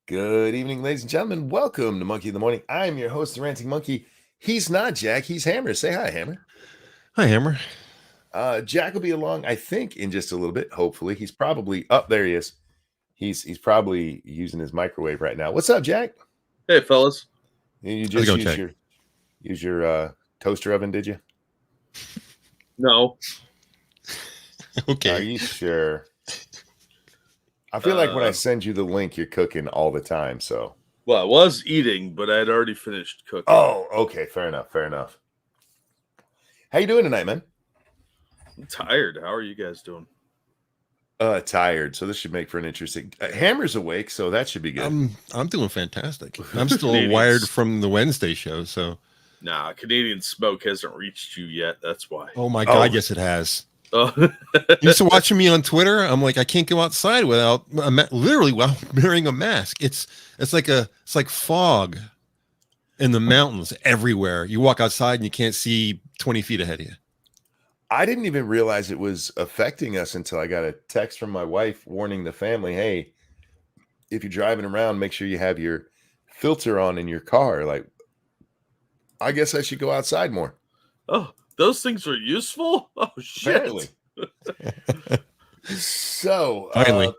Good evening, ladies and gentlemen. Welcome to Monkey in the Morning. I'm your host, the Ranting Monkey. He's not Jack. He's Hammer. Say hi, Hammer. Hi, Hammer. Jack will be along, I think, in just a little bit. Hopefully, he's probably up there. He is. He's probably using his microwave right now. What's up, Jack? Hey, fellas. You How's it just going, use Jack? your toaster oven, did you? No. Are Okay. you sure? I feel like when I Uh, send you the link, you're cooking all the time. So. Well, I was eating, but I had already finished cooking. Oh, okay. Fair enough. Fair enough. How you doing tonight, man? I'm tired. How are you guys doing? Tired. So this should make for an interesting. Hammer's awake, so that should be good. I'm doing fantastic. I'm still Canadians. wired from the Wednesday show, so Nah, Canadian smoke hasn't reached you yet. That's why. oh my god, yes it has. Oh. You used to watching me on Twitter. I'm like, I can't go outside without literally while wearing a mask. It's like fog in the mountains everywhere. You walk outside and you can't see 20 feet ahead of you. I didn't even realize it was affecting us until I got a text from my wife warning the family, hey, if you're driving around, make sure you have your filter on in your car. Like, I guess I should go outside more. Oh, those things are useful? Oh, shit. Apparently. So, Finally.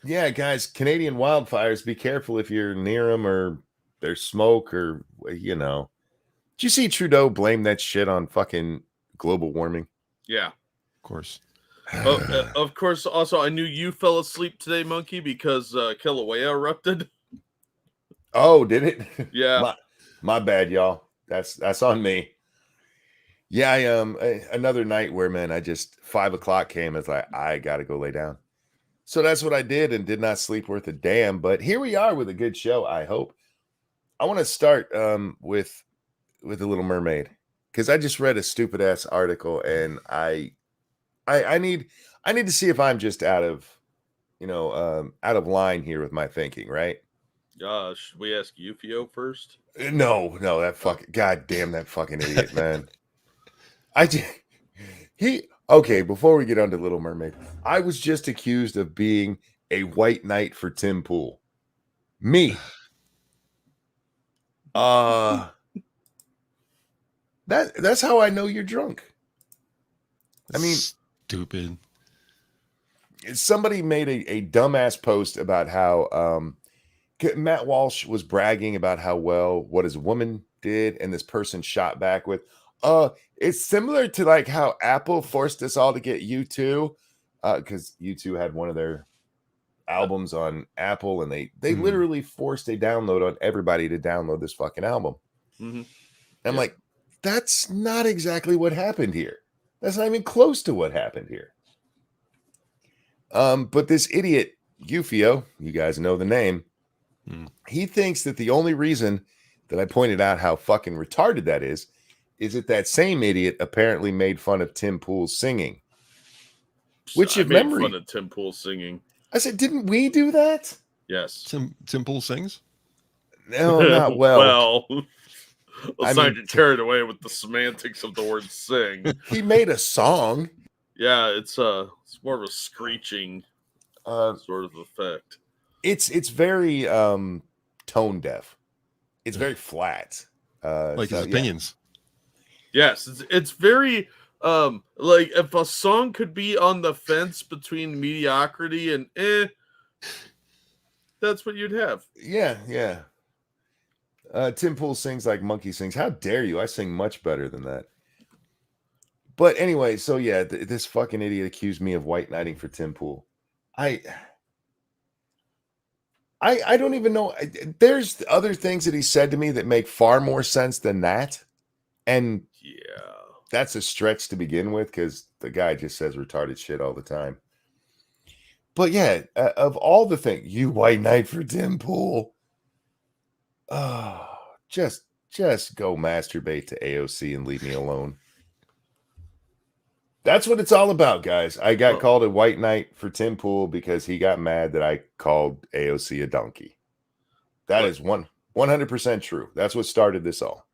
yeah, guys, Canadian wildfires, be careful if you're near them or there's smoke or, you know. Did you see Trudeau blame that shit on fucking global warming? Yeah. Of course. Of course, also, I knew you fell asleep today, Monkey, because Kilauea erupted. Oh, did it? Yeah. My bad, y'all. That's on me. Yeah, another night where, man, I just 5 o'clock came. It's like I gotta go lay down. So that's what I did and did not sleep worth a damn. But here we are with a good show. I hope. I want to start with the Little Mermaid because I just read a stupid ass article and I need to see if I'm just out of line here with my thinking, right? Should we ask Eufio first? No, that fucking goddamn that fucking idiot, man. Before we get on to Little Mermaid, I was just accused of being a white knight for Tim Pool. Me. That's how I know you're drunk. I mean, stupid. Somebody made a dumbass post about how Matt Walsh was bragging about how well what his woman did, and this person shot back with, it's similar to like how Apple forced us all to get U2, because U2 had one of their albums on Apple, and they literally forced a download on everybody to download this fucking album. Mm-hmm. I'm like, that's not exactly what happened here. That's not even close to what happened here. But this idiot Eufio, you guys know the name, he thinks that the only reason that I pointed out how fucking retarded that is that same idiot apparently made fun of Tim Pool's singing. Which, I if made memory, fun of Tim Pool singing. I said, didn't we do that? Yes. Tim Pool sings? No, not well. Let's not get carried away with the semantics of the word sing. He made a song. Yeah, it's more of a screeching sort of effect. It's very tone deaf. It's very flat. Like his opinions. Yes, it's very like if a song could be on the fence between mediocrity and that's what you'd have. Yeah. Tim Pool sings like Monkey sings. How dare you? I sing much better than that. But anyway, so yeah, this fucking idiot accused me of white knighting for Tim Pool. I don't even know. There's other things that he said to me that make far more sense than that. And yeah, that's a stretch to begin with because the guy just says retarded shit all the time. But yeah, of all the things, you white knight for Tim Pool. Oh, just go masturbate to AOC and leave me alone. That's what it's all about, guys. I got called a white knight for Tim Pool because he got mad that I called AOC a donkey. That is 100% true. That's what started this all.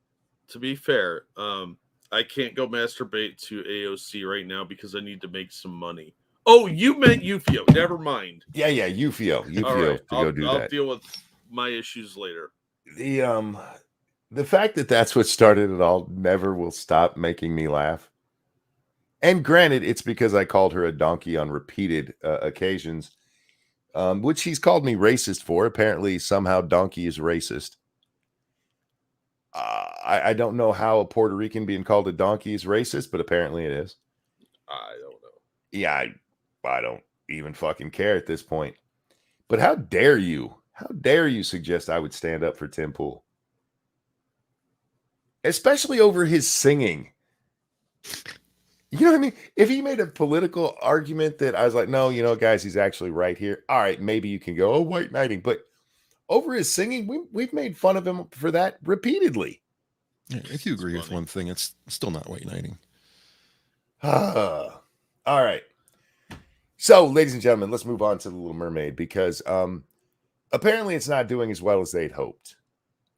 To be fair, I can't go masturbate to AOC right now because I need to make some money. Oh, you meant Eufio. Never mind. Yeah, Eufio. All right, I'll do that. I'll deal with my issues later. The fact that that's what started it all never will stop making me laugh. And granted, it's because I called her a donkey on repeated occasions, which he's called me racist for. Apparently, somehow donkey is racist. I don't know how a Puerto Rican being called a donkey is racist, but apparently it is. I don't know. Yeah, I don't even fucking care at this point. But how dare you? How dare you suggest I would stand up for Tim Pool? Especially over his singing. You know what I mean? If he made a political argument that I was like, no, guys, he's actually right here. All right, maybe you can go, oh, white knighting. But over his singing, we've made fun of him for that repeatedly. Yeah, if you agree with one thing, it's still not white knighting. All right. So, ladies and gentlemen, let's move on to The Little Mermaid because apparently it's not doing as well as they'd hoped.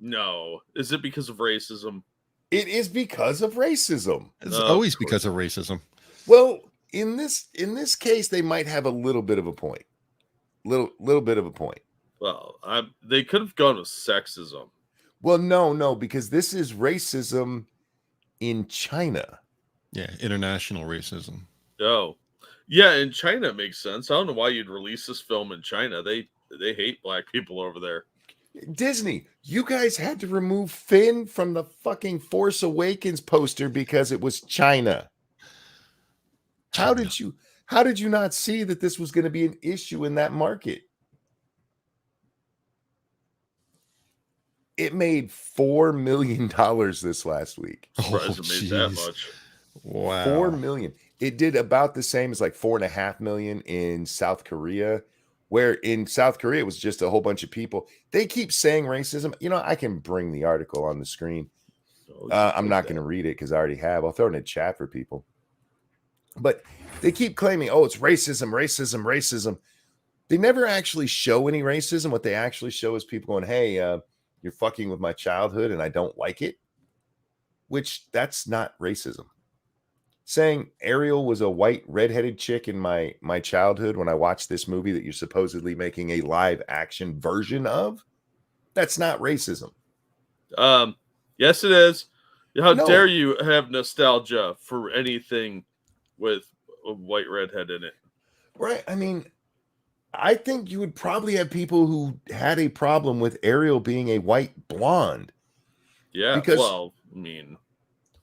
No. Is it because of racism? It is because of racism. It's always because of racism. Well, in this case, they might have a little bit of a point. Little bit of a point. Well, they could have gone with sexism. Well, no, because this is racism in China. Yeah, international racism. Oh. Yeah, in China it makes sense. I don't know why you'd release this film in China. They hate black people over there. Disney, you guys had to remove Finn from the fucking Force Awakens poster because it was China. How did you not see that this was going to be an issue in that market? It made $4 million this last week. Surprised it made that much. Wow. 4 million. It did about the same as like 4.5 million in South Korea, where in South Korea it was just a whole bunch of people. They keep saying racism. I can bring the article on the screen. I'm not going to read it because I already have. I'll throw it in a chat for people. But they keep claiming, oh, it's racism. They never actually show any racism. What they actually show is people going, hey, you're fucking with my childhood and I don't like it. Which that's not racism. Saying Ariel was a white redheaded chick in my childhood when I watched this movie that you're supposedly making a live action version of, that's not racism. Yes, it is. How dare you have nostalgia for anything with a white redhead in it? Right. I mean, I think you would probably have people who had a problem with Ariel being a white blonde. Yeah, because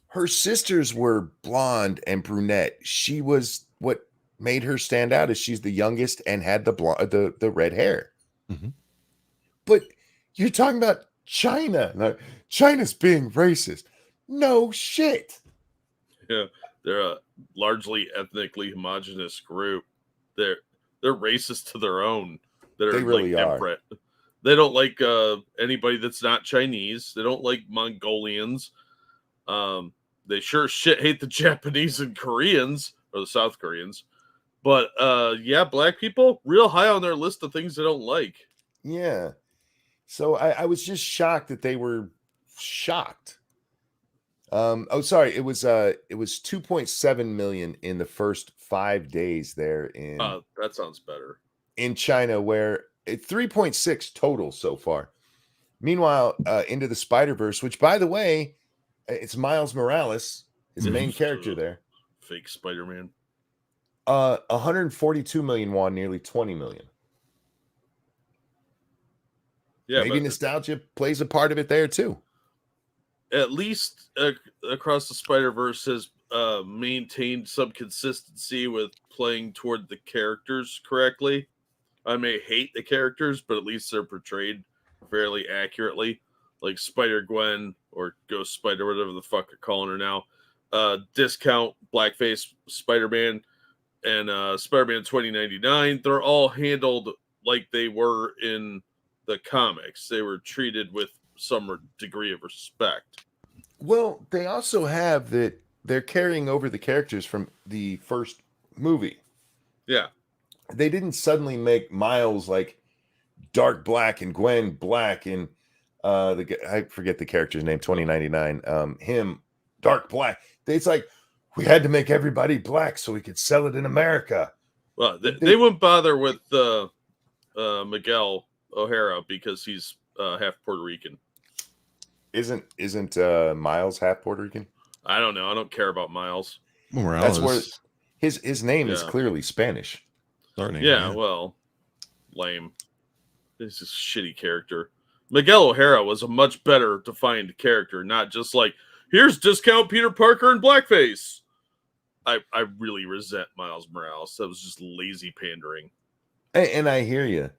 her sisters were blonde and brunette. She was what made her stand out is she's the youngest and had the red hair. Mm-hmm. But you're talking about China. Like, China's being racist. No shit. Yeah, they're a largely ethnically homogenous group. They're racist to their own. They really are. They don't like anybody that's not Chinese. They don't like Mongolians. They sure shit hate the Japanese and Koreans, or the South Koreans. But, black people, real high on their list of things they don't like. Yeah. So I was just shocked that they were shocked. Sorry. It was 2.7 million in the first 5 days there in... that sounds better. In China, where 3.6 total so far. Meanwhile, Into the Spider-Verse, which, by the way... It's Miles Morales, his main character there. Fake Spider-Man. 142 million won, nearly 20 million. Yeah, maybe nostalgia plays a part of it there too. At least Across the Spider-Verse has maintained some consistency with playing toward the characters correctly. I may hate the characters, but at least they're portrayed fairly accurately. Like Spider-Gwen or Ghost Spider, whatever the fuck you're calling her now. Discount, Blackface, Spider-Man, and Spider-Man 2099. They're all handled like they were in the comics. They were treated with some degree of respect. Well, they also have that they're carrying over the characters from the first movie. Yeah. They didn't suddenly make Miles like dark black and Gwen black and I forget the character's name, 2099. Him, dark black. It's like we had to make everybody black so we could sell it in America. Well, they wouldn't bother with Miguel O'Hara because he's half Puerto Rican. Isn't Miles half Puerto Rican? I don't know. I don't care about Miles. Morales. That's where his name is Yeah. clearly Spanish. Starting, Yeah, well, lame. This is a shitty character. Miguel O'Hara was a much better defined character, not just like, here's discount Peter Parker in blackface. I really resent Miles Morales. That was just lazy pandering. And I hear you.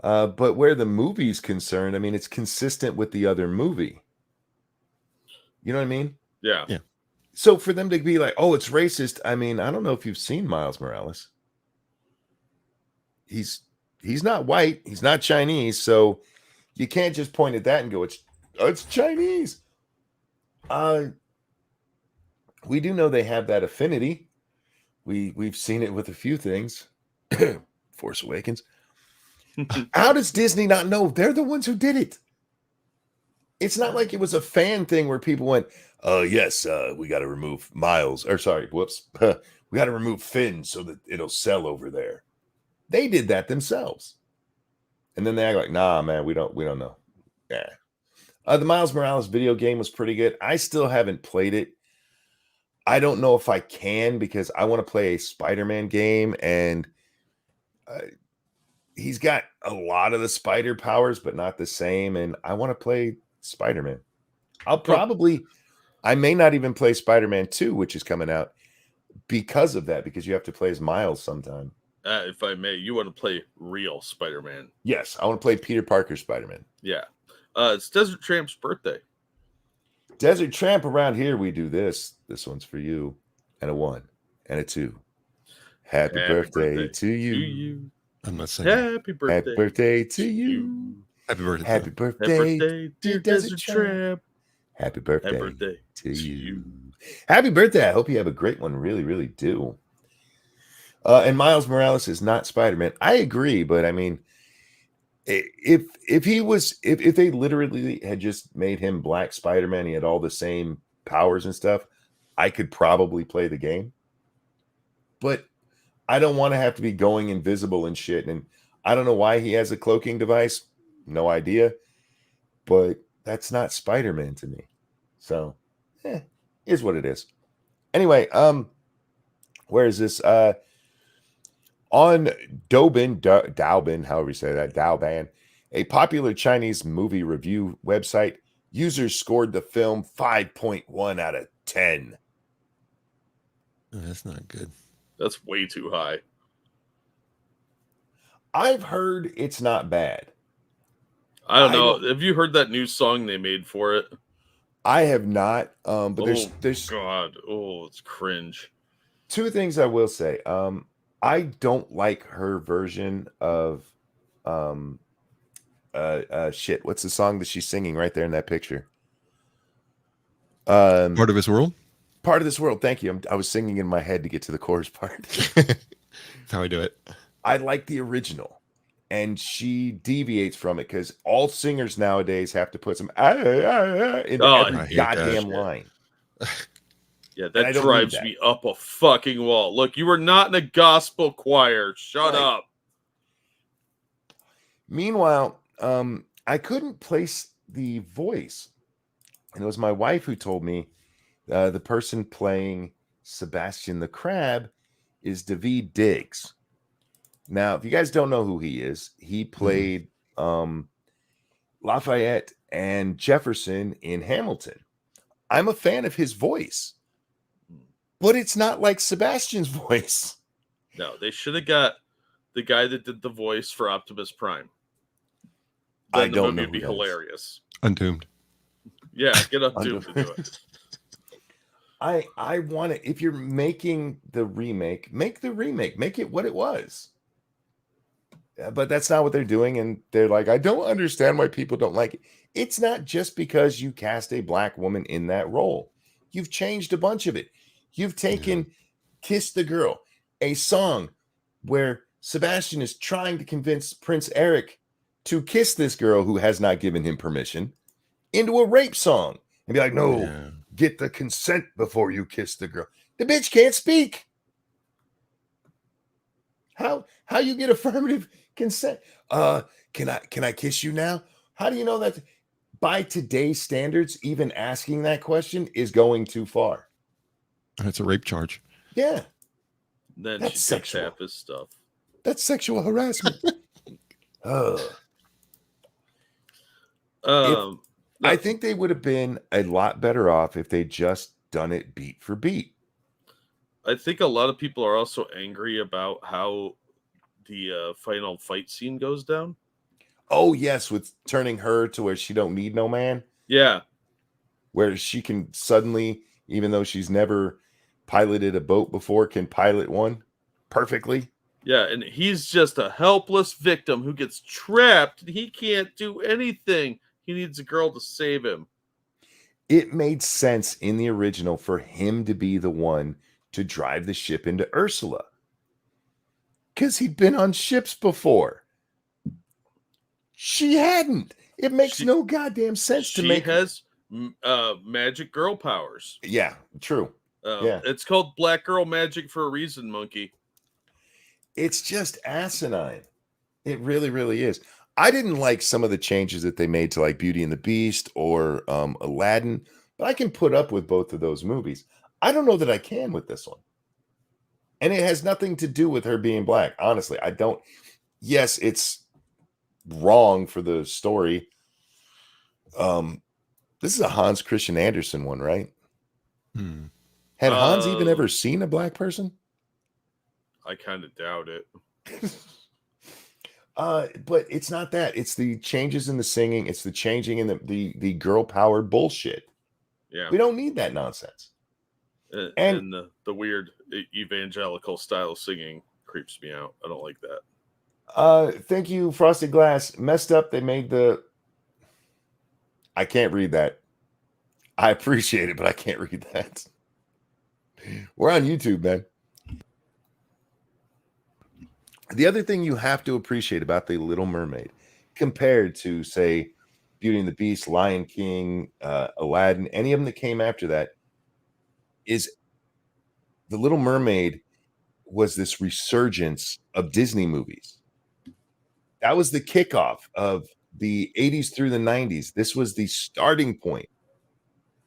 But where the movie's concerned, I mean, it's consistent with the other movie. You know what I mean? Yeah. Yeah. So for them to be like, oh, it's racist. I mean, I don't know if you've seen Miles Morales. He's not white. He's not Chinese. So you can't just point at that and go, it's Chinese. We do know they have that affinity. We've seen it with a few things. Force Awakens. How does Disney not know? They're the ones who did it. It's not like it was a fan thing where people went, oh, yes, we got to remove Miles. Or sorry, whoops. We got to remove Finn so that it'll sell over there. They did that themselves. And then they act like, nah, man, we don't know. Yeah. The Miles Morales video game was pretty good. I still haven't played it. I don't know if I can because I want to play a Spider-Man game, and he's got a lot of the spider powers, but not the same. And I want to play Spider-Man. I may not even play Spider-Man 2, which is coming out because of that, because you have to play as Miles sometime. If I may, you want to play real Spider-Man. Yes, I want to play Peter Parker Spider-Man. Yeah. It's Desert Tramp's birthday. Desert Tramp, around here, we do this. This one's for you. And a 1 and a 2. Happy birthday to you. I'm not saying Happy birthday. Happy birthday to you. happy birthday. Happy birthday, dear Desert Tramp. Happy birthday, Happy birthday to you. Happy birthday. I hope you have a great one. Really, really do. And Miles Morales is not Spider-Man. I agree, but I mean, if they literally had just made him Black Spider-Man, he had all the same powers and stuff, I could probably play the game. But I don't want to have to be going invisible and shit. And I don't know why he has a cloaking device. No idea. But that's not Spider-Man to me. So, is what it is. Anyway, where is this? On Douban, however you say that, Douban, a popular Chinese movie review website, users scored the film 5.1 out of 10. That's not good. That's way too high. I've heard it's not bad. I don't know. Have you heard that new song they made for it? I have not. But there's God. Oh, it's cringe. Two things I will say. I don't like her version of shit. What's the song that she's singing right there in that picture? Part of This World? Part of This World. Thank you. I was singing in my head to get to the chorus part. That's how I do it. I like the original, and she deviates from it because all singers nowadays have to put some into every goddamn line. Yeah, that drives me up a fucking wall. Look, you were not in a gospel choir. Shut up. Meanwhile, I couldn't place the voice. And it was my wife who told me the person playing Sebastian the Crab is Daveed Diggs. Now, if you guys don't know who he is, he played Lafayette and Jefferson in Hamilton. I'm a fan of his voice. But it's not like Sebastian's voice. No, they should have got the guy that did the voice for Optimus Prime. Then I don't know. It'd be hilarious. Untombed. Yeah, get Untombed to do it. I want it. If you're making the remake, make the remake. Make it what it was. But that's not what they're doing. And they're like, I don't understand why people don't like it. It's not just because you cast a black woman in that role. You've changed a bunch of it. You've taken Kiss the Girl, a song where Sebastian is trying to convince Prince Eric to kiss this girl who has not given him permission, into a rape song. And be like, no, get the consent before you kiss the girl. The bitch can't speak. How you get affirmative consent? Can I kiss you now? How do you know that? By today's standards, even asking that question is going too far. It's a rape charge. Yeah, Then that's she takes sexual. half his stuff. That's sexual harassment. Ugh. No, I think they would have been a lot better off if they just done it beat for beat. I think a lot of people are also angry about how the final fight scene goes down. Oh yes, with turning her to where she don't need no man, Yeah, where she can suddenly, even though she's never piloted a boat before, can pilot one perfectly. yeah, and he's just a helpless victim who gets trapped. He can't do anything. He needs a girl to save him. It made sense in the original for him to be the one to drive the ship into Ursula, because he'd been on ships before. She hadn't. It makes no goddamn sense to make. She has magic girl powers. Yeah, true. Yeah. It's called Black Girl Magic for a reason, Monkey. It's just asinine. It really, really is. I didn't like some of the changes that they made to like Beauty and the Beast or Aladdin, but I can put up with both of those movies. I don't know that I can with this one. And it has nothing to do with her being black. Honestly, I don't. Yes, it's wrong for the story. This is a Hans Christian Andersen one, right? Had Hans even ever seen a black person? I kind of doubt it. But it's not that. It's the changes in the singing. It's the changing in the girl power bullshit. Yeah, We don't need that nonsense. and the weird evangelical style of singing creeps me out. I don't like that. Thank you, Frosted Glass. Messed up. They made the. I can't read that. I appreciate it, but I can't read that. We're on YouTube, man. The other thing you have to appreciate about the Little Mermaid, compared to say Beauty and the Beast, Lion King, Aladdin, any of them that came after that, is the Little Mermaid was this resurgence of Disney movies. That was the kickoff of the 80s through the 90s. This was the starting point.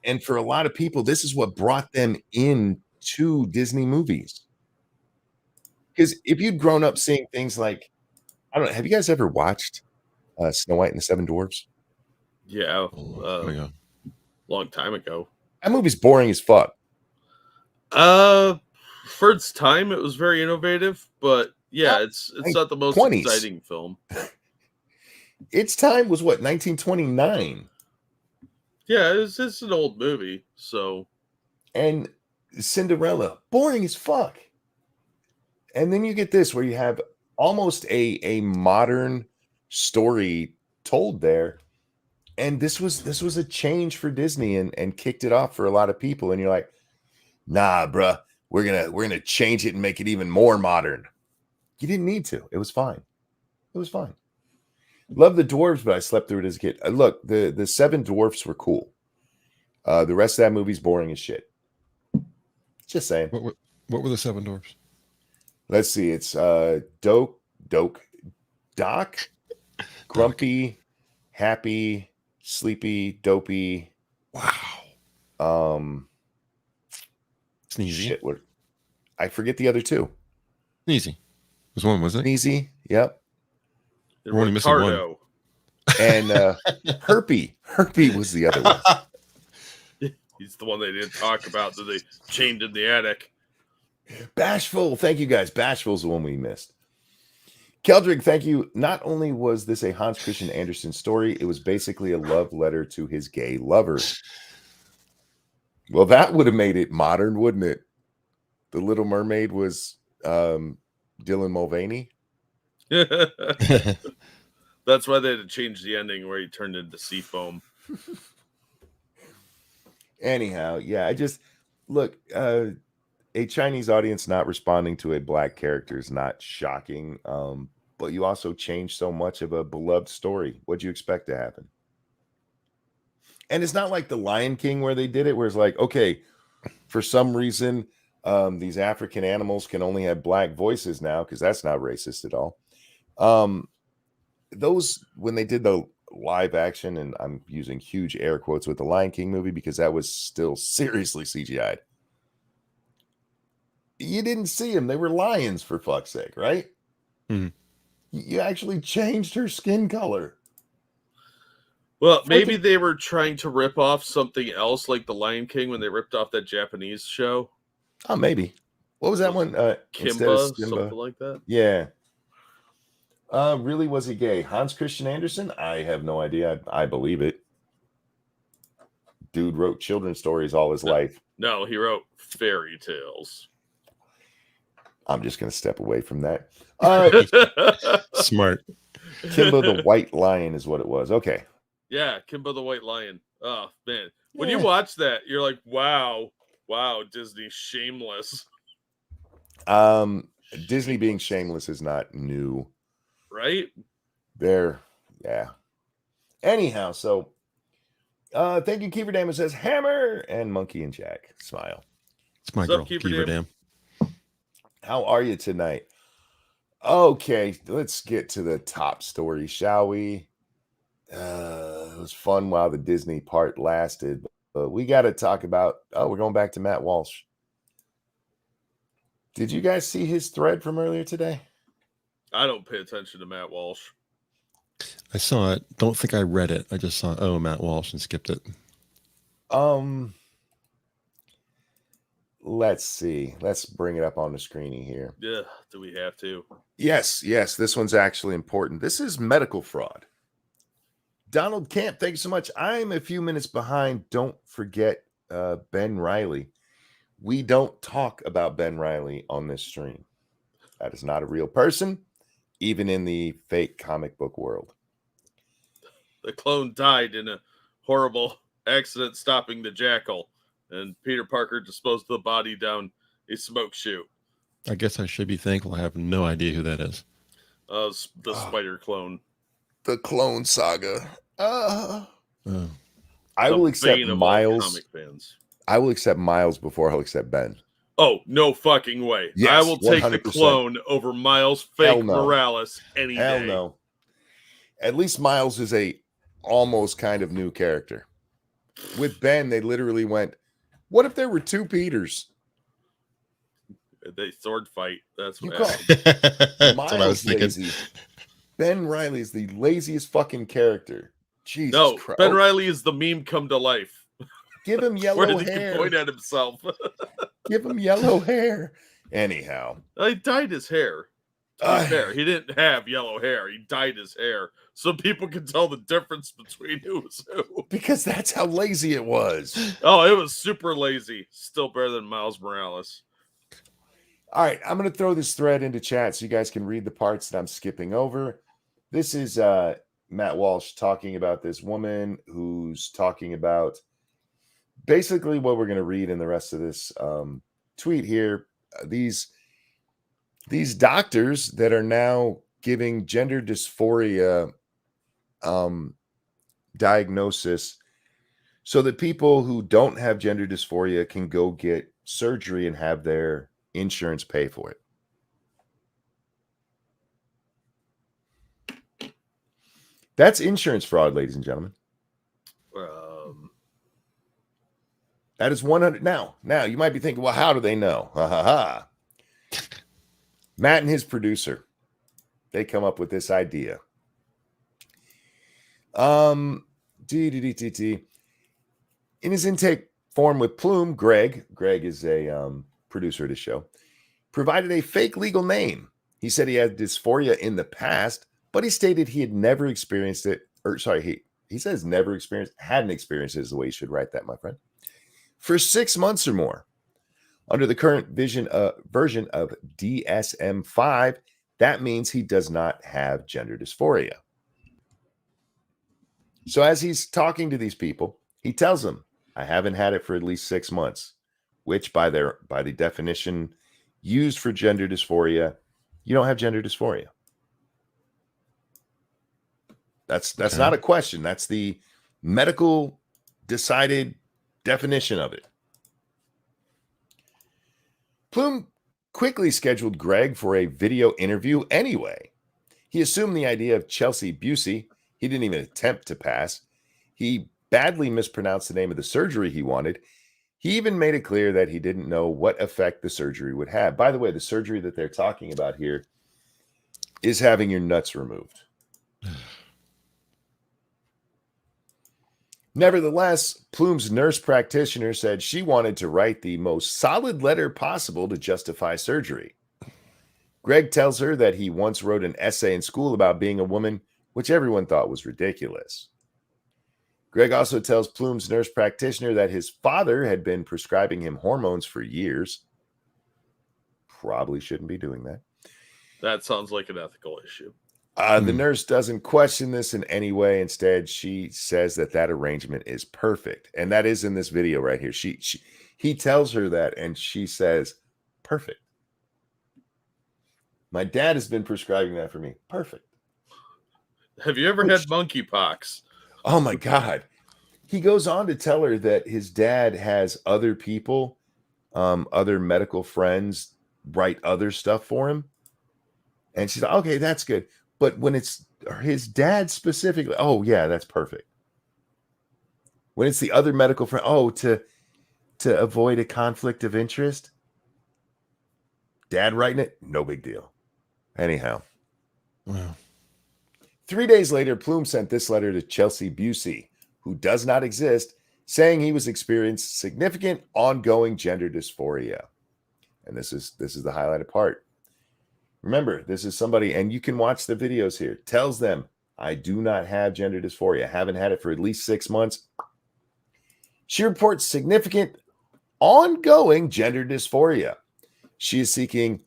And for a lot of people, this is what brought them into Disney movies. Because if you'd grown up seeing things like, I don't know, have you guys ever watched Snow White and the Seven Dwarfs? Yeah, Yeah. long time ago. That movie's boring as fuck. For its time, it was very innovative, but yeah, it's like not the most 20s. exciting film. Its time was what, 1929? Yeah, it's an old movie, so And Cinderella, boring as fuck. And then you get this where you have almost a modern story told there. And this was a change for Disney and kicked it off for a lot of people. And you're like, nah, bruh, we're gonna change it and make it even more modern. You didn't need to. It was fine. It was fine. Love the dwarves, but I slept through it as a kid. Look, the Seven Dwarfs were cool. The rest of that movie's boring as shit. Just saying. What were the Seven Dwarfs? Let's see. It's Doc, Grumpy, Happy, Sleepy, Dopey. Wow. Sneezy. Shit, I forget the other two. Sneezy. Was one, wasn't it? Sneezy. Yep. We're only missing one. Ricardo. And Herpy. Herpy was the other one. He's the one they didn't talk about that they chained in the attic. Bashful. Thank you, guys. Bashful's the one we missed. Keldrick, thank you. Not only was this a Hans Christian Andersen story, it was basically a love letter to his gay lover. Well, that would have made it modern, wouldn't it? The Little Mermaid was Dylan Mulvaney. That's why they had to change the ending where he turned into sea foam. Anyhow, yeah, I just look, a Chinese audience not responding to a black character is not shocking. But you also changed so much of a beloved story. What'd you expect to happen? And it's not like the Lion King where they did it, where it's like, okay, for some reason, these African animals can only have black voices now, because that's not racist at all. those when they did the live action, and I'm using huge air quotes with the Lion King movie because that was still seriously CGI'd. You didn't see them; they were lions for fuck's sake, right? Mhm. You actually changed her skin color. Well, maybe they were trying to rip off something else, like the Lion King when they ripped off that Japanese show. Oh, maybe. What was that one? Instead of Kimba, Simba, something like that. yeah. Really, was he gay? Hans Christian Andersen? I have no idea. I believe it. Dude wrote children's stories all his life. No, he wrote fairy tales. I'm just going to step away from that. Smart. Kimba the White Lion is what it was. Okay. Yeah, Kimba the White Lion. Oh, man. When Yeah. you watch that, you're like, wow, Disney shameless. Disney being shameless is not new. Right? Yeah. Anyhow, so thank you, Keeper Dam. It says Hammer and Monkey and Jack. Smile. It's my What's up, girl, Keeper Keeper Dam? Dam. How are you tonight? Okay, let's get to the top story, shall we? It was fun while the Disney part lasted, but we got to talk about. Oh, we're going back to Matt Walsh. Did you guys see his thread from earlier today? I don't pay attention to Matt Walsh. I saw it. Don't think I read it. I just saw, Matt Walsh, and skipped it. Let's see. Let's bring it up on the screening here. Yeah, do we have to? Yes. This one's actually important. This is medical fraud. Donald Camp, thank you so much. I'm a few minutes behind. Don't forget Ben Reilly. We don't talk about Ben Reilly on this stream. That is not a real person, even in the fake comic book world. The clone died in a horrible accident stopping the jackal, and Peter Parker disposed of the body down a smoke chute. I guess I should be thankful. I have no idea who that is. The spider clone. The Clone Saga. Oh. I will accept bane of all Miles. comic fans. I will accept Miles before I'll accept Ben. Oh, no fucking way. Yes, I will take the 100%. clone over Miles fake Morales any Hell day. no. At least Miles is a almost kind of new character. With Ben, they literally went, what if there were two Peters? They sword fight. That's what You happened. That's Miles what I was thinking. lazy. Ben Reilly is the laziest fucking character. Jesus No, Christ. Ben Reilly is the meme come to life. Give him Where yellow did he hair. point at himself? Give him yellow hair. Anyhow. He dyed his hair. To be fair, he didn't have yellow hair. He dyed his hair so people can tell the difference between who's who. Because that's how lazy it was. Oh, it was super lazy. Still better than Miles Morales. All right, I'm going to throw this thread into chat so you guys can read the parts that I'm skipping over. This is Matt Walsh talking about this woman who's talking about basically what we're going to read in the rest of this tweet here. These doctors that are now giving gender dysphoria diagnosis so that people who don't have gender dysphoria can go get surgery and have their insurance pay for it. That's insurance fraud, ladies and gentlemen. That is 100. Now you might be thinking, well, how do they know? Matt and his producer, they come up with this idea. In his intake form with Plume, Greg is a producer of the show, provided a fake legal name. He said he had dysphoria in the past, but he stated he had never experienced it. Or sorry, he says never experienced, hadn't experienced it is the way you should write that, my friend. For 6 months or more. Under the current version of DSM-5, that means he does not have gender dysphoria. So as he's talking to these people, he tells them, I haven't had it for at least 6 months, which by the definition used for gender dysphoria, you don't have gender dysphoria. That's Okay. not a question. That's the medical decided definition of it. Plume quickly scheduled Greg for a video interview anyway. He assumed the idea of Chelsea Busey. He didn't even attempt to pass. He badly mispronounced the name of the surgery he wanted. He even made it clear that he didn't know what effect the surgery would have. By the way, the surgery that they're talking about here is having your nuts removed. Nevertheless, Plume's nurse practitioner said she wanted to write the most solid letter possible to justify surgery. Greg tells her that he once wrote an essay in school about being a woman, which everyone thought was ridiculous. Greg also tells Plume's nurse practitioner that his father had been prescribing him hormones for years. Probably shouldn't be doing that. That sounds like an ethical issue. The nurse doesn't question this in any way. Instead, she says that arrangement is perfect. And that is in this video right here. He tells her that, and she says, perfect. My dad has been prescribing that for me. Perfect. Have you ever had monkeypox? Oh, my God. He goes on to tell her that his dad has other people, other medical friends, write other stuff for him. And she's like, okay, that's good. But when it's his dad specifically, oh, yeah, that's perfect. When it's the other medical friend, to avoid a conflict of interest, dad writing it, no big deal. Anyhow. Wow. 3 days later, Plume sent this letter to Chelsea Busey, who does not exist, saying he was experiencing significant ongoing gender dysphoria. And this is the highlighted part. Remember, this is somebody, and you can watch the videos here, tells them, I do not have gender dysphoria. Haven't had it for at least 6 months. She reports significant ongoing gender dysphoria. She is seeking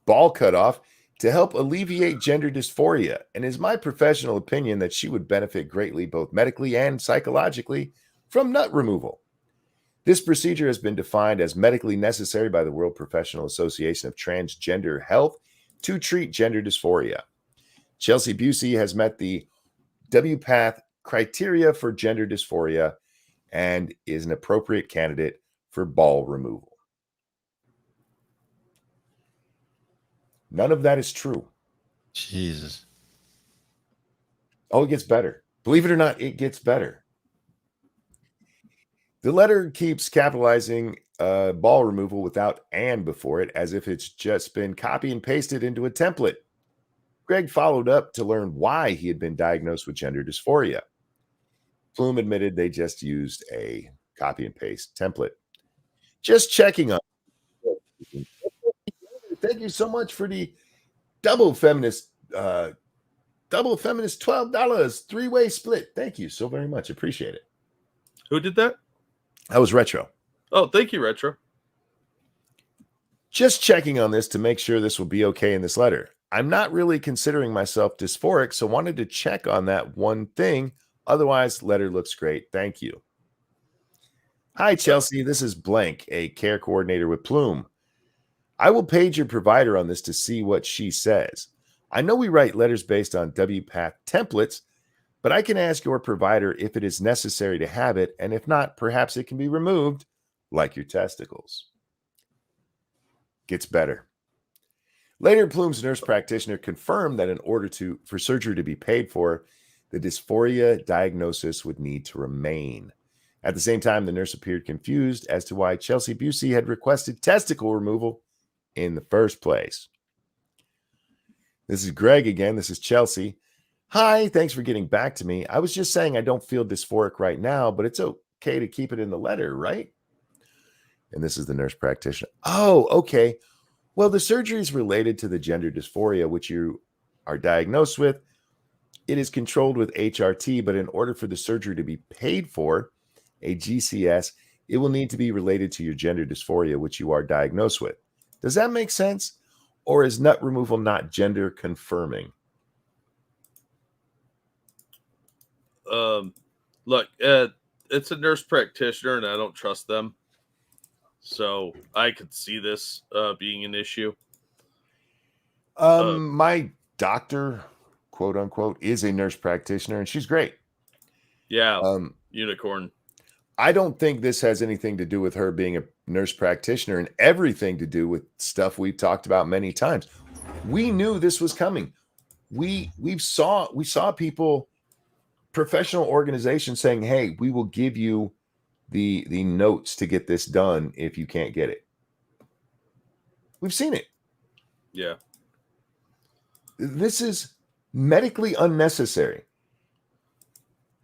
ball cutoff to help alleviate gender dysphoria, and it is my professional opinion that she would benefit greatly both medically and psychologically from nut removal. This procedure has been defined as medically necessary by the World Professional Association of Transgender Health to treat gender dysphoria. Chelsea Busey has met the WPATH criteria for gender dysphoria and is an appropriate candidate for ball removal. None of that is true. Jesus. Oh, it gets better. Believe it or not, it gets better. The letter keeps capitalizing ball removal without "and" before it, as if it's just been copy and pasted into a template. Greg followed up to learn why he had been diagnosed with gender dysphoria. Plume admitted they just used a copy and paste template. Just checking on. Thank you so much for the double feminist $12 3-way split. Thank you so very much. Appreciate it. Who did that? That was Retro. Oh, thank you, Retro. Just checking on this to make sure this will be okay in this letter. I'm not really considering myself dysphoric, so wanted to check on that one thing. Otherwise, letter looks great. Thank you. Hi, Chelsea. This is Blank, a care coordinator with Plume. I will page your provider on this to see what she says. I know we write letters based on WPATH templates, but I can ask your provider if it is necessary to have it, and if not, perhaps it can be removed, like your testicles. Gets better. Later, Plume's nurse practitioner confirmed that in order for surgery to be paid for, the dysphoria diagnosis would need to remain. At the same time, the nurse appeared confused as to why Chelsea Busey had requested testicle removal in the first place. This is Greg again. This is Chelsea. Hi, thanks for getting back to me. I was just saying I don't feel dysphoric right now, but it's okay to keep it in the letter, right? And this is the nurse practitioner. Oh, okay. Well, the surgery is related to the gender dysphoria, which you are diagnosed with. It is controlled with HRT, but in order for the surgery to be paid for, a GCS, it will need to be related to your gender dysphoria, which you are diagnosed with. Does that make sense? Or is nut removal not gender confirming? Look, it's a nurse practitioner, and I don't trust them. So I could see this being an issue. My doctor, quote unquote, is a nurse practitioner, and she's great. Yeah, unicorn. I don't think this has anything to do with her being nurse practitioner and everything to do with stuff we've talked about many times. We knew this was coming. We saw people, professional organizations saying, "Hey, we will give you the notes to get this done if you can't get it." We've seen it. Yeah. This is medically unnecessary.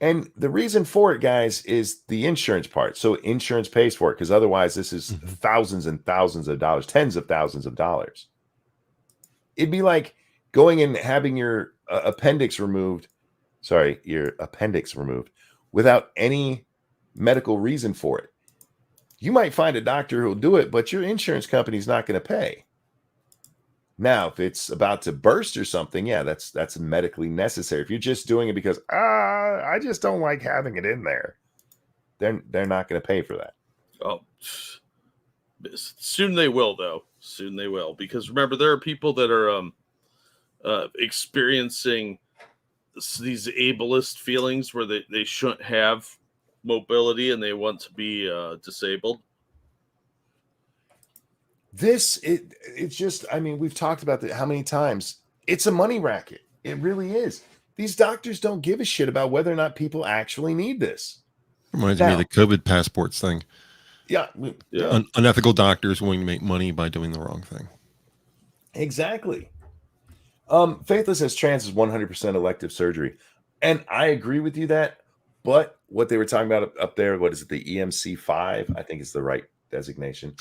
And the reason for it, guys, is the insurance part. So insurance pays for it, because otherwise this is thousands and thousands of dollars, tens of thousands of dollars. It'd be like going and having your appendix removed without any medical reason for it. You might find a doctor who'll do it, but your insurance company's not going to pay. Now, if it's about to burst or something, yeah, that's medically necessary. If you're just doing it because I just don't like having it in there, then they're not going to pay for that. Oh, soon they will, though. Soon they will, because remember, there are people that are experiencing these ableist feelings where they shouldn't have mobility and they want to be disabled. It's just, I mean, we've talked about that how many times. It's a money racket. It really is. These doctors don't give a shit about whether or not people actually need this. Reminds me of the COVID passports thing. Yeah. Unethical doctors willing to make money by doing the wrong thing. Exactly. Faithless says trans is 100% elective surgery. And I agree with you that, but what they were talking about up there, what is it? The EMC5, I think is the right designation.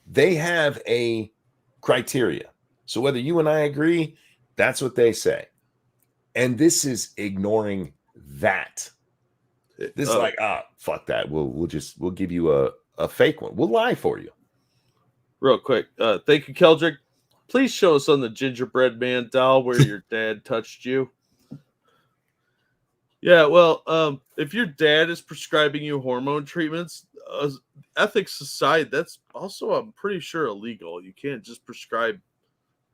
They have a criteria. So whether you and I agree, that's what they say. And this is ignoring that. This is like, fuck that. We'll give you a fake one. We'll lie for you. Real quick. Thank you, Keldrick. Please show us on the gingerbread man doll where your dad touched you. Yeah, well, if your dad is prescribing you hormone treatments, ethics aside, that's also, I'm pretty sure, illegal. You can't just prescribe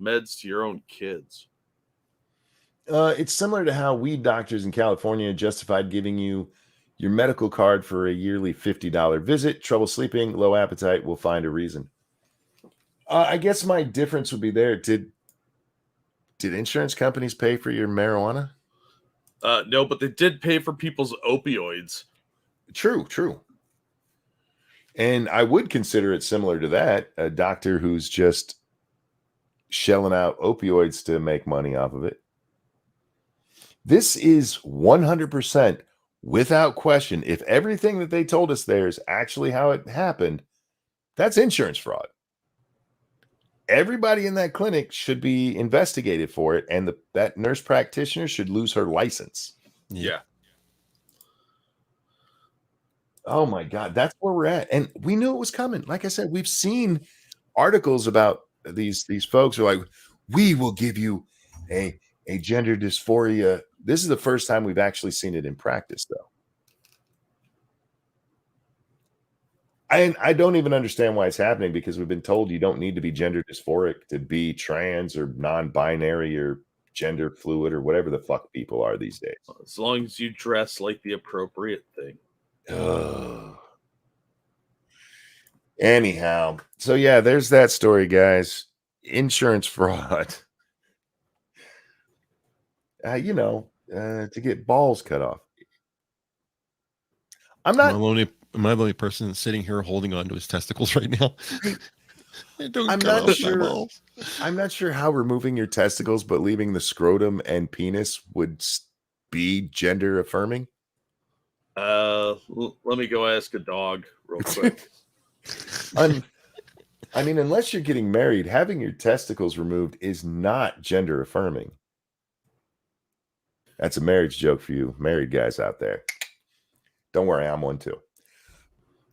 meds to your own kids. It's similar to how weed doctors in California justified giving you your medical card for a yearly $50 visit. Trouble sleeping, low appetite, we'll find a reason. I guess my difference would be there. Did insurance companies pay for your marijuana? No, but they did pay for people's opioids. True. And I would consider it similar to that. A doctor who's just shelling out opioids to make money off of it. This is 100% without question. If everything that they told us there is actually how it happened, that's insurance fraud. Everybody in that clinic should be investigated for it, and that nurse practitioner should lose her license. Yeah. Oh my God, that's where we're at, and we knew it was coming. Like I said, we've seen articles about these folks who are like, we will give you a gender dysphoria. This is the first time we've actually seen it in practice, though. I don't even understand why it's happening, because we've been told you don't need to be gender dysphoric to be trans or non-binary or gender fluid or whatever the fuck people are these days. As long as you dress like the appropriate thing. Anyhow, so yeah, there's that story, guys. Insurance fraud. To get balls cut off. Am I the only person sitting here holding on to his testicles right now? I'm not sure. I'm not sure how removing your testicles but leaving the scrotum and penis would be gender affirming. Let me go ask a dog real quick. I mean, unless you're getting married, having your testicles removed is not gender affirming. That's a marriage joke for you married guys out there. Don't worry, I'm one too.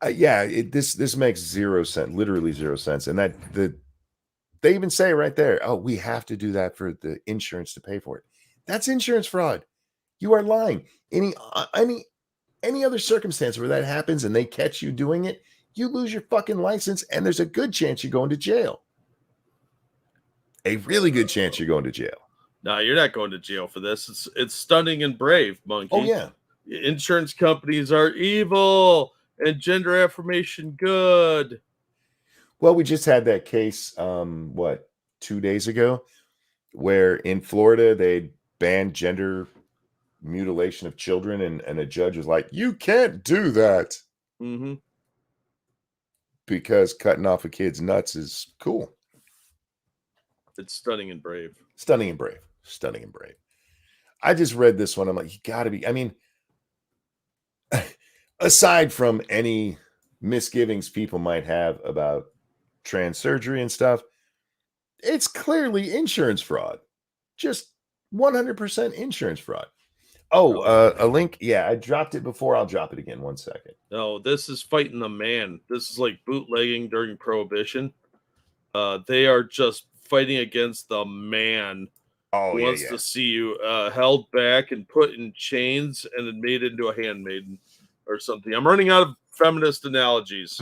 This makes 0 sense, literally 0 sense. And they even say right there, oh, we have to do that for the insurance to pay for it. That's insurance fraud. You are lying. Any other circumstance where that happens and they catch you doing it, you lose your fucking license, and there's a good chance you're going to jail. A really good chance you're going to jail. No, you're not going to jail for this. It's stunning and brave, monkey. Oh, yeah. Insurance companies are evil and gender affirmation good. Well, we just had that case, 2 days ago, where in Florida they banned gender mutilation of children, and a judge was like, "You can't do that Mm-hmm. because cutting off a kid's nuts is cool." It's stunning and brave. Stunning and brave. Stunning and brave. I just read this one. I'm like, you got to be. I mean, aside from any misgivings people might have about trans surgery and stuff, it's clearly insurance fraud. Just 100% insurance fraud. Oh, a link. Yeah, I dropped it before. I'll drop it again. 1 second. No, this is fighting the man. This is like bootlegging during Prohibition. They are just fighting against the man Oh, who yeah, wants yeah. to see you held back and put in chains and then made into a handmaiden or something. I'm running out of feminist analogies.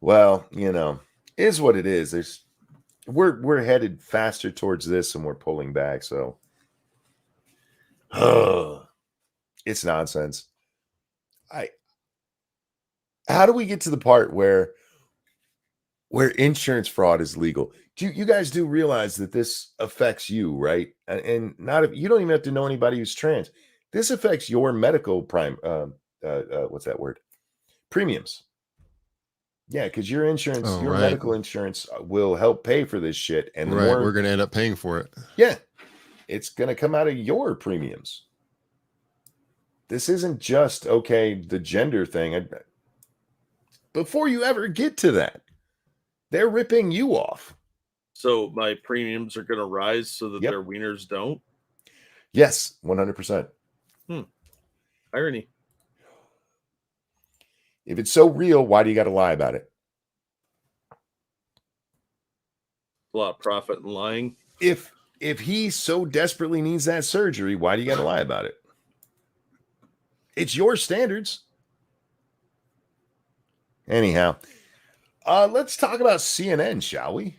Well, is what it is. We're headed faster towards this, and we're pulling back. So, it's nonsense. How do we get to the part where insurance fraud is legal? You guys do realize that this affects you, right? And not if you don't even have to know anybody who's trans. This affects your medical what's that word? Premiums. Yeah, because your insurance, Oh, your right. medical insurance will help pay for this shit. And the Right, more we're going to end up paying for it. yeah, it's going to come out of your premiums. This isn't just, okay, the gender thing. Before you ever get to that, they're ripping you off. So my premiums are going to rise so that Yep. their wieners don't? Yes, 100%. Irony. If it's so real, why do you got to lie about it? A lot of profit in lying. If he so desperately needs that surgery, why do you got to lie about it? It's your standards. Anyhow, let's talk about CNN, shall we?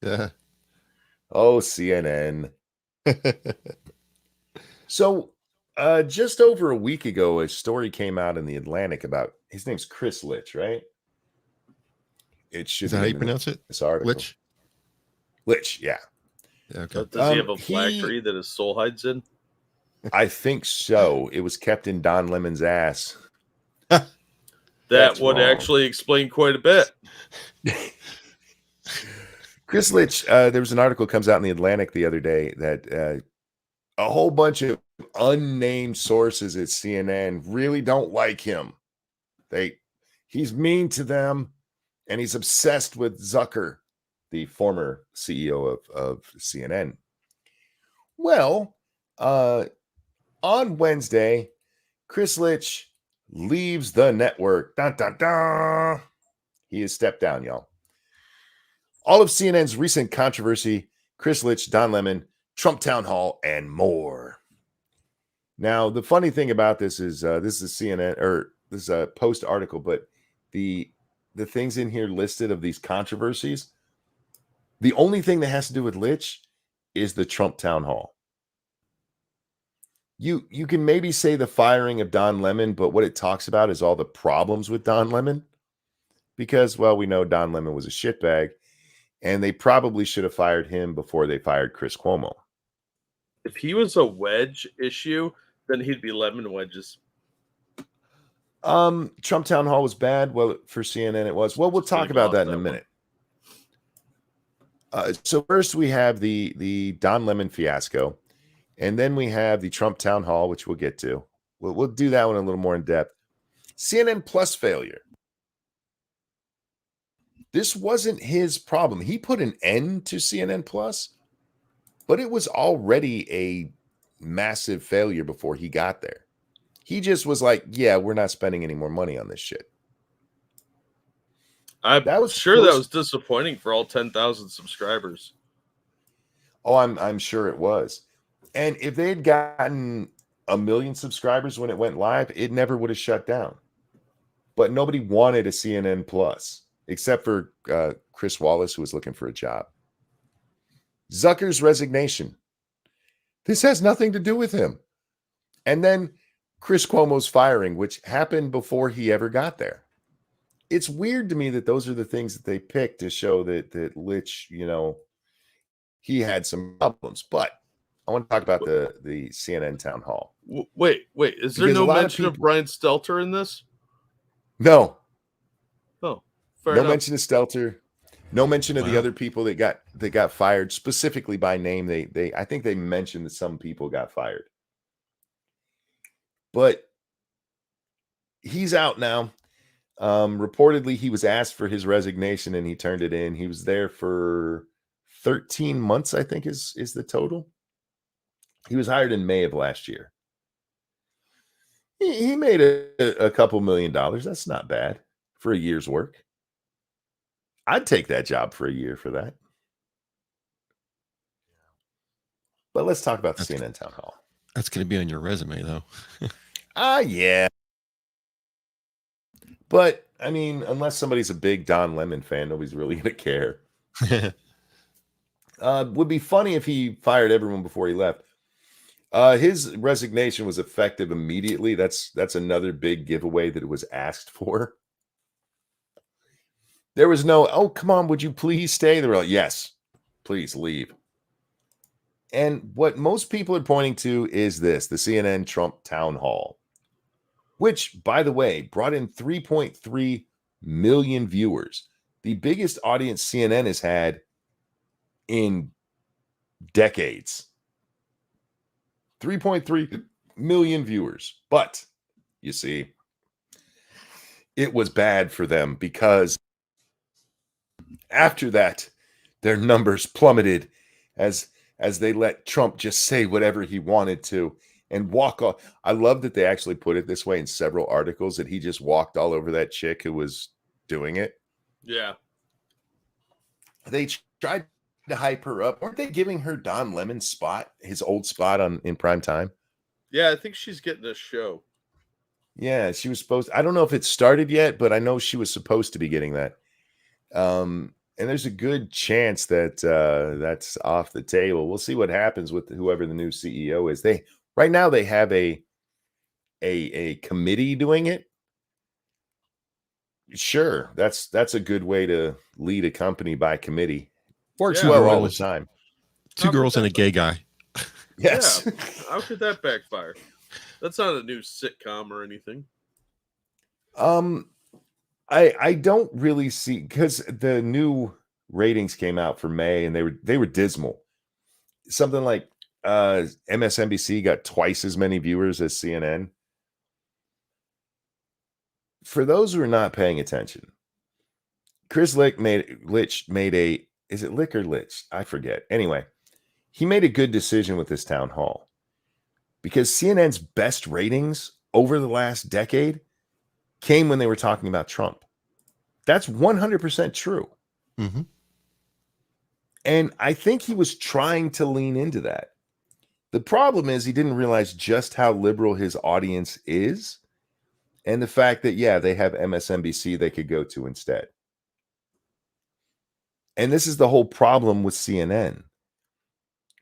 Yeah. Oh, CNN. So, just over a week ago, a story came out in the Atlantic about, his name's Chris Litch, right? It should Is that be how you in pronounce it? this article. Litch, yeah. Yeah, okay. Does he have a phylactery that his soul hides in? I think so. It was kept in Don Lemon's ass. That That's would wrong. actually explain quite a bit. Chris Litch, there was an article comes out in the Atlantic the other day that a whole bunch of unnamed sources at CNN really don't like him. He's mean to them, and he's obsessed with Zucker, the former CEO of CNN. Well, on Wednesday, Chris Litch leaves the network. Dun, dun, dun. He has stepped down, y'all. All of CNN's recent controversy, Chris Litch, Don Lemon, Trump Town Hall, and more. Now, the funny thing about this is this is CNN, or this is a Post article, but the things in here listed of these controversies, the only thing that has to do with Litch is the Trump Town Hall. You can maybe say the firing of Don Lemon, but what it talks about is all the problems with Don Lemon. Because, well, we know Don Lemon was a shitbag, and they probably should have fired him before they fired Chris Cuomo. If he was a wedge issue, then he'd be lemon wedges. Trump Town Hall was bad. Well, for CNN it was. Well, we'll talk about that in a minute. So first we have the Don Lemon fiasco, and then we have the Trump Town Hall, which we'll get to. We'll do that one a little more in depth. CNN Plus failure. This wasn't his problem. He put an end to CNN Plus, but it was already a massive failure before he got there. He just was like, yeah, we're not spending any more money on this shit. I'm sure that was disappointing for all 10,000 subscribers. Oh, I'm sure it was. And if they had gotten 1 million subscribers when it went live, it never would have shut down. But nobody wanted a CNN Plus, except for Chris Wallace, who was looking for a job. Zucker's resignation. This has nothing to do with him. And then Chris Cuomo's firing, which happened before he ever got there. it's weird to me that those are the things that they picked to show that Litch, he had some problems. But I want to talk about the CNN town hall. Wait. Is there Because a no lot of mention of people- Brian Stelter in this? No, Oh, fair no enough. mention of Stelter. No mention of the Wow. other people that got fired specifically by name. They I think they mentioned that some people got fired. But he's out now. Reportedly, he was asked for his resignation and he turned it in. He was there for 13 months, I think is the total. He was hired in May of last year. He made a couple $1 million. That's not bad for a year's work. I'd take that job for a year for that. But let's talk about the CNN town hall. That's going to be on your resume, though. Yeah. But I mean, unless somebody's a big Don Lemon fan, nobody's really gonna care. Would be funny if he fired everyone before he left. His resignation was effective immediately. That's another big giveaway that it was asked for. There was no, oh, come on, would you please stay? They were like, yes, please leave. And what most people are pointing to is this, the CNN Trump town hall, which, by the way, brought in 3.3 million viewers, the biggest audience CNN has had in decades. 3.3 million viewers. But you see, it was bad for them because after that, their numbers plummeted as they let Trump just say whatever he wanted to and walk off. I love that they actually put it this way in several articles that he just walked all over that chick who was doing it. Yeah. They tried to hype her up. Weren't they giving her Don Lemon's spot, his old spot in prime time? Yeah, I think she's getting a show. Yeah, she was supposed. I don't know if it started yet, but I know she was supposed to be getting that. And there's a good chance that that's off the table. We'll see what happens with whoever the new CEO is. Right now they have a committee doing it. Sure, that's a good way to lead a company by committee. Works Yeah. well all the Girls. time. Two girls and a gay guy. Yes. Yeah. How could that backfire? That's not a new sitcom or anything. I don't really see, because the new ratings came out for May and they were dismal. Something like MSNBC got twice as many viewers as CNN. For those who are not paying attention, Chris Litch made a, is it Lick or Litch? I forget. Anyway, he made a good decision with this town hall because CNN's best ratings over the last decade came when they were talking about Trump. That's 100% true. Mm-hmm. And I think he was trying to lean into that. The problem is he didn't realize just how liberal his audience is and the fact that, yeah, they have MSNBC they could go to instead. And this is the whole problem with CNN.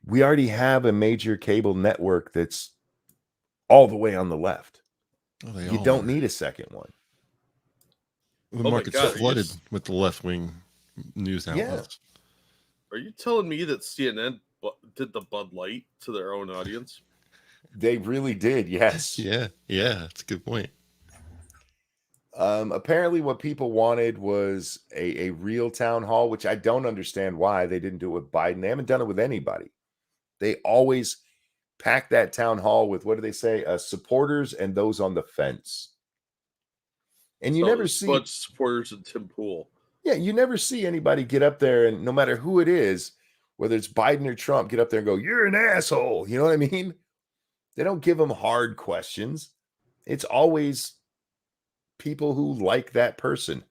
We already have a major cable network that's all the way on the left. Oh, You don't need a second one. The Oh my market's God, are you flooded s- with the left-wing news Yeah. outlets. Are you telling me that CNN did the Bud Light to their own audience? They really did, yes. Yeah, that's a good point. Apparently what people wanted was a real town hall, which I don't understand why they didn't do it with Biden. They haven't done it with anybody. They always pack that town hall with, what do they say? Supporters and those on the fence. And you never see bunch of supporters of Tim Pool. Yeah, you never see anybody get up there and no matter who it is, whether it's Biden or Trump, get up there and go, "You're an asshole." You know what I mean? They don't give them hard questions. It's always people who like that person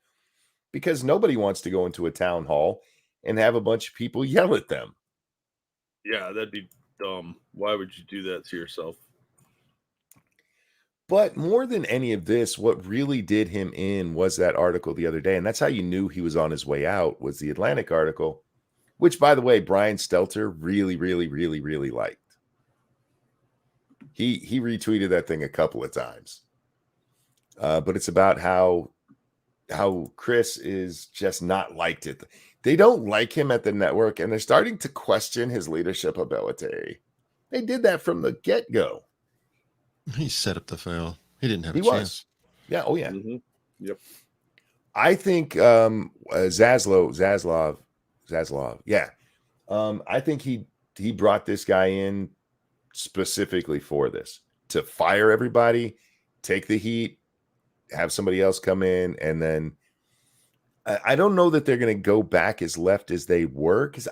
because nobody wants to go into a town hall and have a bunch of people yell at them. Yeah, that'd be dumb. Why would you do that to yourself? But more than any of this, what really did him in was that article the other day. And that's how you knew he was on his way out, was the Atlantic article, which, by the way, Brian Stelter really, really, really, really liked. He retweeted that thing a couple of times. But it's about how how Chris is just not liked it. They don't like him at the network, and they're starting to question his leadership ability. They did that from the get-go. He set up to fail. He didn't have He a was. chance. Yeah. Oh, yeah. Mhm. Yep. I think Zaslav. Yeah. I think he brought this guy in specifically for this, to fire everybody, take the heat, have somebody else come in, and then I don't know that they're going to go back as left as they were, because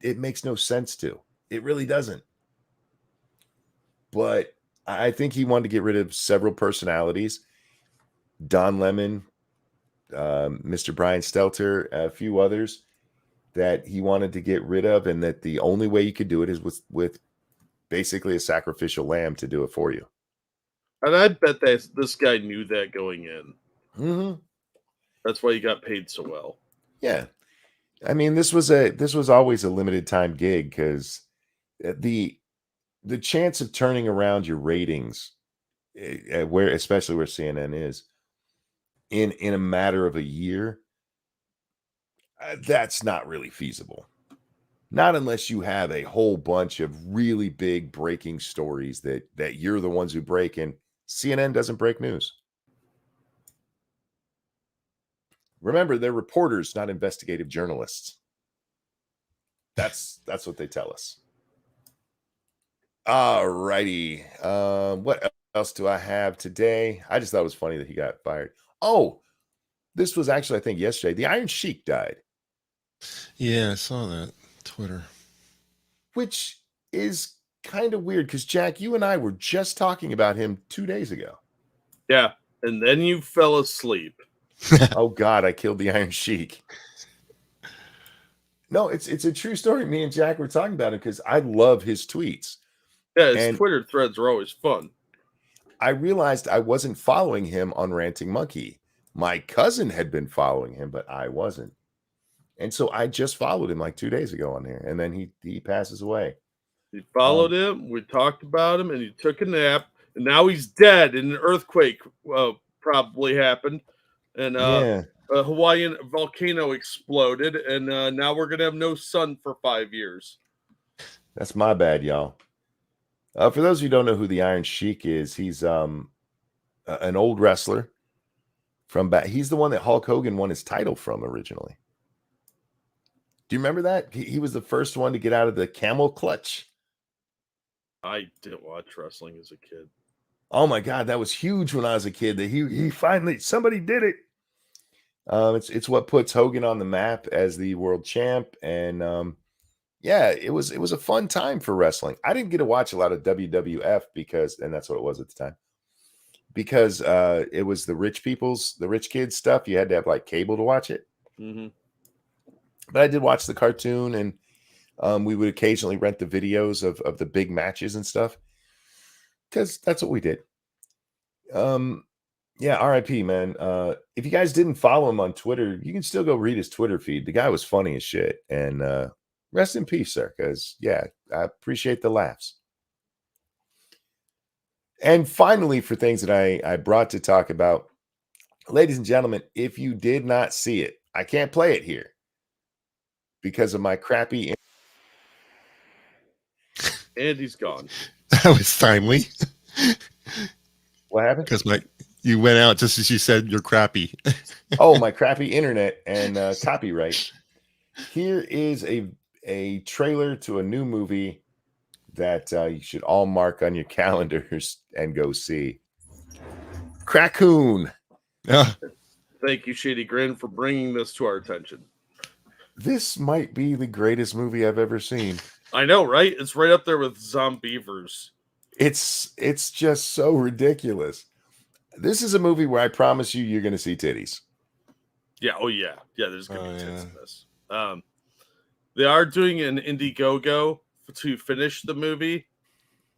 it makes no sense to. It really doesn't. But I think he wanted to get rid of several personalities. Don Lemon, Mr. Brian Stelter, a few others that he wanted to get rid of, and that the only way you could do it is with basically a sacrificial lamb to do it for you. And I bet that this guy knew that going in. Mm-hmm. That's why he got paid so well. Yeah. I mean, this was always a limited time gig, because the chance of turning around your ratings, especially where CNN is, in a matter of a year, that's not really feasible. Not unless you have a whole bunch of really big breaking stories that you're the ones who break, and CNN doesn't break news. Remember, they're reporters, not investigative journalists. That's what they tell us. All righty. What else do I have today? I just thought it was funny that he got fired. Oh, this was actually, I think, yesterday. The Iron Sheik died. Yeah, I saw that. Twitter. Which is kind of weird, because Jack, you and I were just talking about him 2 days ago. Yeah. And then you fell asleep. Oh God, I killed the Iron Sheik. No, it's a true story. Me and Jack were talking about it because I love his tweets. Yeah, his And Twitter threads are always fun. I realized I wasn't following him on Ranting Monkey. My cousin had been following him, but I wasn't. And so I just followed him like 2 days ago on there, and then he passes away. You followed him, we talked about him, and he took a nap, and now he's dead, and an earthquake probably happened, and Yeah. a Hawaiian volcano exploded, and now we're going to have no sun for 5 years. That's my bad, y'all. For those of you who don't know who the Iron Sheik is, he's an old wrestler from back. He's the one that Hulk Hogan won his title from originally. Do you remember that? He was the first one to get out of the camel clutch. I didn't watch wrestling as a kid. Oh my God, that was huge when I was a kid. That he finally, somebody did it. It's what puts Hogan on the map as the world champ, and yeah, it was a fun time for wrestling. I didn't get to watch a lot of WWF and that's what it was at the time, because it was the rich kids stuff. You had to have like cable to watch it. Mm-hmm. But I did watch the cartoon, and we would occasionally rent the videos of the big matches and stuff, because that's what we did. Yeah, RIP, man. If you guys didn't follow him on Twitter, you can still go read his Twitter feed. The guy was funny as shit. And rest in peace, sir, because, yeah, I appreciate the laughs. And finally, for things that I brought to talk about, ladies and gentlemen, if you did not see it, I can't play it here because of my crappy... And he's gone. That was timely. What happened? Because you went out just as you said you're crappy. Oh, my crappy internet and copyright. Here is a trailer to a new movie that you should all mark on your calendars and go see. Crackoon. Thank you, Shady Grin, for bringing this to our attention. This might be the greatest movie I've ever seen. I know, right? It's right up there with Zombievers. It's just so ridiculous. This is a movie where I promise you're going to see titties. Yeah. Oh, yeah. Yeah, there's going to be tits in this. They are doing an Indiegogo to finish the movie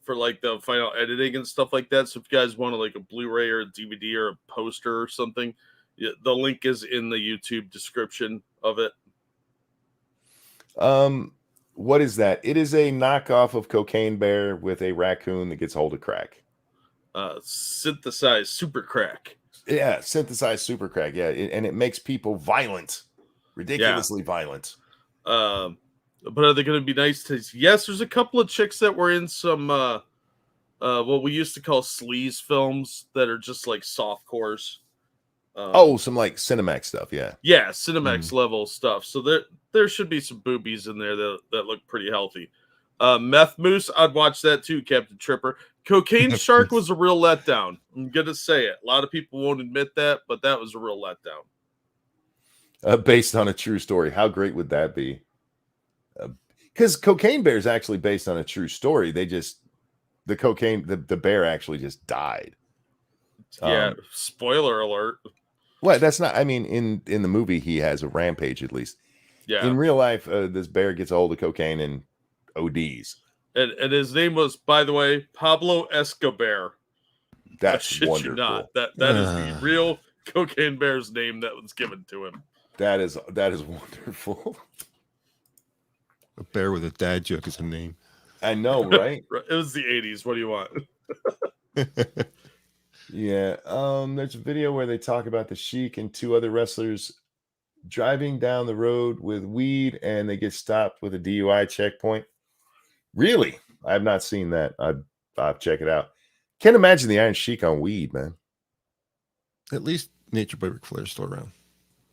for like the final editing and stuff like that. So if you guys want like a Blu-ray or a DVD or a poster or something, the link is in the YouTube description of it. What is that? It is a knockoff of Cocaine Bear with a raccoon that gets hold of crack. Synthesized super crack. Yeah, synthesized super crack. Yeah, and it makes people violent, ridiculously violent. But are they going to be nice to? Yes, there's a couple of chicks that were in some what we used to call sleaze films that are just like soft cores. Some like Cinemax stuff. Yeah. Yeah, Cinemax level stuff. So there should be some boobies in there that look pretty healthy. Meth Moose, I'd watch that too, Captain Tripper. Cocaine Shark was a real letdown. I'm gonna say it. A lot of people won't admit that, but that was a real letdown. Based on a true story. How great would that be? Because Cocaine Bear is actually based on a true story. The bear actually just died. Yeah, spoiler alert. Well, that's not. I mean, in the movie, he has a rampage at least. Yeah. In real life, this bear gets a hold of cocaine and ODs. And his name was, by the way, Pablo Escobar. That's wonderful. You not. That is the real Cocaine Bear's name that was given to him. That is wonderful. A bear with a dad joke is a name. I know, right? It was the 80s. What do you want? Yeah. There's a video where they talk about the Sheik and two other wrestlers driving down the road with weed, and they get stopped with a DUI checkpoint. Really? I have not seen that. I'll check it out. Can't imagine the Iron Sheik on weed, man. At least Nature Boy Ric Flair's still around.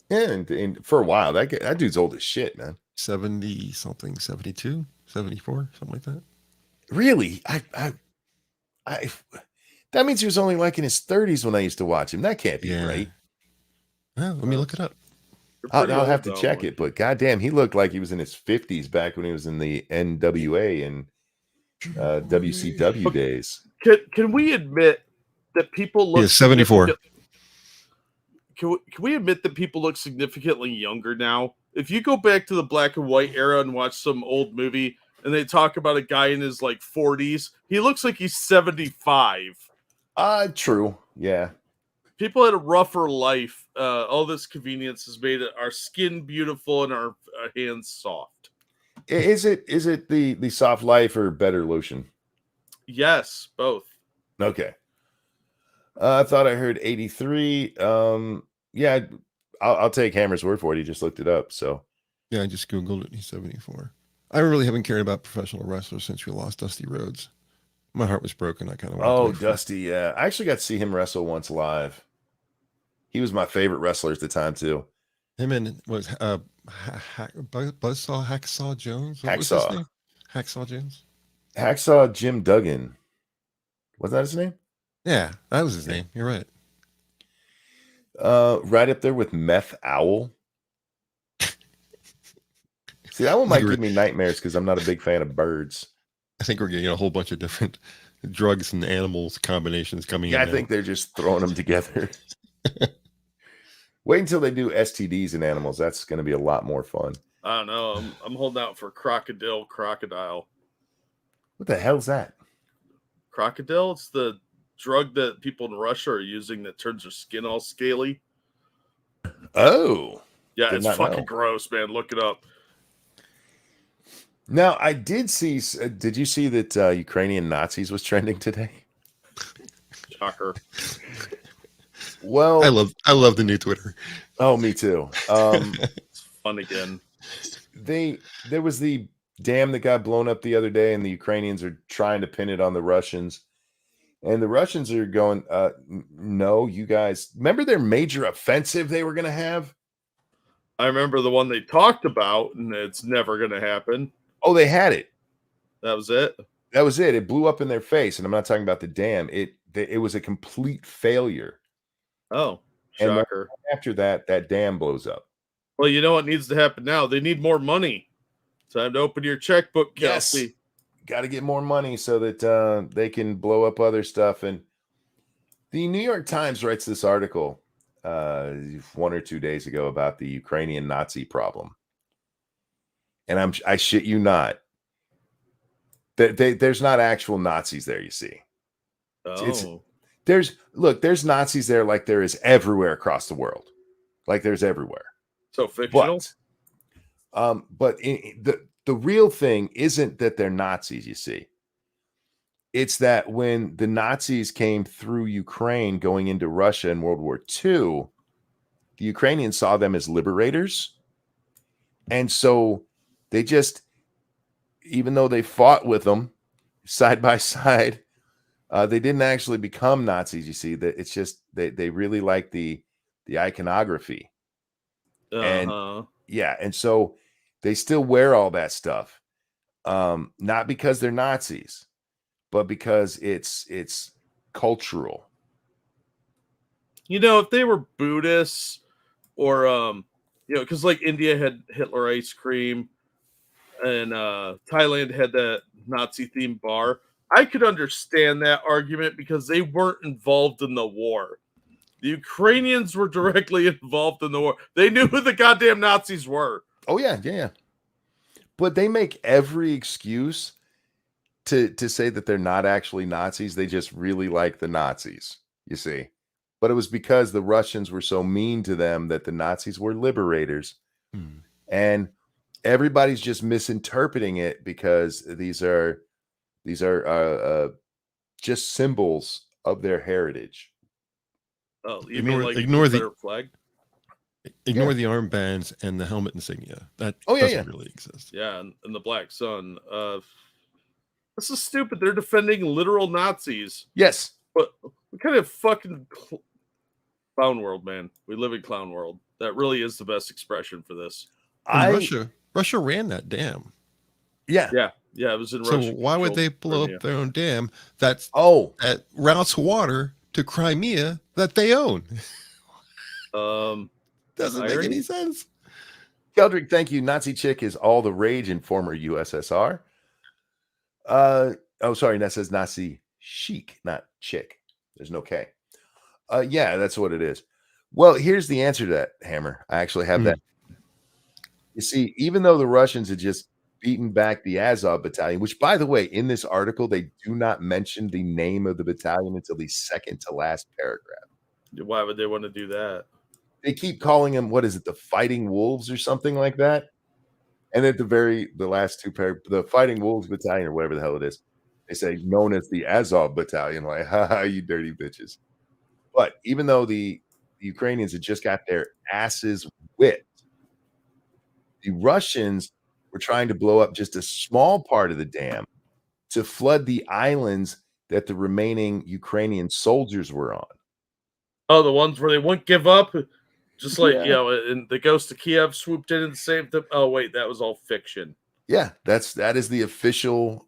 Yeah, and for a while, that dude's old as shit, man. 70 something, 72, 74, something like that. Really? I that means he was only like in his 30s when I used to watch him. That can't be right. Well, let me look it up. I'll have to check it, but goddamn, he looked like he was in his 50s back when he was in the NWA and WCW days. Can we admit that people look 74? Can we admit that people look significantly younger now? If you go back to the black and white era and watch some old movie and they talk about a guy in his like 40s, he looks like he's 75. True. Yeah. People had a rougher life. All this convenience has made our skin beautiful and our hands soft. Is it the soft life or better lotion? Yes, both. Okay. I thought I heard 83. Yeah, I'll take Hammer's word for it. He just looked it up. So yeah, I just Googled it. He's 74. I really haven't cared about professional wrestlers since we lost Dusty Rhodes. My heart was broken. I kind of Dusty. Yeah, I actually got to see him wrestle once live. He was my favorite wrestler at the time too. Him and was Buzzsaw Hacksaw Jones. What was Hacksaw. his name? Hacksaw Jones. Hacksaw Jim Duggan. Wasn't that his name? Yeah, that was his name. You're right. Right up there with Meth Owl. See, that one might give me nightmares because I'm not a big fan of birds. I think we're getting a whole bunch of different drugs and animals combinations coming in. Yeah, I think they're just throwing them together. Wait until they do STDs in animals. That's going to be a lot more fun. I don't know. I'm holding out for crocodile. What the hell's that? Crocodile? It's the drug that people in Russia are using that turns their skin all scaly. Oh. Yeah, it's fucking gross, man. Look it up. Now, I did see, did you see that Ukrainian Nazis was trending today? Shocker. Well, I love the new Twitter. Oh, me too. It's fun again. There was the dam that got blown up the other day, and the Ukrainians are trying to pin it on the Russians. And the Russians are going, no, you guys, remember their major offensive they were going to have? I remember the one they talked about, and it's never going to happen. Oh, they had it. That was it? That was it. It blew up in their face. And I'm not talking about the dam. It was a complete failure. Oh, shocker. And after that dam blows up. Well, you know what needs to happen now? They need more money. Time to open your checkbook, Kelsey. Yes. Got to get more money so that they can blow up other stuff. And the New York Times writes this article 1 or 2 days ago about the Ukrainian Nazi problem. And I shit you not, there's not actual Nazis there, you see. Oh. There's Nazis there like there is everywhere across the world. Like there's everywhere. So fictional? But the real thing isn't that they're Nazis, you see. It's that when the Nazis came through Ukraine going into Russia in World War II, the Ukrainians saw them as liberators. And so they just, even though they fought with them side by side, they didn't actually become Nazis. You see, that it's just they really like the iconography. And yeah, and so they still wear all that stuff. Not because they're Nazis, but because it's cultural. You know, if they were Buddhists or you know, because like India had Hitler ice cream and Thailand had that Nazi themed bar, I could understand that argument because they weren't involved in the war. The Ukrainians were directly involved in the war. They knew who the goddamn Nazis were. Oh yeah. But they make every excuse to say that they're not actually Nazis. They just really like the Nazis, you see. But it was because the Russians were so mean to them that the Nazis were liberators. And everybody's just misinterpreting it because these are just symbols of their heritage. Oh, you Ignore- mean like ignore the the- flag? Ignore the armbands and the helmet insignia. That Oh, yeah, doesn't yeah. really exist. Yeah, and the Black Sun. This is stupid. They're defending literal Nazis. Yes. But what kind of fucking clown world, man? We live in clown world. That really is the best expression for this. And Russia ran that dam. Yeah. Yeah, it was in So Russia. why would they blow Crimea. up their own dam that routes water to Crimea that they own? Doesn't make any sense. Keldrick, thank you. Nazi chick is all the rage in former USSR. Sorry, that says Nazi chic, not chick. There's no K. Yeah, that's what it is. Well, here's the answer to that, Hammer. I actually have that. You see, even though the Russians had just beaten back the Azov battalion, which, by the way, in this article, they do not mention the name of the battalion until the second to last paragraph. Why would they want to do that? They keep calling them, what is it, the Fighting Wolves or something like that? And at the last two paragraphs, the Fighting Wolves battalion or whatever the hell it is, they say known as the Azov battalion. Like, haha, you dirty bitches. But even though the Ukrainians had just got their asses whipped, the Russians were trying to blow up just a small part of the dam to flood the islands that the remaining Ukrainian soldiers were on. Oh, the ones where they wouldn't give up? Just like, you know, and the Ghost of Kiev swooped in and saved them. Oh, wait, that was all fiction. Yeah, that is the official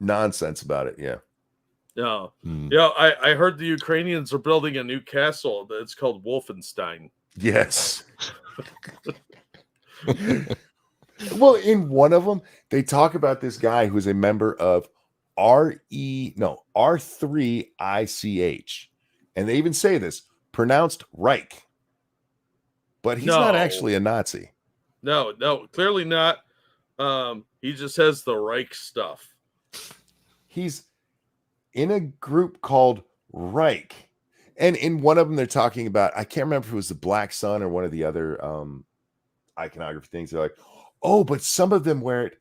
nonsense about it. Yeah. No. Yeah, I heard the Ukrainians are building a new castle. It's called Wolfenstein. Yes. Well, in one of them, they talk about this guy who's a member of R3ICH. And they even say this, pronounced Reich. But he's not actually a Nazi. No, clearly not. He just has the Reich stuff. He's in a group called Reich. And in one of them, they're talking about, I can't remember if it was the Black Sun or one of the other iconography things. They're like, oh, but some of them wear it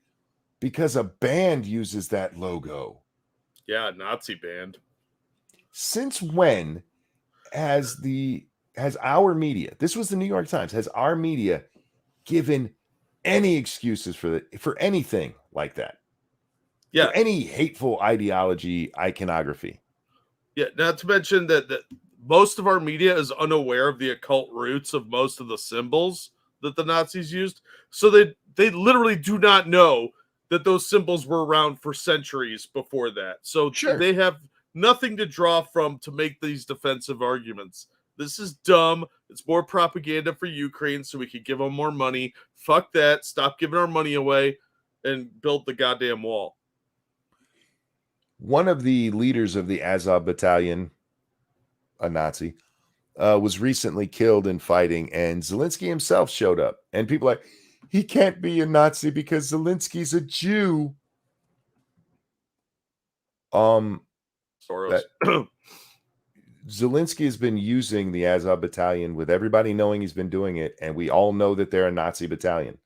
because a band uses that logo. Yeah, Nazi band. Since when has our media, this was the New York Times, has our media given any excuses for anything like that? Yeah. For any hateful ideology, iconography? Yeah, not to mention that most of our media is unaware of the occult roots of most of the symbols that the Nazis used. So they literally do not know that those symbols were around for centuries before that. So they have nothing to draw from to make these defensive arguments. This is dumb. It's more propaganda for Ukraine so we can give them more money. Fuck that. Stop giving our money away and build the goddamn wall. One of the leaders of the Azov battalion, a Nazi, was recently killed in fighting, and Zelensky himself showed up. And people are like, he can't be a Nazi because Zelensky's a Jew. Soros. Zelensky has been using the Azov battalion with everybody knowing he's been doing it, and we all know that they're a Nazi battalion.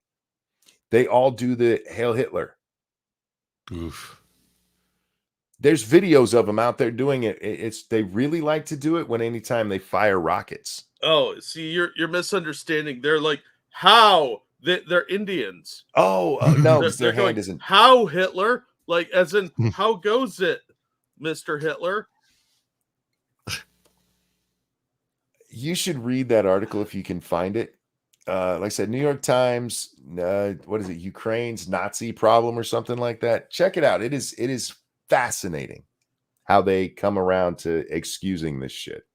They all do the Hail Hitler. Oof. There's videos of them out there doing it. It's they really like to do it when anytime they fire rockets. Oh, see, you're misunderstanding. They're like, how? They're Indians. Oh, no, They're, because their they're going, hand isn't. how Hitler? Like, as in, how goes it, Mr. Hitler? You should read that article if you can find it. Like I said, New York Times. What is it? Ukraine's Nazi problem or something like that. Check it out. It is fascinating how they come around to excusing this shit.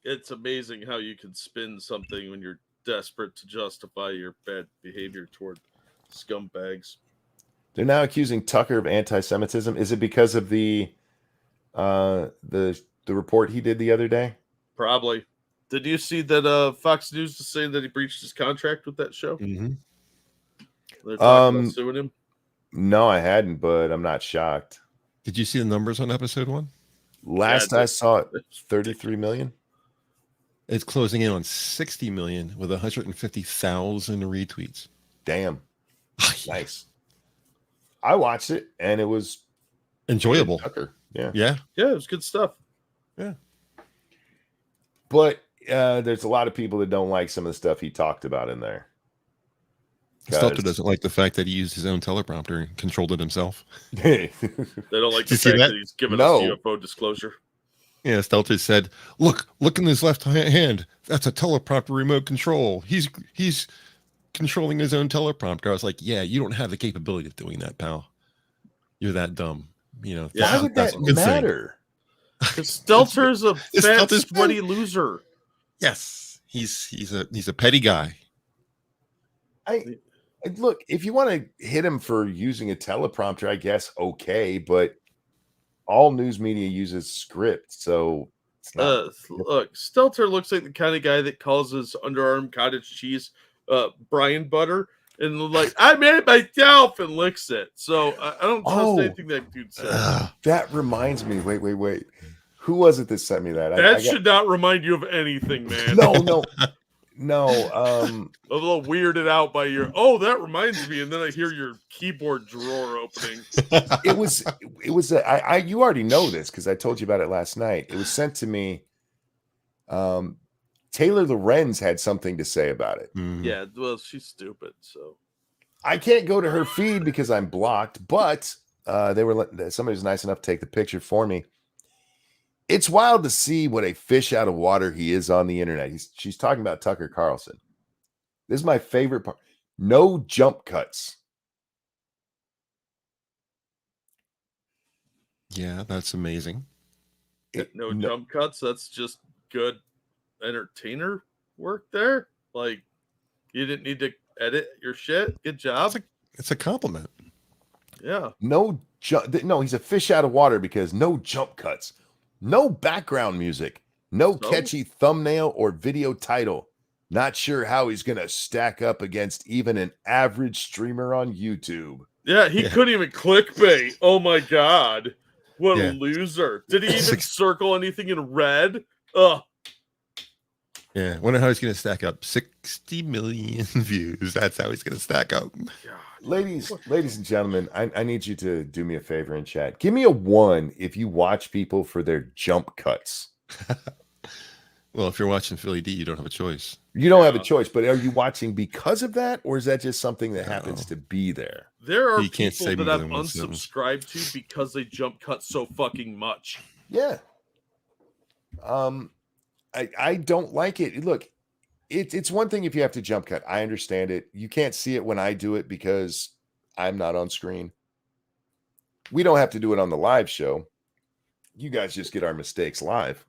It's amazing how you can spin something when you're desperate to justify your bad behavior toward scumbags. They're now accusing Tucker of anti-Semitism. Is it because of the report he did the other day? Probably. Did you see that Fox News is saying that he breached his contract with that show? Mm-hmm. They're talking about suing him. No, I hadn't, but I'm not shocked. Did you see the numbers on episode 1? Last I saw it, 33 million. It's closing in on 60 million with 150,000 retweets. Damn. Nice. I watched it and it was Enjoyable. Tucker. Yeah. Yeah. Yeah, it was good stuff. Yeah. But there's a lot of people that don't like some of the stuff he talked about in there. Stelter doesn't like the fact that he used his own teleprompter and controlled it himself. They don't like the fact that he's given us UFO disclosure. Yeah, Stelter said, look in his left hand. That's a teleprompter remote control. He's controlling his own teleprompter. I was like, yeah, you don't have the capability of doing that, pal. You're that dumb. You know, why would that matter? Because Stelter's a fat, sweaty loser. Yes, he's a petty guy. Look, if you want to hit him for using a teleprompter, I guess okay, but all news media uses script, so it's not. Look, Stelter looks like the kind of guy that calls his underarm cottage cheese Brian butter and like, I made it myself, and licks it. So I don't trust anything that dude says. That reminds me. Wait. Who was it that sent me that? That should not remind you of anything, man. No. A little weirded out by your. Oh, that reminds me, and then I hear your keyboard drawer opening. It was. You already know this because I told you about it last night. It was sent to me. Taylor Lorenz had something to say about it. Yeah, well, she's stupid, so I can't go to her feed because I'm blocked. But somebody was nice enough to take the picture for me. It's wild to see what a fish out of water he is on the internet. She's talking about Tucker Carlson. This is my favorite part. No jump cuts. Yeah, that's amazing. No jump cuts. That's just good entertainer work there. Like, you didn't need to edit your shit. Good job. It's a compliment. Yeah. No, he's a fish out of water because no jump cuts. No background music, no catchy thumbnail or video title. Not sure how he's going to stack up against even an average streamer on YouTube. Yeah, he couldn't even clickbait. Oh my God. What a loser. Did he even circle anything in red? Ugh. Yeah, wonder how he's going to stack up. 60 million views. That's how he's going to stack up. God. Ladies and gentlemen, I need you to do me a favor in chat. Give me a 1 if you watch people for their jump cuts. Well, if you're watching Philly D, you don't have a choice. You don't have a choice, but are you watching because of that, or is that just something that happens to be there? There are people that I've unsubscribed to because they jump cut so fucking much. Yeah. I don't like it. Look, it's one thing if you have to jump cut. I understand it. You can't see it when I do it because I'm not on screen. We don't have to do it on the live show. You guys just get our mistakes live.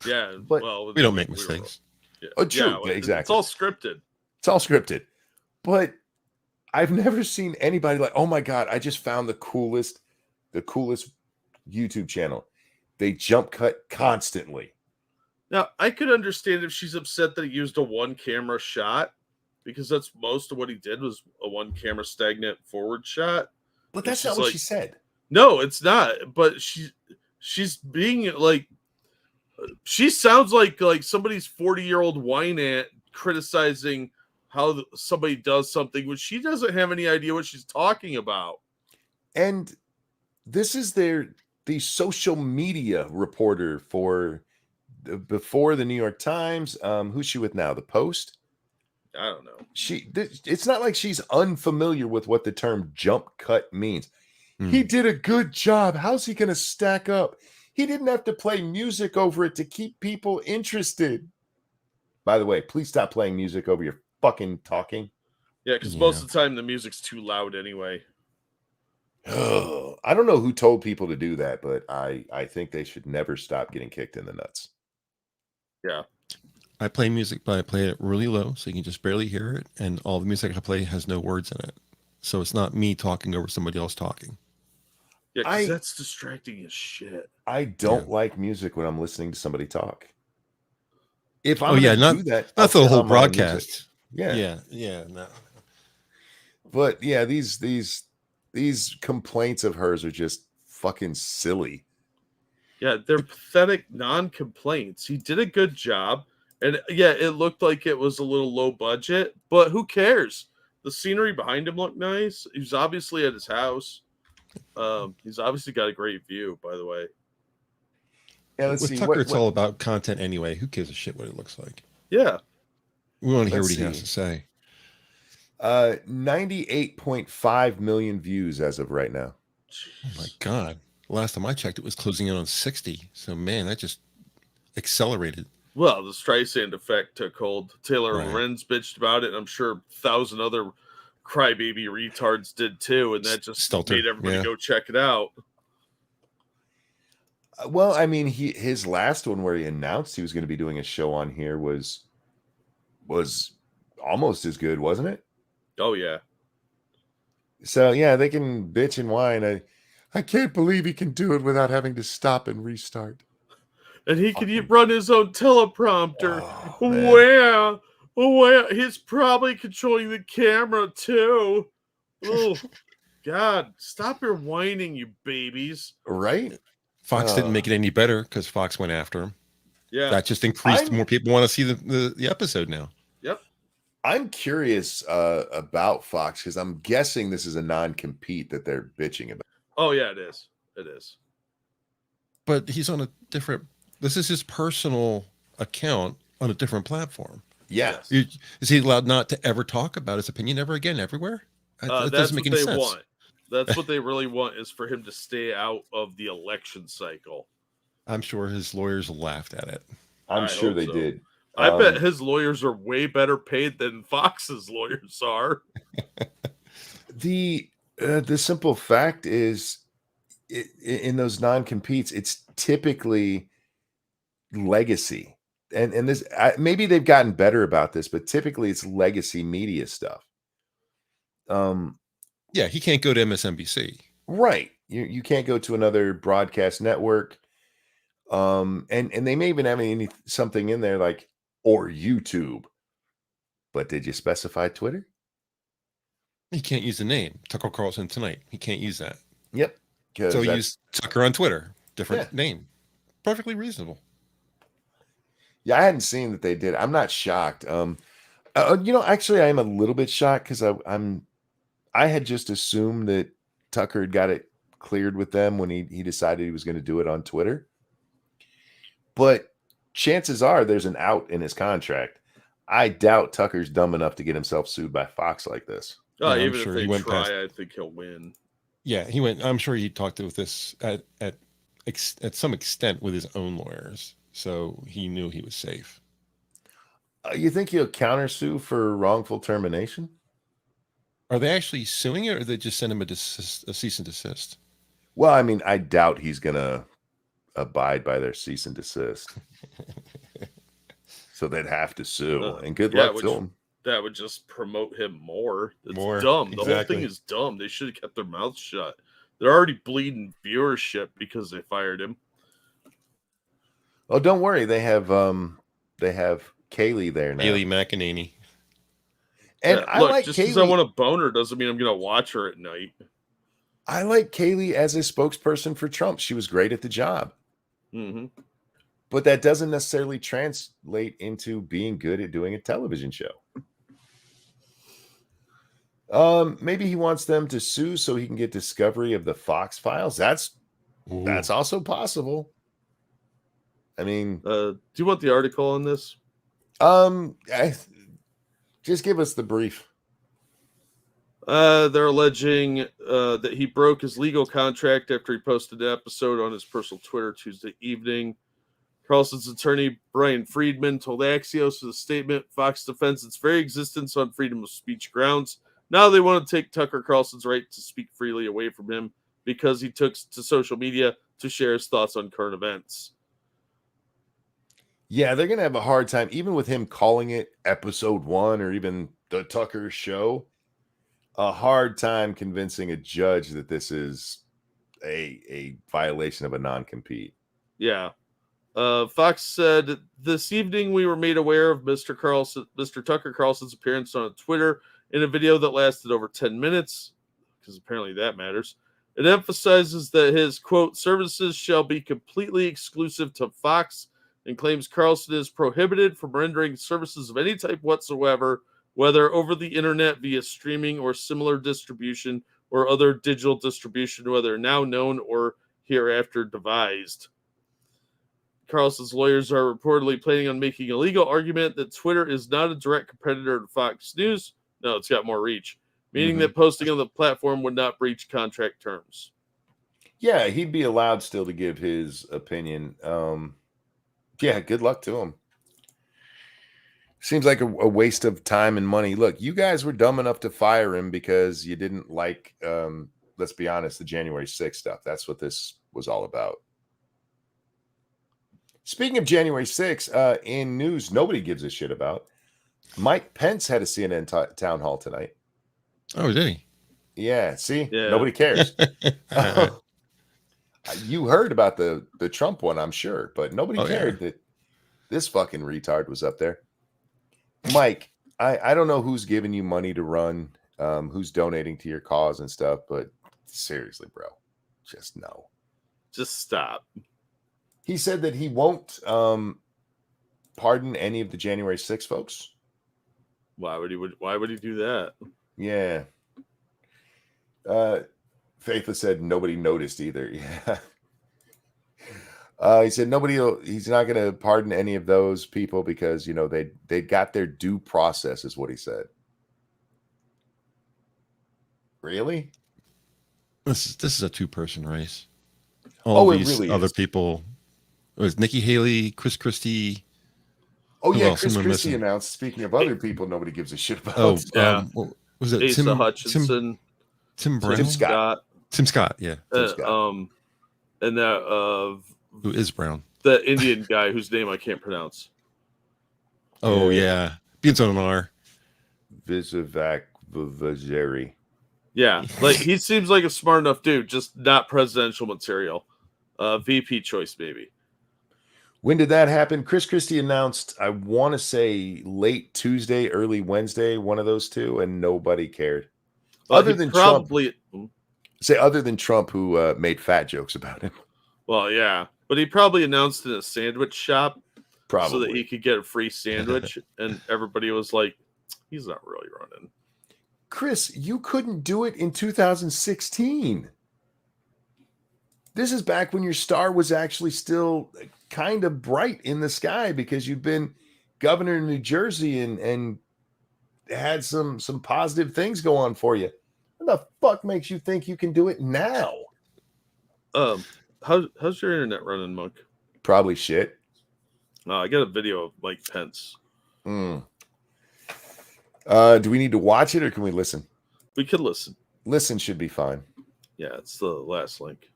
Yeah, but we don't make mistakes. Oh, true. Yeah, exactly. It's all scripted. It's all scripted. But I've never seen anybody like, oh my God, I just found the coolest YouTube channel. They jump cut constantly. Now, I could understand if she's upset that he used a one camera shot, because that's most of what he did was a one camera stagnant forward shot. But that's not what she said. No, it's not. But she's being like, she sounds like somebody's 40-year-old whine aunt criticizing how somebody does something when she doesn't have any idea what she's talking about. And This is the social media reporter for before the New York Times. Who's she with now? The Post. I don't know. It's not like she's unfamiliar with what the term jump cut means. Hmm. He did a good job. How's he going to stack up? He didn't have to play music over it to keep people interested. By the way, please stop playing music over your fucking talking. Yeah, because most of the time the music's too loud anyway. Oh, I don't know who told people to do that, but I think they should never stop getting kicked in the nuts. Yeah. I play music, but I play it really low so you can just barely hear it. And all the music I play has no words in it. So it's not me talking over somebody else talking. Yeah, because that's distracting as shit. I don't like music when I'm listening to somebody talk. If I'm do that, not the whole broadcast. Yeah. No. But yeah, these complaints of hers are just fucking silly. Yeah, they're pathetic non-complaints. He did a good job. And yeah, it looked like it was a little low budget, but who cares? The scenery behind him looked nice. He's obviously at his house. He's obviously got a great view, by the way. Yeah, let's see. Tucker, it's all about content anyway. Who gives a shit what it looks like? Yeah. We want to hear what he has to say. 98.5 million views as of right now. Oh my God. Last time I checked, it was closing in on 60. So, man, that just accelerated. Well, the Streisand effect took hold. Taylor Lorenz bitched about it, and I'm sure 1,000 other crybaby retards did too, and that just made everybody go check it out. Well, I mean, his last one where he announced he was going to be doing a show on here was almost as good, wasn't it? Oh yeah. So yeah, they can bitch and whine. I can't believe he can do it without having to stop and restart. And he can run his own teleprompter. Oh, where he's probably controlling the camera too. Oh God, stop your whining, you babies. Right? Fox didn't make it any better because Fox went after him. Yeah. That just increased. More people want to see the episode now. Yep. I'm curious about Fox because I'm guessing this is a non-compete that they're bitching about. Oh yeah, it is. It is. But he's on a different. This is his personal account on a different platform. Yes. Is he allowed not to ever talk about his opinion ever again, everywhere? That doesn't make any sense. Want. That's what they really want, is for him to stay out of the election cycle. I'm sure his lawyers laughed at it. I'm sure they did. I bet his lawyers are way better paid than Fox's lawyers are. The simple fact is, in those non-competes, it's typically legacy, and this maybe they've gotten better about this, but typically it's legacy media stuff. Yeah, he can't go to MSNBC. Right. You can't go to another broadcast network. And they may even have something in there like, or YouTube. But did you specify Twitter? He can't use the name Tucker Carlson Tonight. He can't use that. Yep. So use Tucker on Twitter. Different name. Perfectly reasonable. Yeah, I hadn't seen that they did. I'm not shocked. Actually, I am a little bit shocked because I had just assumed that Tucker had got it cleared with them when he decided he was going to do it on Twitter. But chances are there's an out in his contract. I doubt Tucker's dumb enough to get himself sued by Fox like this. Oh, even if they try, I think he'll win. Yeah, he went. I'm sure he talked with this at some extent with his own lawyers, so he knew he was safe. You think he'll countersue for wrongful termination? Are they actually suing it, or they just send him a cease and desist? Well, I mean, I doubt he's gonna abide by their cease and desist. So they'd have to sue, and good luck to him. That would just promote him more. It's dumb. The whole thing is dumb. They should have kept their mouths shut. They're already bleeding viewership because they fired him. Oh, don't worry. They have Kaylee there now. Kaylee McEnany. And I like just Kaylee. Because I want a boner doesn't mean I'm going to watch her at night. I like Kaylee as a spokesperson for Trump. She was great at the job. Mm-hmm. But that doesn't necessarily translate into being good at doing a television show. Maybe he wants them to sue so he can get discovery of the Fox files. That's also possible. I mean, Do you want the article on this? Just give us the brief. They're alleging that he broke his legal contract after he posted an episode on his personal Twitter Tuesday evening. Carlson's attorney, Brian Friedman, told Axios in a statement, Fox defends its very existence on freedom of speech grounds. Now they want to take Tucker Carlson's right to speak freely away from him because he took to social media to share his thoughts on current events. Yeah, they're going to have a hard time, even with him calling it episode 1 or even the Tucker show, a hard time convincing a judge that this is a violation of a non-compete. Yeah. Fox said, this evening we were made aware of Mr. Tucker Carlson's appearance on Twitter in a video that lasted over 10 minutes, because apparently that matters. It emphasizes that his, quote, services shall be completely exclusive to Fox, and claims Carlson is prohibited from rendering services of any type whatsoever, whether over the internet via streaming or similar distribution or other digital distribution, whether now known or hereafter devised. Carlson's lawyers are reportedly planning on making a legal argument that Twitter is not a direct competitor to Fox News. No, it's got more reach, meaning that posting on the platform would not breach contract terms. Yeah, he'd be allowed still to give his opinion. Yeah, good luck to him. Seems like a waste of time and money. Look, you guys were dumb enough to fire him because you didn't like, let's be honest, the January 6th stuff. That's what this was all about. Speaking of January 6th, in news nobody gives a shit about, Mike Pence had a CNN town hall tonight. Oh, did he? Yeah, see? Yeah. Nobody cares. You heard about the Trump one, I'm sure, but nobody cared that this fucking retard was up there. Mike, I don't know who's giving you money to run, who's donating to your cause and stuff, but seriously, bro, just no. Just stop. He said that he won't pardon any of the January 6th folks. Why would he do that? Yeah. Faithless said nobody noticed either. Yeah. He said he's not going to pardon any of those people because, you know, they got their due process is what he said. Really? This is a 2-person race. It really other is. people. It was Nikki Haley, Chris Christie. Oh, yeah, Chris Christie announced, speaking of other people nobody gives a shit about. Oh, yeah. Was it Asa Hutchinson? Tim Brown? Tim Scott. Tim Scott, yeah. Tim Scott. And that who is Brown? The Indian guy whose name I can't pronounce. Oh, yeah. Begins on an R. Visavac Vajeri. Yeah, like he seems like a smart enough dude, just not presidential material. VP choice, maybe. When did that happen? Chris Christie announced, I want to say late Tuesday, early Wednesday, one of those two, and nobody cared. Other than Trump, who made fat jokes about him. Well, yeah, but he probably announced in a sandwich shop, probably, so that he could get a free sandwich, and everybody was like, "He's not really running." Chris, you couldn't do it in 2016. This is back when your star was actually still kind of bright in the sky because you'd been governor of New Jersey and had some positive things go on for you. What the fuck makes you think you can do it now? How's your internet running, Monk? Probably shit. I got a video of Mike Pence. Do we need to watch it or can we listen? We could listen. Listen should be fine. Yeah, it's the last link.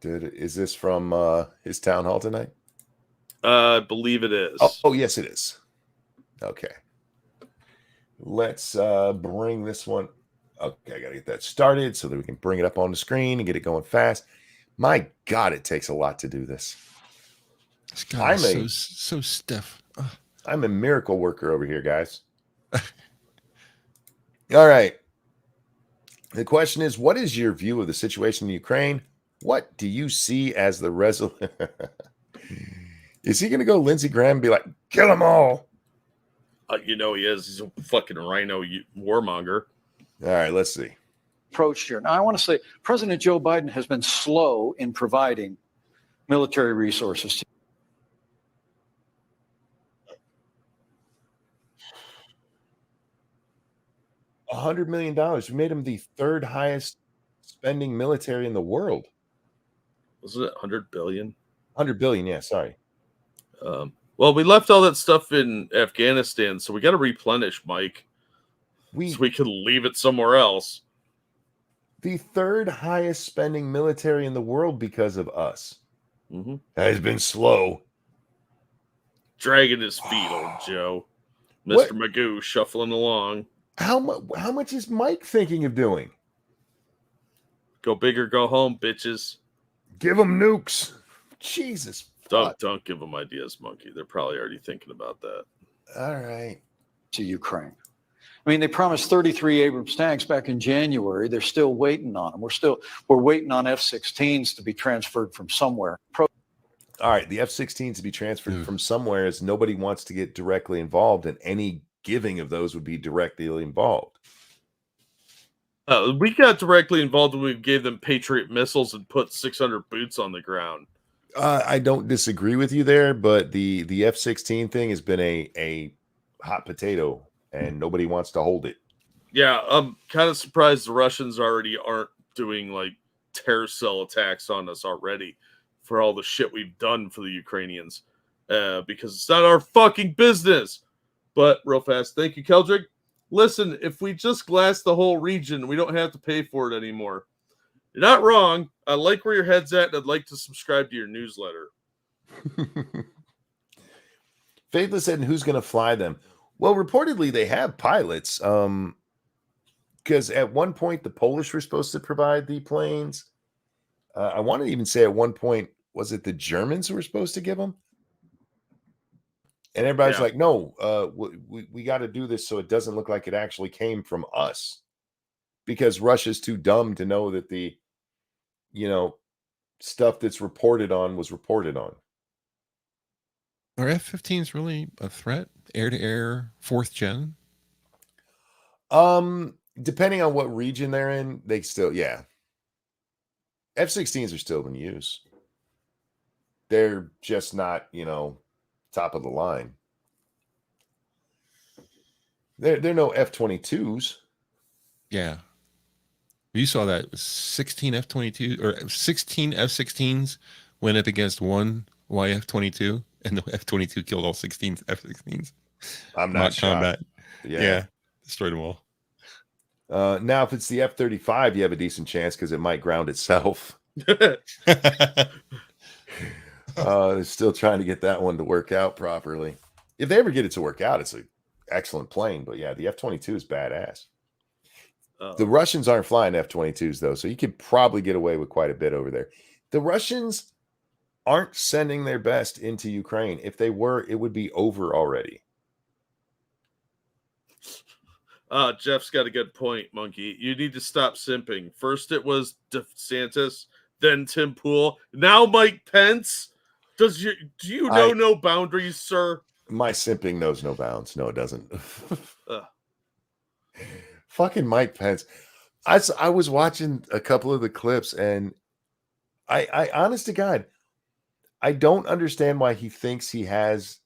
Is this from his town hall tonight? I believe it is. Oh, yes, it is. Okay. Let's bring this one. Okay, I got to get that started so that we can bring it up on the screen and get it going fast. My God, it takes a lot to do this. This guy is so stiff. Ugh. I'm a miracle worker over here, guys. All right. The question is, what is your view of the situation in Ukraine? What do you see as the resolution? Is he going to go Lindsey Graham and be like, kill them all? You know he is. He's a fucking rhino warmonger. All right, let's see. Approach here. Now, I want to say President Joe Biden has been slow in providing military resources. $100 million. We made him the third highest spending military in the world. Wasn't it 100 billion? 100 billion. Yeah, sorry. Well, we left all that stuff in Afghanistan, so we got to replenish, Mike. So we can leave it somewhere else. The third highest spending military in the world because of us. Mm-hmm. That has been slow. Dragging his feet, old Joe. Mr. Magoo shuffling along. How much is Mike thinking of doing? Go big or go home, bitches. Give them nukes. Jesus. Don't give them ideas, Monkey. They're probably already thinking about that. All right. To Ukraine. I mean, they promised 33 Abrams tanks back in January. They're still waiting on them. We're waiting on F-16s to be transferred from somewhere. All right, the F-16s to be transferred from somewhere as nobody wants to get directly involved, and any giving of those would be directly involved. We got directly involved when we gave them Patriot missiles and put 600 boots on the ground. I don't disagree with you there, but the F-16 thing has been a hot potato, and nobody wants to hold it. Yeah, I'm kind of surprised the Russians already aren't doing like terror cell attacks on us already for all the shit we've done for the Ukrainians, because it's not our fucking business. But real fast, thank you, Keldrick. Listen, if we just glass the whole region, we don't have to pay for it anymore. You're not wrong. I like where your head's at, and I'd like to subscribe to your newsletter. Faithless said, who's going to fly them? Well, reportedly, they have pilots. Because at one point, the Polish were supposed to provide the planes. I want to even say at one point, was it the Germans who were supposed to give them? And everybody's like, no, we got to do this so it doesn't look like it actually came from us. Because Russia's too dumb to know that the, stuff that's reported on was reported on. Are F-15s really a threat? Air-to-air, 4th gen? Depending on what region they're in, they still, yeah. F-16s are still in use. They're just not, top of the line. They're no F-22s. Yeah. You saw that 16 F-22 or 16 F-16s went up against one YF-22, and the F-22 killed all 16 F-16s. I'm not shocked. Combat. Yeah. Destroyed them all. Now, if it's the F-35, you have a decent chance because it might ground itself. They're still trying to get that one to work out properly. If they ever get it to work out, it's an excellent plane. But yeah, the F-22 is badass. The Russians aren't flying F-22s, though, so you could probably get away with quite a bit over there. The Russians aren't sending their best into Ukraine. If they were, it would be over already. Jeff's got a good point, Monkey. You need to stop simping. First it was DeSantis, then Tim Pool, now Mike Pence. Do you know no boundaries, sir? My simping knows no bounds. No, it doesn't. Fucking Mike Pence. I was watching a couple of the clips, and I honest to God, I don't understand why he thinks he has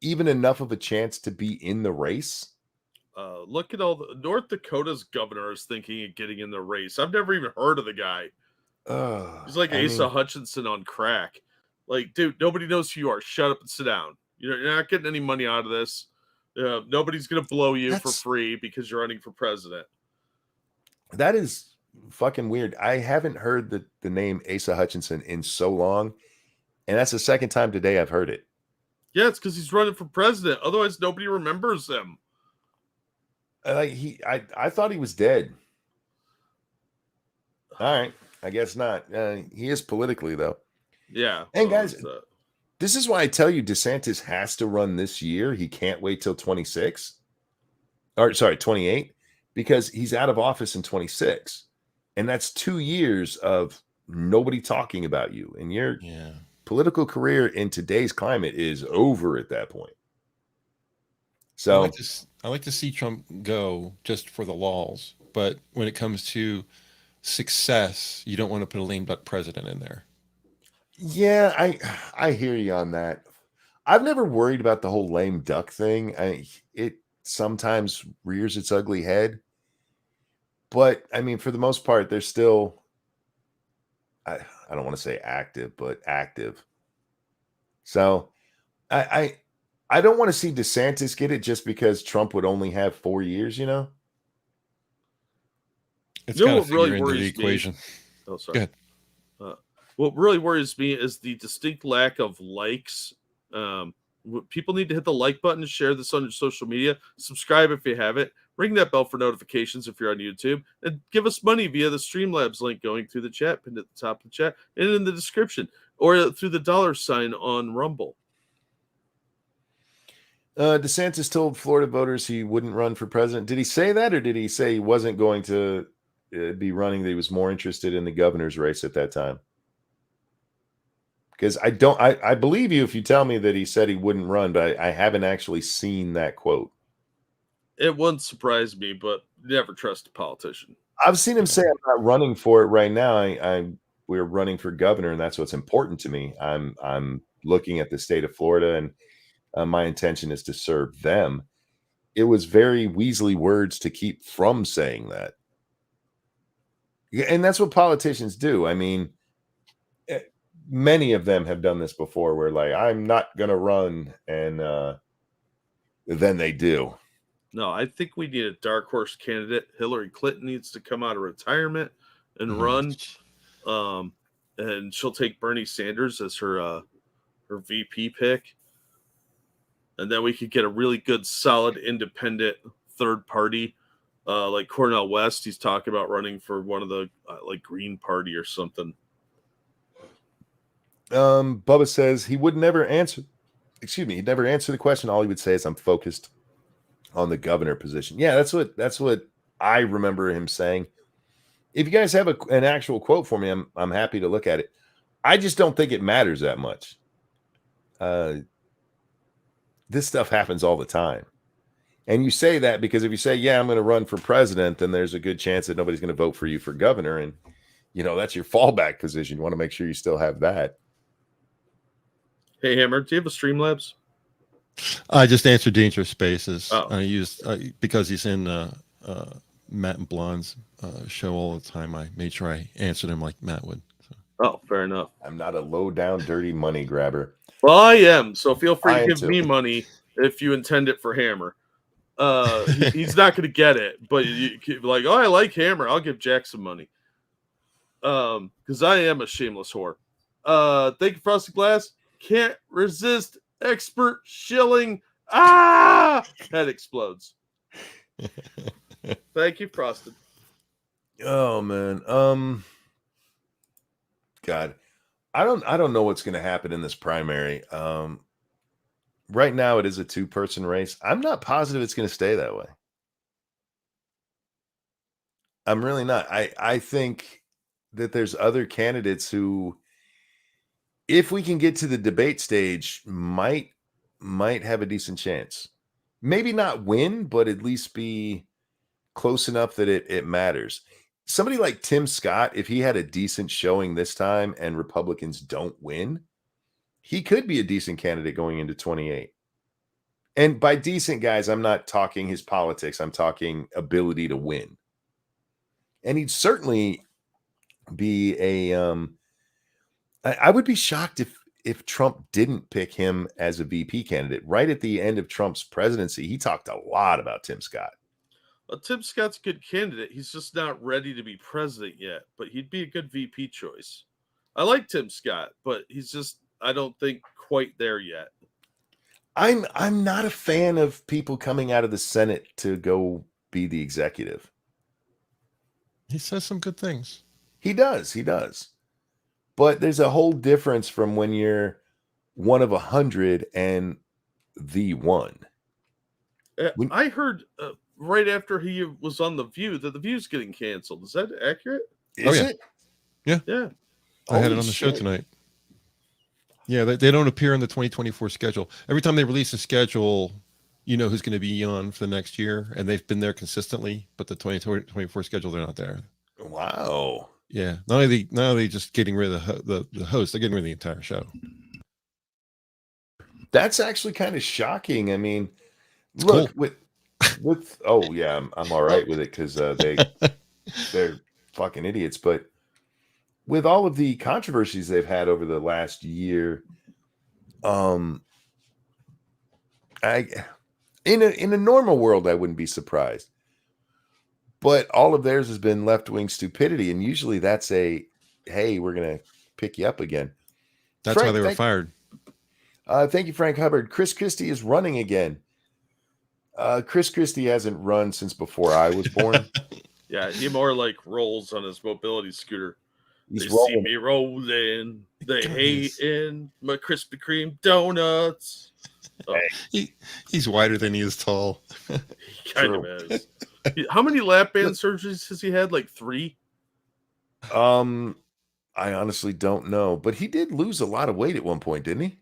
even enough of a chance to be in the race. Look at all the North Dakota's governor is thinking of getting in the race. I've never even heard of the guy. He's like Asa Hutchinson on crack. Like, dude, nobody knows who you are. Shut up and sit down. You're not getting any money out of this. Nobody's going to blow you for free because you're running for president. That is fucking weird. I haven't heard the name Asa Hutchinson in so long, and that's the second time today I've heard it. Yeah, it's because he's running for president. Otherwise, nobody remembers him. I thought he was dead. All right, I guess not. He is politically, though. Yeah. And guys, this is why I tell you DeSantis has to run this year. He can't wait till 28, because he's out of office in 26. And that's 2 years of nobody talking about you. And your political career in today's climate is over at that point. So I like to see Trump go just for the lulz. but when it comes to success, you don't want to put a lame duck president in there. Yeah, I hear you on that. I've never worried about the whole lame duck thing. It sometimes rears its ugly head, but I mean, for the most part, they're still. I don't want to say active, but active. So I I don't want to see DeSantis get it just because Trump would only have 4 years. You know. It's You know got to what really figure into the worries me? equation. Oh, Go sorry. ahead. What really worries me is the distinct lack of likes. People need to hit the like button, share this on your social media, subscribe if you haven't, ring that bell for notifications if you're on YouTube, and give us money via the Streamlabs link going through the chat, pinned at the top of the chat and in the description, or through the $ on Rumble. DeSantis told Florida voters he wouldn't run for president. Did he say that, or did he say he wasn't going to be running? That he was more interested in the governor's race at that time? Because I believe you if you tell me that he said he wouldn't run, but I haven't actually seen that quote. It wouldn't surprise me, but never trust a politician. I've seen him say, "I'm not running for it right now. We're running for governor, and that's what's important to me. I'm looking at the state of Florida, and my intention is to serve them." It was very Weasley words to keep from saying that. Yeah, and that's what politicians do. I mean, many of them have done this before where like, I'm not going to run. And then they do. No, I think we need a dark horse candidate. Hillary Clinton needs to come out of retirement and run. And she'll take Bernie Sanders as her VP pick. And then we could get a really good, solid, independent third party. Like Cornel West, he's talking about running for one of the like Green Party or something. Bubba says he would never answer. Excuse me, he'd never answer the question. All he would say is, "I'm focused on the governor position." Yeah, that's what I remember him saying. If you guys have an actual quote for me, I'm happy to look at it. I just don't think it matters that much. This stuff happens all the time. And you say that because if you say, "Yeah, I'm going to run for president," then there's a good chance that nobody's going to vote for you for governor. And, that's your fallback position. You want to make sure you still have that. Hey, Hammer, do you have a Streamlabs? I just answered Dangerous Spaces. Oh. I used because he's in Matt and Blonde's show all the time. I made sure I answered him like Matt would. So. Oh, fair enough. I'm not a low down, dirty money grabber. Well, I am. So feel free to give too. me money if you intend it for Hammer. He's not going to get it, but you like, "Oh, I like Hammer. I'll give Jack some money." Because I am a shameless whore. Thank you, Frosted Glass. Can't resist expert shilling. Head explodes. Thank you, Frosted. Oh man. God. I don't know what's going to happen in this primary. Right now it is a 2-person race. I'm not positive it's going to stay that way. I'm really not. I think that there's other candidates who, if we can get to the debate stage, might have a decent chance. Maybe not win, but at least be close enough that it matters. Somebody like Tim Scott, if he had a decent showing this time and Republicans don't win, he could be a decent candidate going into 28. And by decent, guys, I'm not talking his politics. I'm talking ability to win. And he'd certainly be I would be shocked if Trump didn't pick him as a VP candidate. Right at the end of Trump's presidency, he talked a lot about Tim Scott. Well, Tim Scott's a good candidate. He's just not ready to be president yet, but he'd be a good VP choice. I like Tim Scott, but he's just, I don't think, quite there yet. I'm not a fan of people coming out of the Senate to go be the executive. He says some good things. He does. But there's a whole difference from when you're one of 100 and the one. I heard right after he was on The View that The View's getting canceled. Is that accurate? Is yeah. it? Yeah. I had it on the show tonight. Yeah, they don't appear in the 2024 schedule. Every time they release a schedule, you know who's going to be on for the next year, and they've been there consistently, but the 2024 schedule, they're not there. Wow. Yeah, not only they just getting rid of the host, they're getting rid of the entire show. That's actually kind of shocking. I mean, It's look, cool. with oh yeah, I'm all right with it because they're fucking idiots. But with all of the controversies they've had over the last year, I in a normal world I wouldn't be surprised. But all of theirs has been left-wing stupidity, and usually that's a hey, we're gonna pick you up again. That's Frank, why they were fired. Thank you, Frank Hubbard. Chris Christie is running again. Chris Christie hasn't run since before I was born. Yeah, he more like rolls on his mobility scooter. He's They rolling. see me rolling. They Goodness. hating my Krispy Kreme donuts. Oh, He's wider than he is tall. he kind of is. How many lap band surgeries has he had? Like 3? I honestly don't know, but he did lose a lot of weight at one point, didn't he?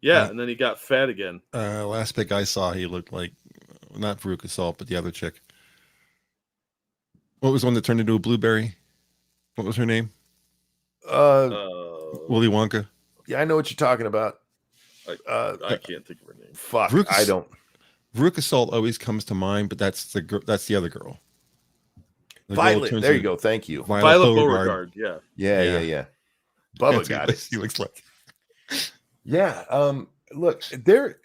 Yeah, and then he got fat again. Last pic I saw, he looked like not Veruca Salt, but the other chick. What was the one that turned into a blueberry? What was her name? Willy Wonka. Yeah, I know what you're talking about. I can't think of her name. Fuck, Veruca, I don't. Veruca Salt always comes to mind, but that's the other girl. The girl Violet. turns There you into go. Thank you. Violet Beauregard. Yeah. Yeah. Bubba got it. He looks like. Yeah. Look, there.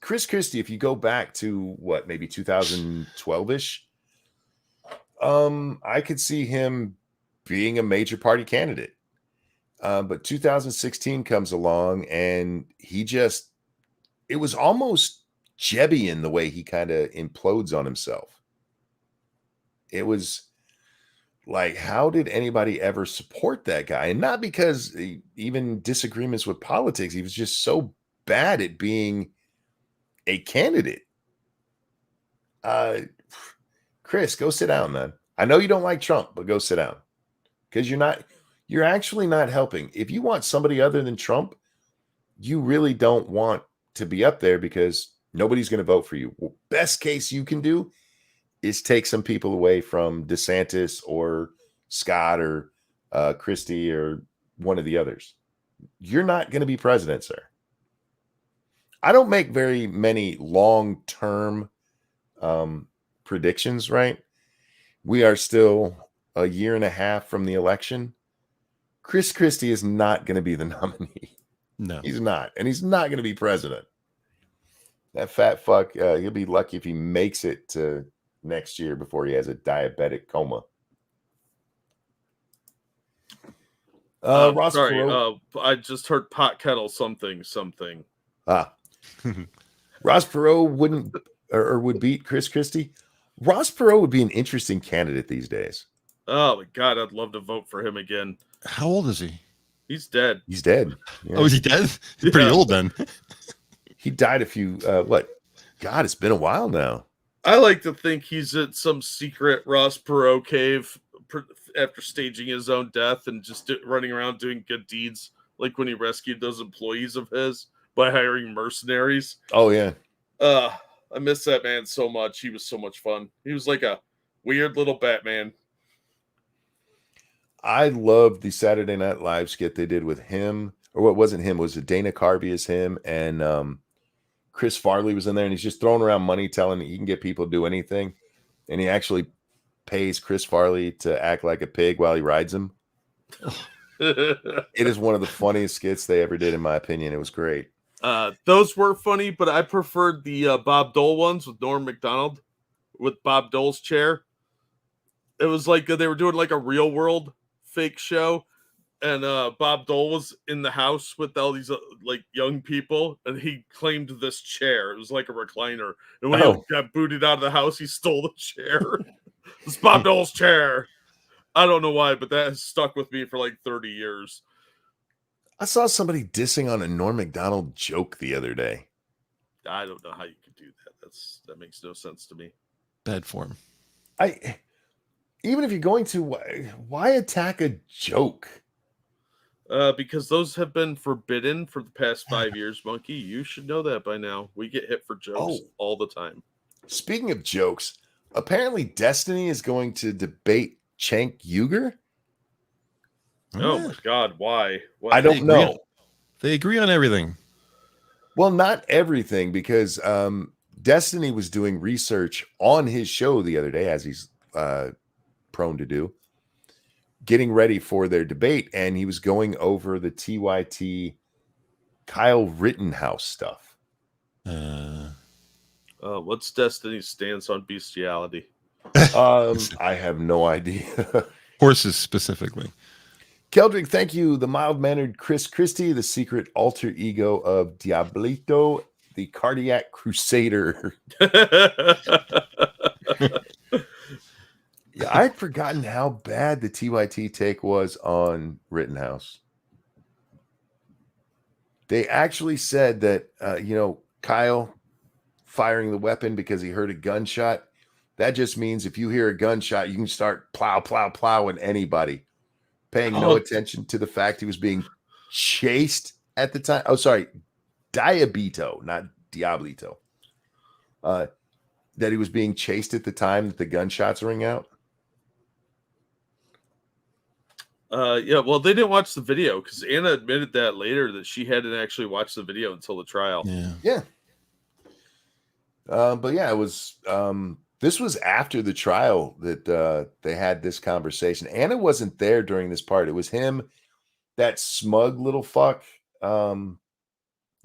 Chris Christie. If you go back to what, maybe 2012-ish, I could see him being a major party candidate. But 2016 comes along, and it was almost Jebian the way he kind of implodes on himself. It was like, how did anybody ever support that guy? And not because even disagreements with politics, he was just so bad at being a candidate. Chris, go sit down, man. I know you don't like Trump, but go sit down. Because you're actually not helping. If you want somebody other than Trump, you really don't want to be up there because nobody's going to vote for you. Well, best case you can do is take some people away from DeSantis or Scott or Christie or one of the others. You're not going to be president, sir. I don't make very many long-term predictions, right? We are still a year and a half from the election. Chris Christie is not going to be the nominee. No, He's not. And he's not going to be president. That fat fuck, he'll be lucky if he makes it to next year before he has a diabetic coma. Ross sorry, Perot, I just heard pot kettle something. Ross Perot wouldn't or would beat Chris Christie. Ross Perot would be an interesting candidate these days. Oh my God, I'd love to vote for him again. how old is he? He's dead. He's dead. Yeah. Oh, is he dead? He's pretty old then. He died a few, God, it's been a while now. I like to think he's at some secret Ross Perot cave after staging his own death and just running around doing good deeds, like when he rescued those employees of his by hiring mercenaries. Oh, yeah. I miss that man so much. He was so much fun. He was like a weird little Batman. I loved the Saturday Night Live skit they did with him, or what wasn't him, was it Dana Carvey as him, and Chris Farley was in there, and he's just throwing around money, telling he can get people to do anything, and he actually pays Chris Farley to act like a pig while he rides him. It is one of the funniest skits they ever did, in my opinion. It was great. Those were funny, but I preferred the Bob Dole ones with Norm Macdonald, with Bob Dole's chair. It was like they were doing like a real world fake show, and Bob Dole was in the house with all these like young people, and he claimed this chair. It was like a recliner, and when he got booted out of the house, he stole the chair. It's Bob Dole's chair. I don't know why, but that has stuck with me for like 30 years. I saw somebody dissing on a Norm Macdonald joke the other day. I don't know how you could do that. That makes no sense to me. Bad form. Even if you're going to, why attack a joke? Because those have been forbidden for the past 5 years, Monkey. You should know that by now. We get hit for jokes all the time. Speaking of jokes, apparently Destiny is going to debate Cenk Uygur. Oh my God, why? I don't know. They agree on everything. Well, not everything, because Destiny was doing research on his show the other day, as he's prone to do, getting ready for their debate, and he was going over the TYT Kyle Rittenhouse stuff. What's Destiny's stance on bestiality? I have no idea. Horses specifically. Keldrick, thank you. The mild-mannered Chris Christie, the secret alter ego of Diablito, the cardiac crusader. Yeah, I'd forgotten how bad the TYT take was on Rittenhouse. They actually said that, Kyle firing the weapon because he heard a gunshot. That just means if you hear a gunshot, you can start plowing anybody, paying no attention to the fact he was being chased at the time. Oh, sorry. Diablito, not Diablito. That he was being chased at the time that the gunshots ring out. Yeah, well, they didn't watch the video because Anna admitted that later that she hadn't actually watched the video until the trial. Yeah. But yeah, it was. This was after the trial that they had this conversation. Anna wasn't there during this part. It was him, that smug little fuck. The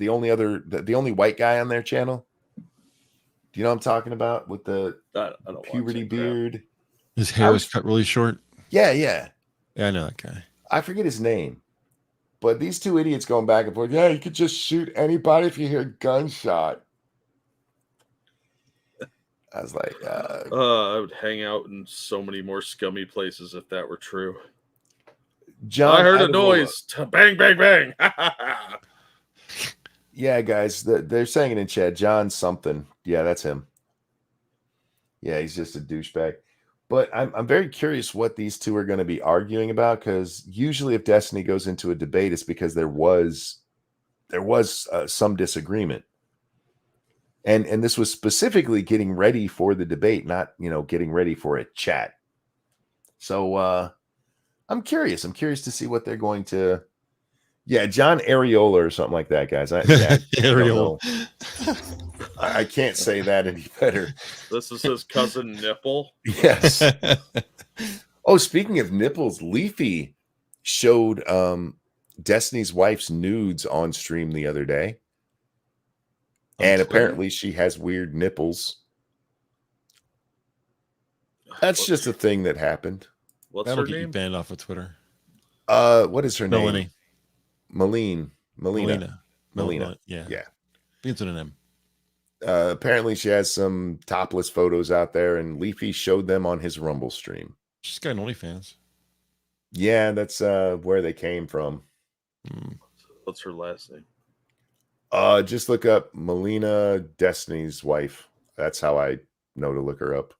only white guy on their channel. Do you know what I'm talking about? With the I don't puberty beard. His hair was cut really short. Yeah. Yeah, I know that guy. I forget his name. But these two idiots going back and forth. Yeah, you could just shoot anybody if you hear a gunshot. I was like, I would hang out in so many more scummy places if that were true. John, I heard a noise. Bang, bang, bang. Yeah, guys, they're saying it in chat. John something. Yeah, that's him. Yeah, he's just a douchebag. But I'm very curious what these two are going to be arguing about, because usually if Destiny goes into a debate, it's because there was some disagreement. And this was specifically getting ready for the debate, not, getting ready for a chat. So I'm curious. I'm curious to see what they're going to. Yeah, John Areola or something like that, guys. Areola. I can't say that any better. This is his cousin Nipple. Yes. Oh, speaking of nipples, Leafy showed Destiny's wife's nudes on stream the other day. And apparently she has weird nipples. That's just a thing that happened. What's That'll her get you name? banned off of Twitter. What is her Melanie. name? Melina. Yeah. Yeah. Begins with an M. Apparently she has some topless photos out there, and Leafy showed them on his Rumble stream. She's got an OnlyFans. Yeah, that's where they came from. What's her last name? Just look up Melina, Destiny's wife. That's how I know to look her up.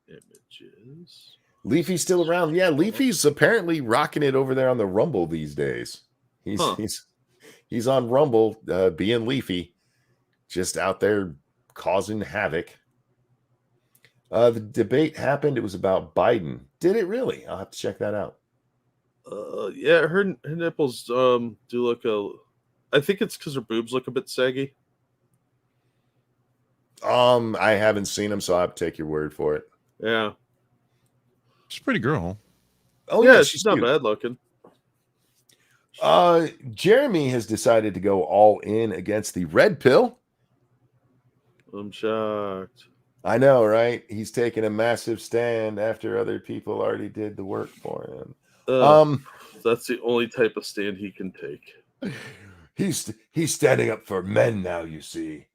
Images. Leafy's still around. Yeah, Leafy's apparently rocking it over there on the Rumble these days. He's on Rumble, being Leafy, just out there causing havoc. The debate happened. It was about Biden. Did it really? I'll have to check that out. Yeah, her nipples do look I think it's because her boobs look a bit saggy. I haven't seen them, so I have to take your word for it. Yeah. She's a pretty girl. Oh yeah, she's she's not cute. bad looking. Jeremy has decided to go all in against the red pill. I'm shocked. I know, right? He's taking a massive stand after other people already did the work for him. That's the only type of stand he can take. He's standing up for men now, you see,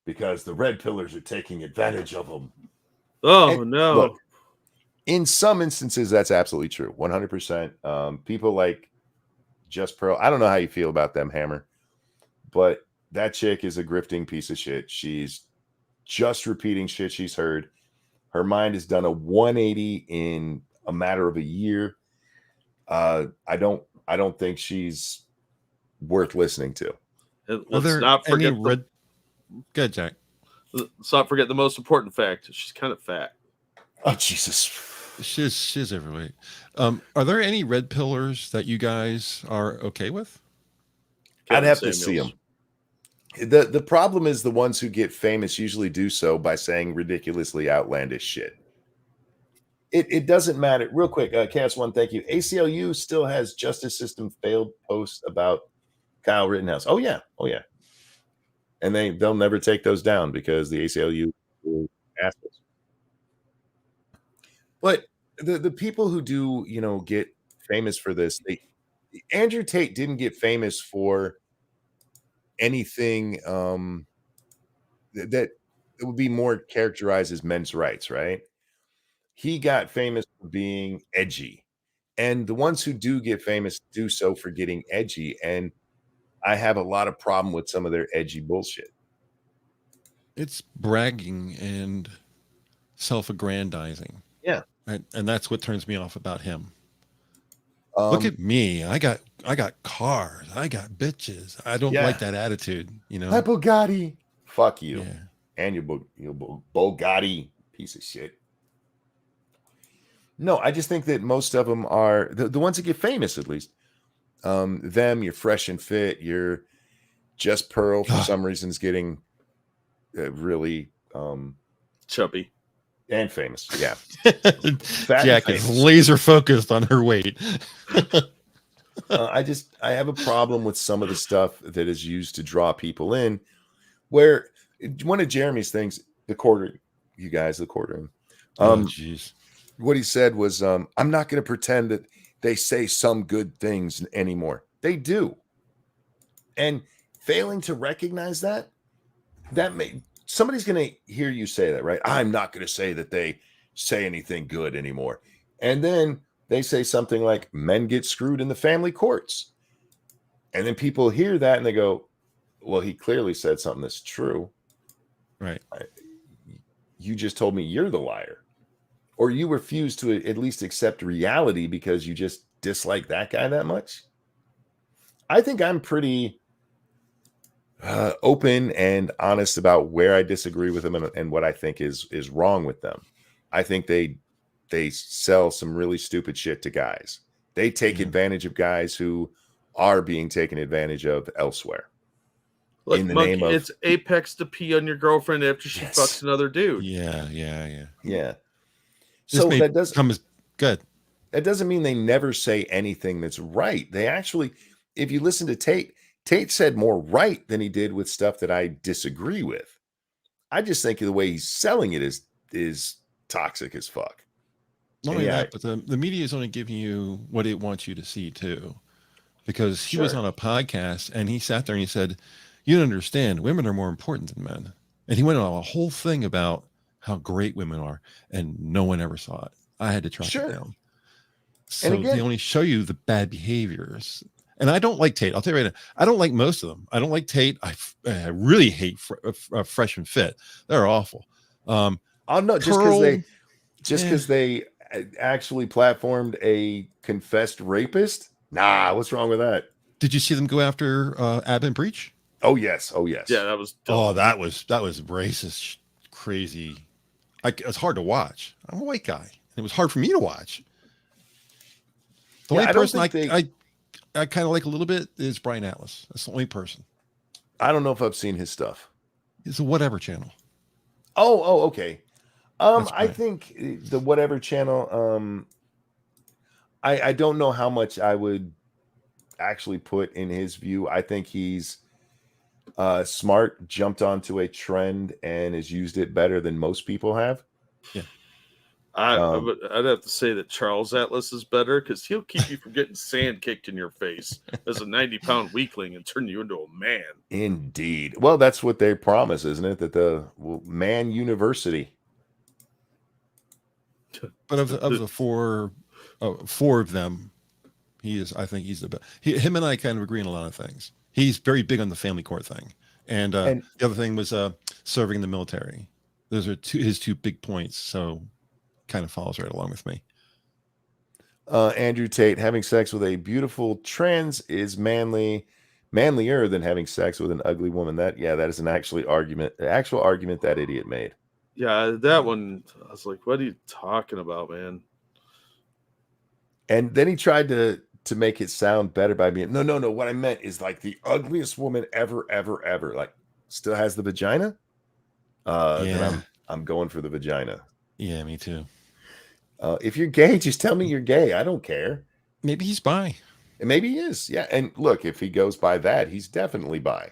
because the red pillars are taking advantage of him. Oh, and no. Look, in some instances, that's absolutely true. 100%. People like Just Pearl. I don't know how you feel about them, Hammer, but that chick is a grifting piece of shit. She's just repeating shit she's heard. Her mind has done a 180 in a matter of a year. I don't think she's worth listening to. And Are let's there not any forget red? Good, Jack. let's not forget the most important fact. She's kind of fat. Oh Jesus. She's overweight. Are there any red pillars that you guys are okay with? I'd Kevin have to see Samuels. them. The problem is the ones who get famous usually do so by saying ridiculously outlandish shit. It doesn't matter. Real quick, Cass1, thank you. ACLU still has justice system failed posts about Kyle Rittenhouse. Oh yeah. And they'll never take those down because the ACLU are assholes. But the people who do, get famous for this, Andrew Tate didn't get famous for anything that would be more characterized as men's rights, right? He got famous for being edgy. And the ones who do get famous do so for getting edgy. And I have a lot of problem with some of their edgy bullshit. It's bragging and self-aggrandizing. Yeah. And that's what turns me off about him. Look at me. I got cars. I got bitches. I don't like that attitude, My Bugatti. Fuck you. Yeah. And your Bugatti piece of shit. No, I just think that most of them are the ones that get famous, at least. You're Fresh and Fit. You're Just Pearl for some reason is getting really Chubby. and famous. Yeah. Jack is laser focused on her weight. I have a problem with some of the stuff that is used to draw people in. Where one of Jeremy's things, the courtroom. Jeez. What he said was, I'm not going to pretend that they say some good things anymore. They do. And failing to recognize that somebody's going to hear you say that, right? I'm not going to say that they say anything good anymore. And then they say something like men get screwed in the family courts. And then people hear that and they go, well, he clearly said something that's true. Right. You just told me you're the liar. Or you refuse to at least accept reality because you just dislike that guy that much. I think I'm pretty open and honest about where I disagree with them and what I think is wrong with them. I think they sell some really stupid shit to guys. They take advantage of guys who are being taken advantage of elsewhere. Look, in the Monkey, name of it's apex to pee on your girlfriend after she fucks another dude. Yeah. So that does come as good. That doesn't mean they never say anything that's right. They actually, if you listen to Tate said more right than he did with stuff that I disagree with. I just think the way he's selling it is toxic as fuck. Not only that, but the media is only giving you what it wants you to see too. Because he was on a podcast and he sat there and he said, you don't understand, women are more important than men. And he went on a whole thing about how great women are, and no one ever saw it. I had to track it down. So they only show you the bad behaviors. And I don't like Tate. I'll tell you right now, I don't like most of them. I don't like Tate. I really hate Fresh and Fit. They're awful. Oh no, just because they actually platformed a confessed rapist. Nah, what's wrong with that? Did you see them go after Ab and Preach? Oh yes. Yeah, that was dumb. Oh, that was racist, crazy. It's hard to watch. I'm a white guy. It was hard for me to watch. The only person I kind of like a little bit is Brian Atlas. That's the only person. I don't know if I've seen his stuff. It's a Whatever channel. Oh, okay. I think the Whatever channel. I don't know how much I would actually put in his view. I think he's smart, jumped onto a trend, and has used it better than most people have. Yeah. I'd have to say that Charles Atlas is better because he'll keep you from getting sand kicked in your face as a 90-pound weakling and turn you into a man. Indeed. Well, that's what they promise, isn't it? That the man university. But of the four of them, I think he's the best. Him and I kind of agree on a lot of things. He's very big on the family court thing. And the other thing was serving in the military. Those are his two big points. So kind of follows right along with me. Andrew Tate, having sex with a beautiful trans is manlier than having sex with an ugly woman. That is an actual argument that idiot made. Yeah, that one, I was like, what are you talking about, man? And then he tried to make it sound better by being, no. What I meant is like the ugliest woman ever, like still has the vagina. Then I'm going for the vagina. Yeah, me too. If you're gay, just tell me you're gay. I don't care. Maybe he's bi. And maybe he is. Yeah. And look, if he goes by that, he's definitely bi.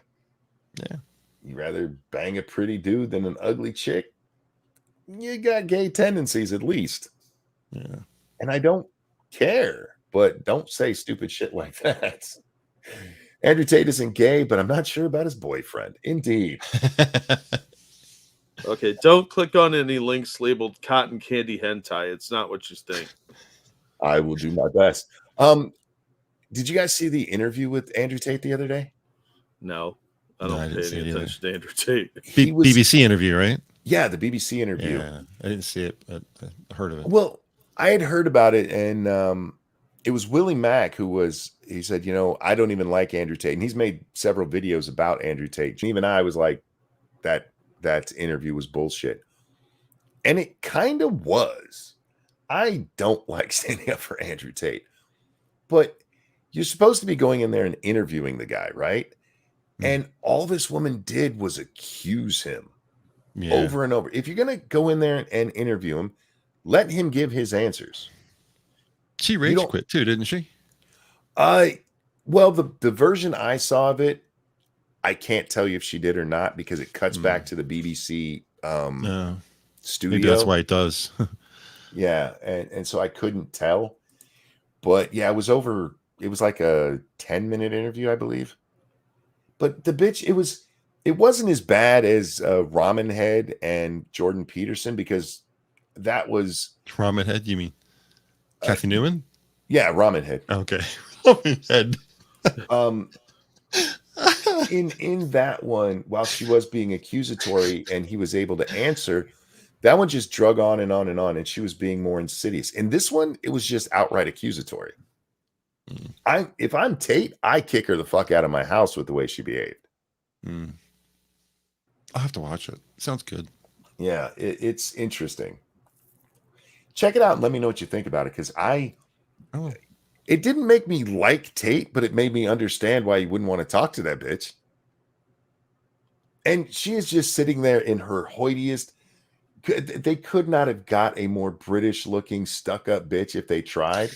Yeah. You rather bang a pretty dude than an ugly chick? You got gay tendencies at least. Yeah. And I don't care, but don't say stupid shit like that. Andrew Tate isn't gay, but I'm not sure about his boyfriend. Indeed. Okay, don't click on any links labeled cotton candy hentai. It's not what you think. I will do my best. Did you guys see the interview with Andrew Tate the other day? No, I don't pay any attention to Andrew Tate. BBC interview, right? Yeah, the BBC interview. Yeah, I didn't see it, but I heard of it. Well, I had heard about it, and it was Willie Mack he said, I don't even like Andrew Tate. And he's made several videos about Andrew Tate. And even I was like, that interview was bullshit. And it kind of was. I don't like standing up for Andrew Tate. But you're supposed to be going in there and interviewing the guy, right? And all this woman did was accuse him over and over. If you're going to go in there and interview him, let him give his answers. She rage quit too, didn't she? Well, the version I saw of it, I can't tell you if she did or not because it cuts back to the BBC studio. Maybe that's why it does. Yeah, and so I couldn't tell. But yeah, it was like a 10-minute interview, I believe. But the bitch, it wasn't as bad as Ramen Head and Jordan Peterson because that was Ramen Head, you mean Kathy Newman? Yeah, Ramen Head. Okay. Ramen Head. In that one, while she was being accusatory and he was able to answer, that one just drug on and on and on, and she was being more insidious. In this one, it was just outright accusatory. If I'm Tate, I kick her the fuck out of my house with the way she behaved. I'll have to watch it. Sounds good. Yeah, it's interesting. Check it out and let me know what you think about it, because it didn't make me like Tate, but it made me understand why you wouldn't want to talk to that bitch. And she is just sitting there in her hoitiest. They could not have got a more British-looking, stuck-up bitch if they tried.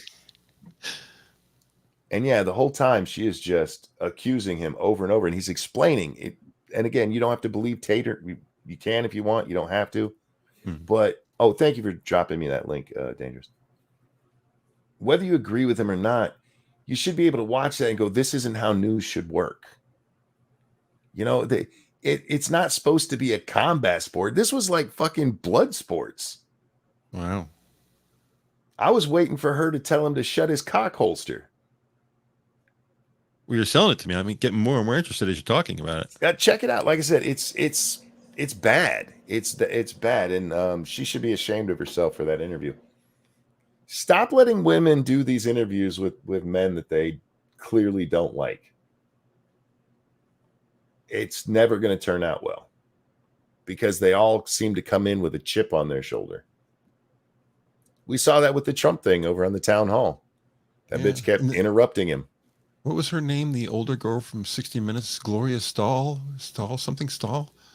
And yeah, the whole time she is just accusing him over and over, and he's explaining it. And again, you don't have to believe Tate. You can if you want. You don't have to. But thank you for dropping me that link, Dangerous. Whether you agree with him or not, you should be able to watch that and go, this isn't how news should work. It's not supposed to be a combat sport. This was like fucking blood sports. Wow. I was waiting for her to tell him to shut his cock holster. Well, you're selling it to me. I mean, getting more and more interested as you're talking about it. Check it out. Like I said, it's bad. It's bad. And she should be ashamed of herself for that interview. Stop letting women do these interviews with men that they clearly don't like. It's never going to turn out well because they all seem to come in with a chip on their shoulder. We saw that with the Trump thing over on the town hall. That bitch kept interrupting him. What was her name? The older girl from 60 Minutes, Gloria Stahl?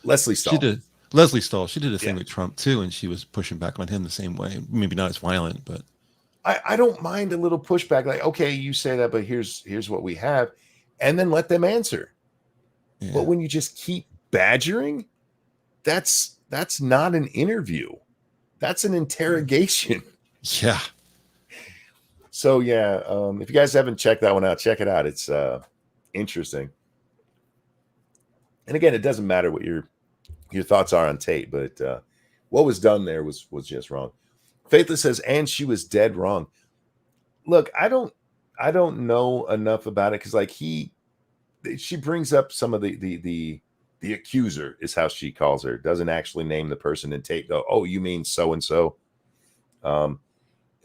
Leslie Stahl. She did. Leslie Stahl. She did a thing with Trump too, and she was pushing back on him the same way. Maybe not as violent, but I don't mind a little pushback. Like, okay, you say that, but here's what we have, and then let them answer. Yeah. But when you just keep badgering, that's not an interview. That's an interrogation. Yeah. So yeah, if you guys haven't checked that one out, check it out. It's interesting. And again, it doesn't matter what your thoughts are on Tate, but what was done there was just wrong. Faithless says, and she was dead wrong. Look, I don't know enough about it because like she brings up some of the accuser is how she calls her, doesn't actually name the person, and Tate go, oh, you mean so and so.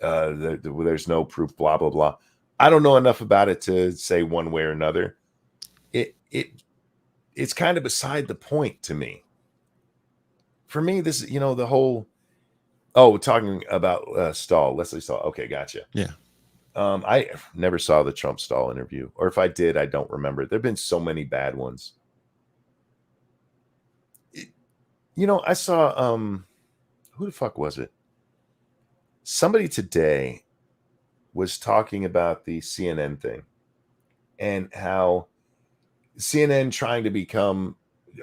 there's no proof, blah blah blah. I don't know enough about it to say one way or another. It's kind of beside the point to me. For me, this, the whole, talking about Leslie Stahl. Okay, gotcha. Yeah. I never saw the Trump Stahl interview, or if I did, I don't remember. There've been so many bad ones. I saw who the fuck was it? Somebody today was talking about the CNN thing and how CNN trying to become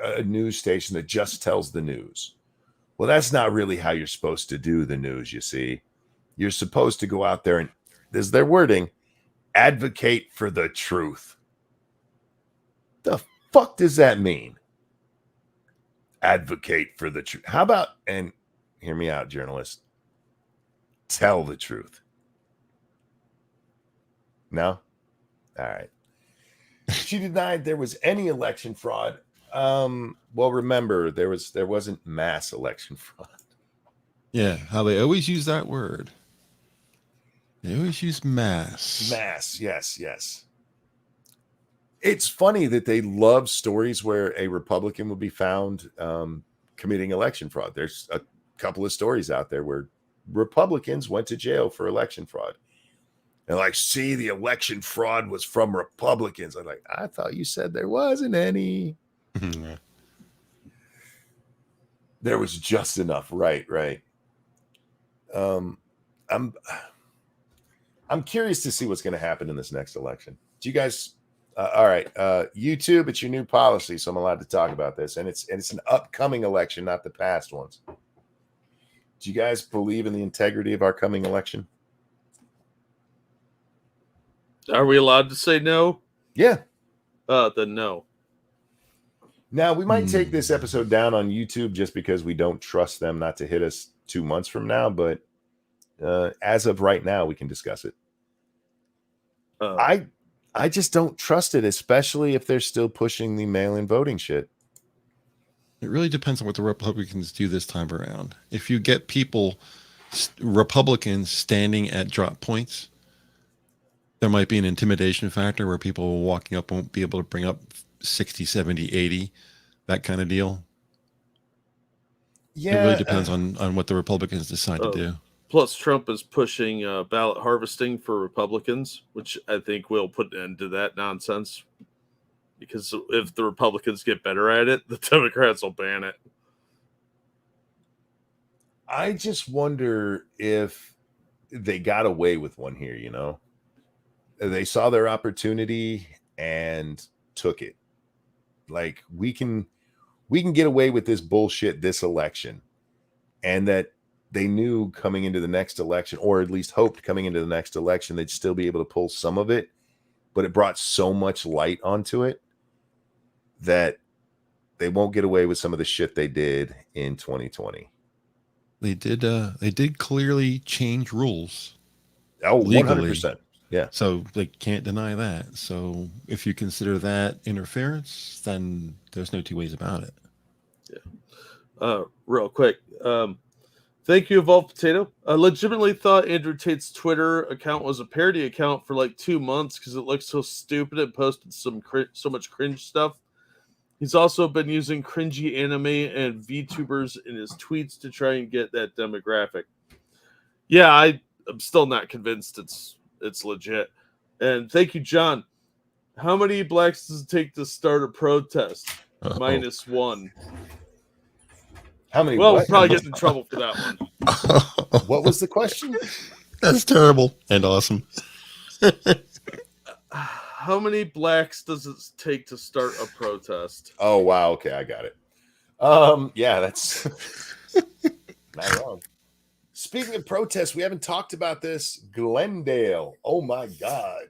a news station that just tells the news. Well, that's not really how you're supposed to do the news, you see. You're supposed to go out there and, this is their wording, advocate for the truth. The fuck does that mean? Advocate for the truth. How about, and hear me out, journalist, tell the truth. No? All right. She denied there was any election fraud. Well, remember, there wasn't mass election fraud. Yeah, how they always use that word. They always use mass. Mass, yes. It's funny that they love stories where a Republican would be found committing election fraud. There's a couple of stories out there where Republicans went to jail for election fraud. And like, see, the election fraud was from Republicans. I'm like, I thought you said there wasn't any. There was just enough. Right. I'm curious to see what's going to happen in this next election. Do you guys? All right, YouTube, it's your new policy, so I'm allowed to talk about this, and it's an upcoming election, not the past ones. Do you guys believe in the integrity of our coming election? Are we allowed to say no? Yeah. Then no. Now, we might take this episode down on YouTube just because we don't trust them not to hit us 2 months from now, but as of right now, we can discuss it. I just don't trust it, especially if they're still pushing the mail-in voting shit. It really depends on what the Republicans do this time around. If you get Republicans standing at drop points, there might be an intimidation factor where people walking up won't be able to bring up 60, 70, 80, that kind of deal. Yeah. It really depends on what the Republicans decide to do. Plus, Trump is pushing ballot harvesting for Republicans, which I think will put an end to that nonsense. Because if the Republicans get better at it, the Democrats will ban it. I just wonder if they got away with one here, They saw their opportunity and took it. Like, we can get away with this bullshit this election. And that they knew coming into the next election, or at least hoped coming into the next election, they'd still be able to pull some of it, but it brought so much light onto it that they won't get away with some of the shit they did in 2020. They did clearly change rules. Oh, legally. 100%. Yeah. So they can't deny that. So if you consider that interference, then there's no two ways about it. Yeah. Real quick. Thank you, Evolved Potato. I legitimately thought Andrew Tate's Twitter account was a parody account for like 2 months because it looked so stupid and posted so much cringe stuff. He's also been using cringy anime and VTubers in his tweets to try and get that demographic. Yeah, I'm still not convinced it's legit. And thank you, John. How many blacks does it take to start a protest? -1. How many? Well, we'll probably get in trouble for that one. What was the question? That's terrible and awesome. How many blacks does it take to start a protest? Oh, wow. Okay, I got it. Yeah, that's not wrong. Speaking of protests, we haven't talked about this. Glendale. Oh, my God.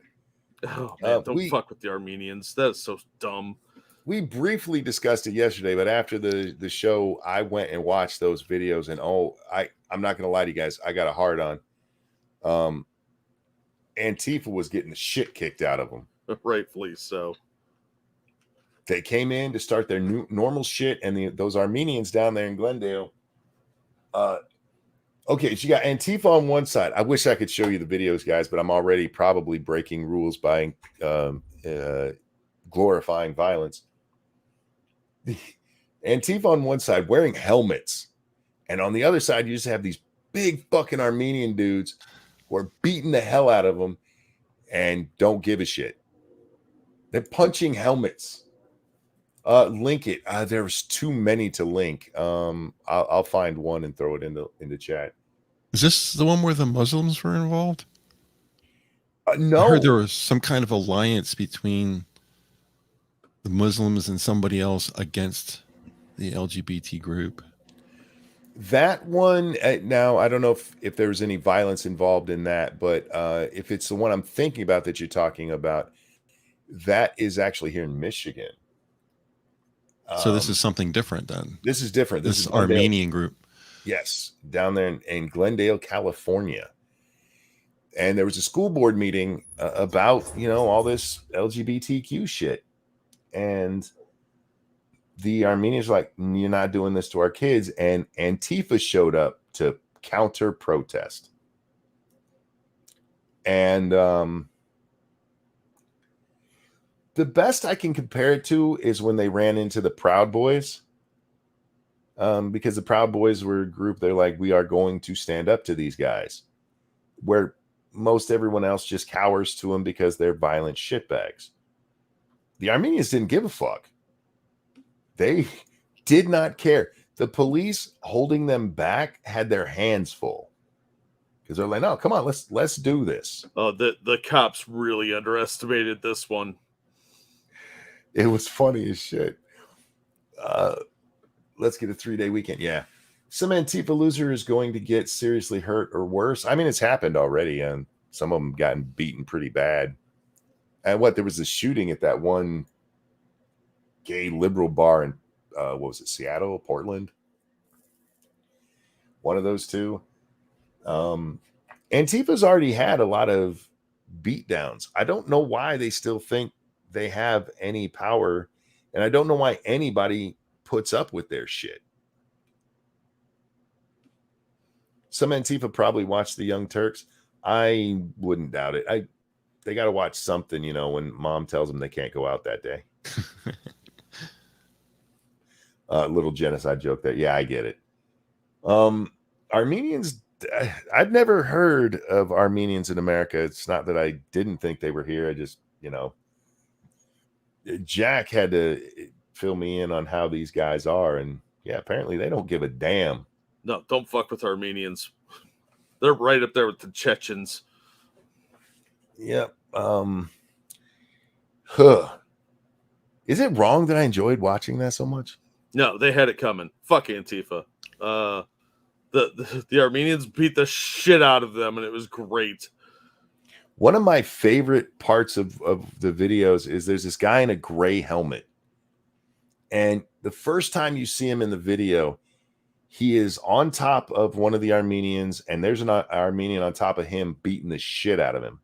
Oh, man, don't fuck with the Armenians. That's so dumb. We briefly discussed it yesterday, but after the show, I went and watched those videos, and I'm not gonna lie to you guys, I got a hard on. Antifa was getting the shit kicked out of them. Rightfully so. They came in to start their normal shit, and those Armenians down there in Glendale, Okay, so you got Antifa on one side. I wish I could show you the videos, guys, but I'm already probably breaking rules by glorifying violence. Antifa on one side wearing helmets, and on the other side, you just have these big fucking Armenian dudes who are beating the hell out of them and don't give a shit. They're punching helmets. Link it. There's too many to link. I'll find one and throw it in the chat. Is this the one where the Muslims were involved? No, I heard there was some kind of alliance between the Muslims and somebody else against the LGBT group. that one. Now I don't know if there was any violence involved in that, but if it's the one I'm thinking about that you're talking about, that is actually here in Michigan. So this is something different then. This is different. This is Armenian group. Yes, down there in Glendale, California. And there was a school board meeting about, all this LGBTQ shit. And the Armenians were like, you're not doing this to our kids. And Antifa showed up to counter protest. And the best I can compare it to is when they ran into the Proud Boys. Because the Proud Boys were a group, they're like, we are going to stand up to these guys. Where most everyone else just cowers to them because they're violent shitbags. The Armenians didn't give a fuck. They did not care. The police holding them back had their hands full. Because they're like, no, come on, let's do this. Oh, the cops really underestimated this one. It was funny as shit. Let's get a 3-day weekend. Yeah. Some Antifa loser is going to get seriously hurt or worse. I mean, it's happened already, and some of them gotten beaten pretty bad. And there was a shooting at that one gay liberal bar in, what was it, Seattle, Portland? One of those two. Antifa's already had a lot of beatdowns. I don't know why they still think they have any power, and I don't know why anybody puts up with their shit. Some Antifa probably watch the Young Turks. I wouldn't doubt it. They got to watch something, when mom tells them they can't go out that day. Little genocide joke there. Yeah, I get it. Armenians, I've never heard of Armenians in America. It's not that I didn't think they were here. I just, Jack had to fill me in on how these guys are. And yeah, apparently they don't give a damn. No, don't fuck with Armenians. They're right up there with the Chechens. Yep. Is it wrong that I enjoyed watching that so much? No, they had it coming. Fuck Antifa. The Armenians beat the shit out of them, and it was great. One of my favorite parts of the videos is there's this guy in a gray helmet. And the first time you see him in the video, he is on top of one of the Armenians, and there's an Armenian on top of him beating the shit out of him.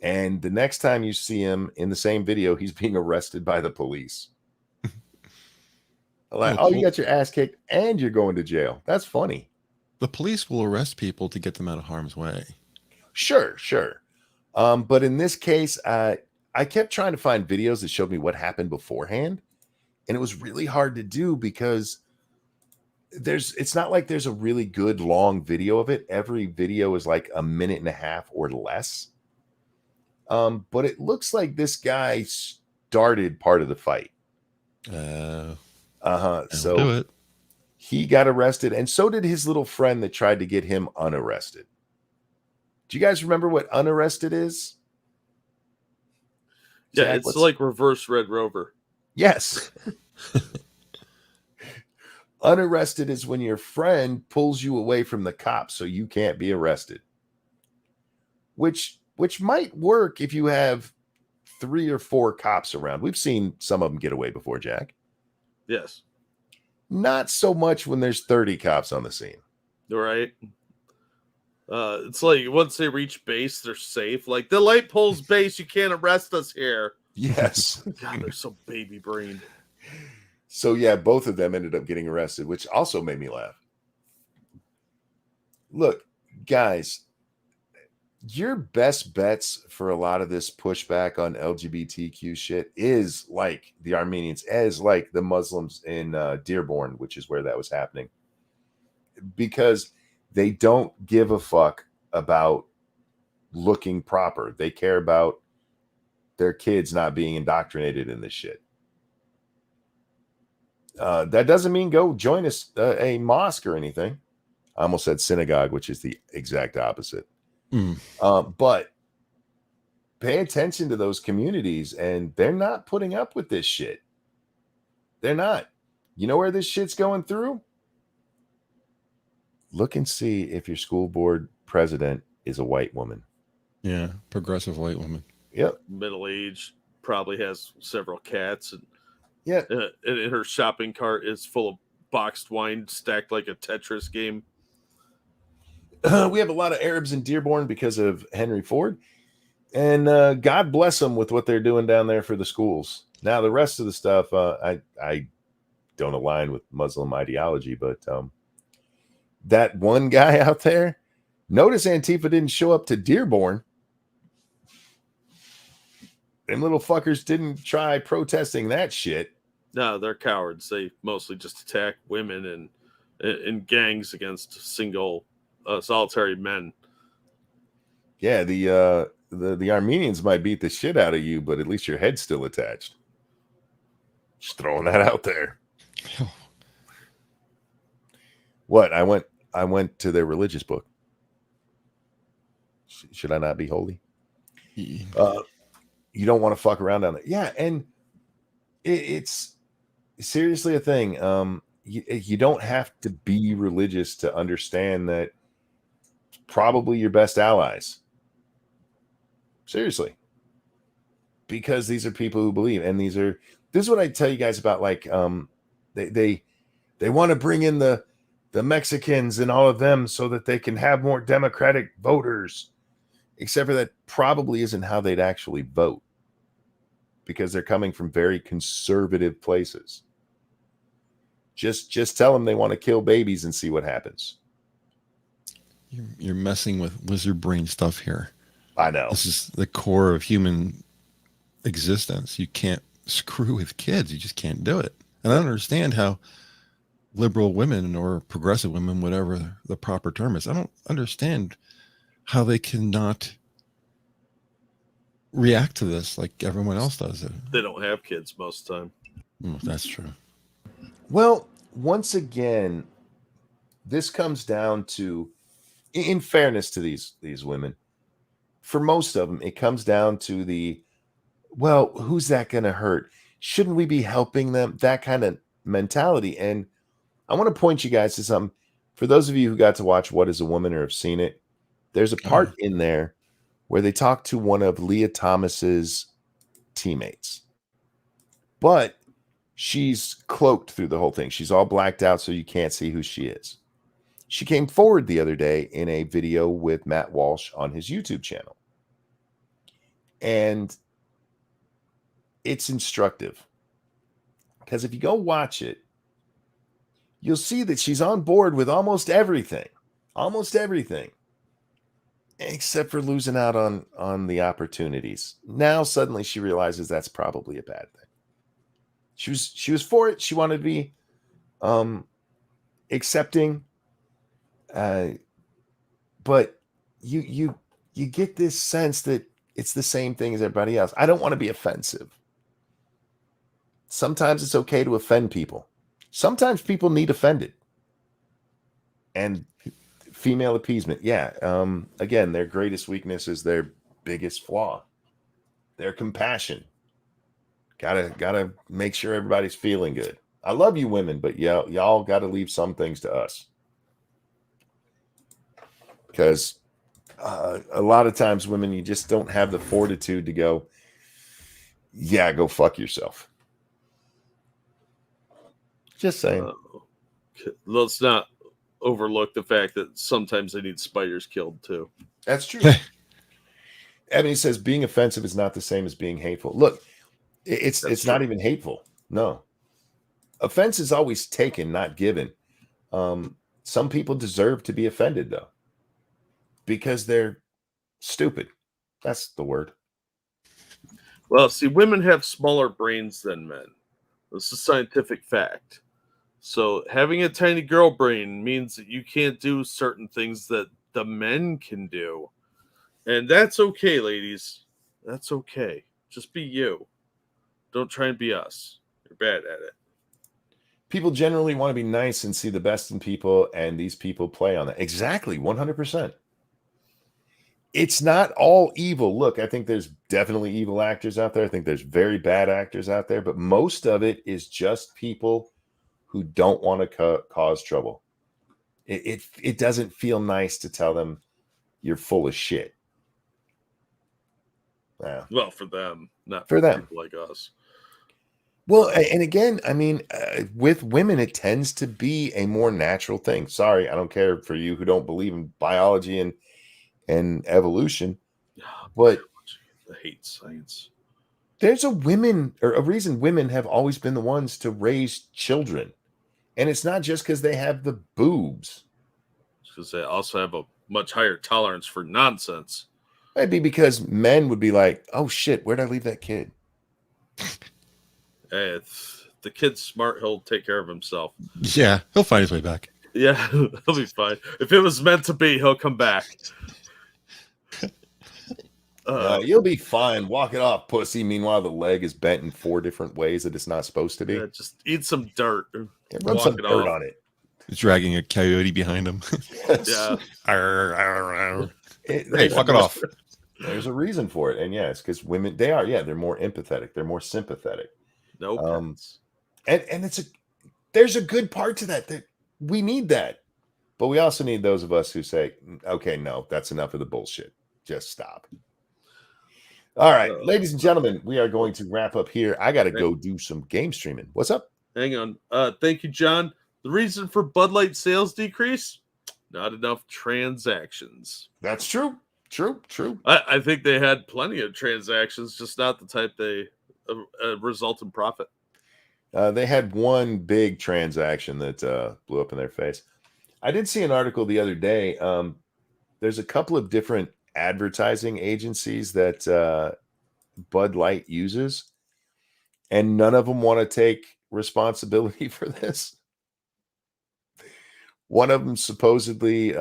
And the next time you see him in the same video, he's being arrested by the police. Like, oh, you got your ass kicked and you're going to jail. That's funny. The police will arrest people to get them out of harm's way. Sure. But in this case, I kept trying to find videos that showed me what happened beforehand. And it was really hard to do because it's not like there's a really good long video of it. Every video is like a minute and a half or less. But it looks like this guy started part of the fight. So do it. He got arrested, and so did his little friend that tried to get him unarrested. Do you guys remember what unarrested is? Yeah, Jack, it's like reverse Red Rover. Yes. Unarrested is when your friend pulls you away from the cops so you can't be arrested. Which might work if you have 3 or 4 cops around. We've seen some of them get away before, Jack. Yes. Not so much when there's 30 cops on the scene. Right. It's like once they reach base, they're safe. Like the light pole's base, you can't arrest us here. Yes. God, they're so baby brained. So yeah, both of them ended up getting arrested, which also made me laugh. look, guys, your best bets for a lot of this pushback on LGBTQ shit is like the Armenians, as like the Muslims in Dearborn, which is where that was happening, because they don't give a fuck about looking proper. They care about their kids not being indoctrinated in this shit. That doesn't mean go join a mosque or anything. I almost said synagogue, which is the exact opposite. But pay attention to those communities, and they're not putting up with this shit. They're not. You know where this shit's going through? Look and see if your school board president is a white woman. Yeah, progressive white woman. Yep. Middle aged, probably has several cats, and Yeah. and her shopping cart is full of boxed wine stacked like a Tetris game. We have a lot of Arabs in Dearborn because of Henry Ford, and God bless them with what they're doing down there for the schools. Now, the rest of the stuff, I don't align with Muslim ideology, but that one guy out there, notice Antifa didn't show up to Dearborn. Them little fuckers didn't try protesting that shit. No, they're cowards. They mostly just attack women and in gangs against single solitary men. Yeah, the Armenians might beat the shit out of you, but at least your head's still attached. Just throwing that out there. What? I went to their religious book. Should I not be holy? You don't want to fuck around down there. Yeah, and it's seriously a thing. You don't have to be religious to understand that probably your best allies. Seriously. Because these are people who believe, and this is what I tell you guys about, like, they want to bring in the Mexicans and all of them so that they can have more Democratic voters, except for that probably isn't how they'd actually vote, because they're coming from very conservative places. Just tell them they want to kill babies and see what happens. You're messing with lizard brain stuff here. I know. This is the core of human existence. You can't screw with kids. You just can't do it. And I don't understand how liberal women or progressive women, whatever the proper term is, I don't understand how they cannot react to this like everyone else does. They don't have kids most of the time. That's true. Well, once again, this comes down to, in fairness to these women, for most of them, it comes down to well, who's that going to hurt? Shouldn't we be helping them? That kind of mentality. And I want to point you guys to something. For those of you who got to watch What is a Woman or have seen it, there's a part in there where they talk to one of Leah Thomas's teammates. But she's cloaked through the whole thing. She's all blacked out, so you can't see who she is. She came forward the other day in a video with Matt Walsh on his YouTube channel. And it's instructive. Because if you go watch it, you'll see that she's on board with almost everything. Almost everything. Except for losing out on the opportunities. Now suddenly she realizes that's probably a bad thing. She was for it. She wanted to be accepting. But you get this sense that it's the same thing as everybody else. I don't want to be offensive. Sometimes it's okay to offend people. Sometimes people need offended. And female appeasement. Yeah. Again, their greatest weakness is their biggest flaw. Their compassion. Gotta make sure everybody's feeling good. I love you women, but y'all gotta leave some things to us. Because a lot of times women, you just don't have the fortitude to go, yeah, go fuck yourself. Just saying. Let's not overlook the fact that sometimes they need spiders killed too. That's true. Ebony says being offensive is not the same as being hateful. Look, it's not even hateful. No. Offense is always taken, not given. Some people deserve to be offended, though. because they're stupid. That's the word. Well, see, women have smaller brains than men. This is scientific fact. So having a tiny girl brain means that you can't do certain things that the men can do. And that's okay, ladies. That's okay. Just be you. Don't try and be us. You're bad at it. People generally want to be nice and see the best in people, and these people play on that. Exactly, 100%. It's not all evil. Look, I think there's definitely evil actors out there. I think there's very bad actors out there, but most of it is just people who don't want to cause trouble. It doesn't feel nice to tell them you're full of shit. Yeah. Well, for them, not For them. people like us. Well, and again, I mean, with women, it tends to be a more natural thing. Sorry, I don't care for you who don't believe in biology and evolution, but I hate science. there's a reason women have always been the ones to raise children. And it's not just because they have the boobs. Because they also have a much higher tolerance for nonsense. Maybe because men would be like, oh shit, where'd I leave that kid? Hey, if the kid's smart, he'll take care of himself. Yeah, he'll find his way back. Yeah, he'll be fine. If it was meant to be, he'll come back. You'll be fine. Walk it off, pussy. Meanwhile, the leg is bent in 4 different ways that it's not supposed to be. Yeah, just eat some dirt. Yeah, rub some dirt on it. Dragging a coyote behind him. Yeah. Hey, fuck it off. There's a reason for it. And yeah, it's because women, they're more empathetic. They're more sympathetic. No pets. And there's a good part to that we need that. But we also need those of us who say, okay, no, that's enough of the bullshit. Just stop. All right, ladies and gentlemen, we are going to wrap up here. I got to go do some game streaming. What's up? Hang on. Thank you, John. The reason for Bud Light sales decrease? Not enough transactions. That's true. True. I think they had plenty of transactions, just not the type they result in profit. They had one big transaction that blew up in their face. I did see an article the other day. There's a couple of different advertising agencies that Bud Light uses, and none of them want to take responsibility for this. One of them supposedly,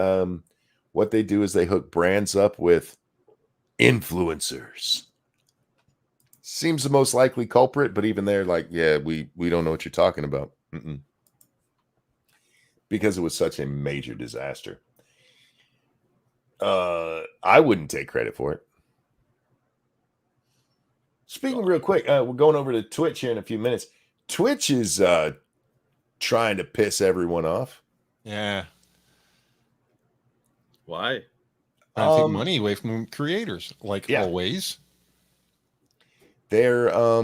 what they do is they hook brands up with influencers. Seems the most likely culprit, but even they're like, yeah, we don't know what you're talking about. Because it was such a major disaster. I wouldn't take credit for it. Speaking real quick, we're going over to Twitch here in a few minutes. Twitch is trying to piss everyone off. Yeah. Why? I take money away from creators, like always. They're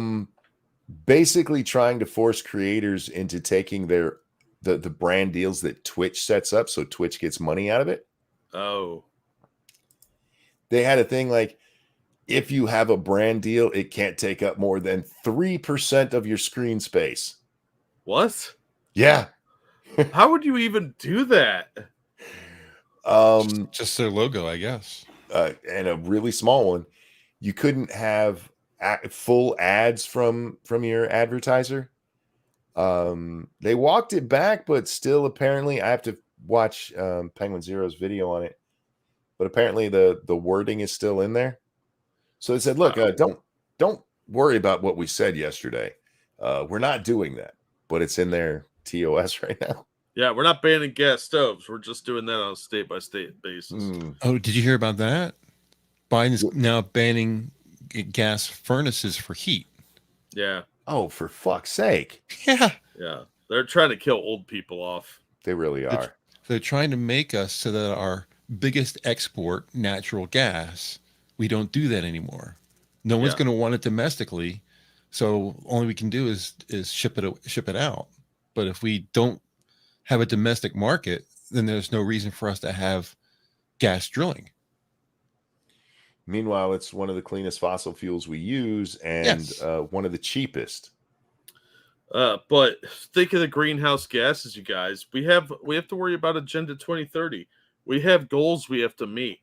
basically trying to force creators into taking the brand deals that Twitch sets up, so Twitch gets money out of it. Oh. They had a thing like, if you have a brand deal, it can't take up more than 3% of your screen space. What? Yeah. How would you even do that? Just their logo, I guess. And a really small one. You couldn't have full ads from your advertiser. They walked it back, but still, apparently, I have to watch Penguin Zero's video on it. But apparently, the wording is still in there. So they said, "Look, don't worry about what we said yesterday. We're not doing that, but it's in their TOS right now." Yeah, we're not banning gas stoves. We're just doing that on a state-by-state basis. Oh, did you hear about that? Biden's now banning gas furnaces for heat. Yeah. Oh, for fuck's sake. Yeah. Yeah. They're trying to kill old people off. They really are. They're trying to make us so that our biggest export, natural gas, we don't do that anymore. No one's going to want it domestically. So all we can do is ship it out. But if we don't have a domestic market, then there's no reason for us to have gas drilling. Meanwhile, it's one of the cleanest fossil fuels we use, and one of the cheapest. But think of the greenhouse gases, you guys. We have to worry about Agenda 2030. We have goals we have to meet.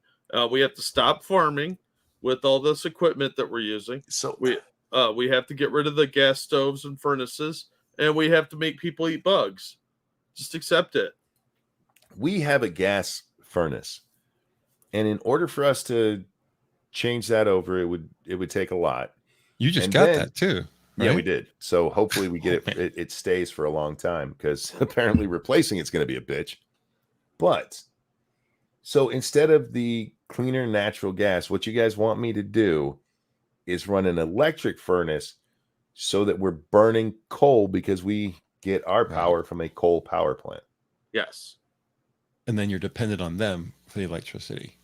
We have to stop farming with all this equipment that we're using. So We have to get rid of the gas stoves and furnaces, and we have to make people eat bugs. Just accept it. we have a gas furnace, and in order for us to change that over, it would take a lot. You just And got then- that too. Yeah, right? we did. So hopefully we get Oh, it. It stays for a long time because apparently replacing it's going to be a bitch. But so instead of the cleaner natural gas, what you guys want me to do is run an electric furnace so that we're burning coal because we get our Right. power from a coal power plant. Yes. And then you're dependent on them for the electricity.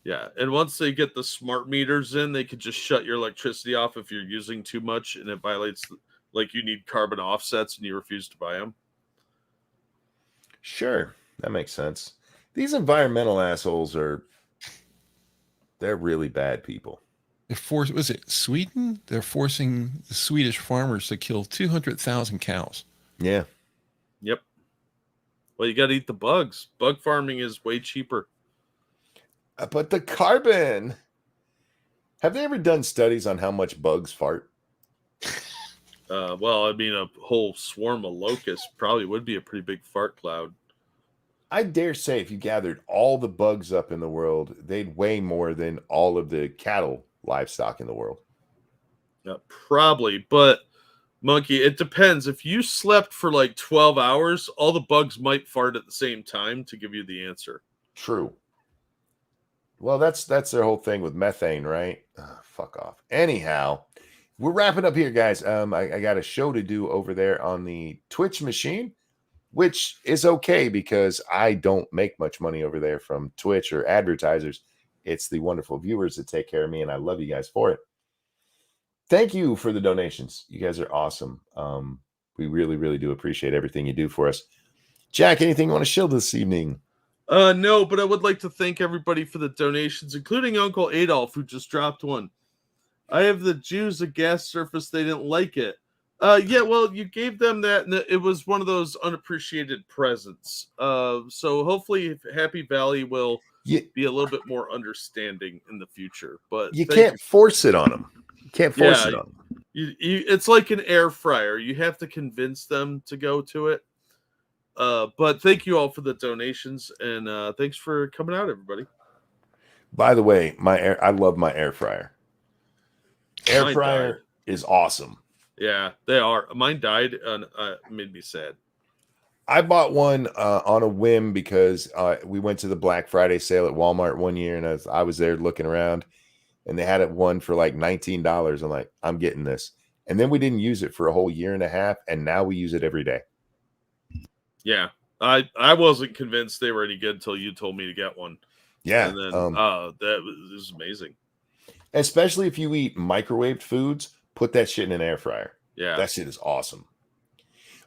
Yeah. And once they get the smart meters in, they could just shut your electricity off if you're using too much and it violates, like you need carbon offsets and you refuse to buy them. Sure, that makes sense. These environmental assholes they're really bad people. Was it Sweden? They're forcing the Swedish farmers to kill 200,000 cows. Yeah. Yep. Well, you got to eat the bugs. Bug farming is way cheaper. But the carbon. Have they ever done studies on how much bugs fart? Well, I mean, a whole swarm of locusts probably would be a pretty big fart cloud. I dare say if you gathered all the bugs up in the world, they'd weigh more than all of the cattle livestock in the world. Probably, but Monkey, it depends. If you slept for like 12 hours, all the bugs might fart at the same time to give you the answer. True. Well, that's their whole thing with methane, right? Fuck off. Anyhow, we're wrapping up here, guys. I got a show to do over there on the Twitch machine, which is okay because I don't make much money over there from Twitch or advertisers. It's the wonderful viewers that take care of me, and I love you guys for it. Thank you for the donations. You guys are awesome. We really, really do appreciate everything you do for us. Jack, anything you want to shield this evening? No, but I would like to thank everybody for the donations, including Uncle Adolf, who just dropped one. I have the Jews a gas surface. They didn't like it. Yeah, well, you gave them that, and it was one of those unappreciated presents. So hopefully Happy Valley will be a little bit more understanding in the future. But You can't force it on them. You can't force Yeah. it on them. It's like an air fryer. You have to convince them to go to it. But thank you all for the donations, and thanks for coming out, everybody. By the way, I love my air fryer. Air Mine fryer died. is awesome. Yeah, they are. Mine died, and made me sad. I bought one on a whim because we went to the Black Friday sale at Walmart one year, and I was there looking around, and they had it one for like $19. I'm like, I'm getting this. And then we didn't use it for a whole year and a half, and now we use it every day. Yeah, I wasn't convinced they were any good until you told me to get one. Yeah. And then that was amazing. Especially if you eat microwaved foods, put that shit in an air fryer. Yeah. That shit is awesome.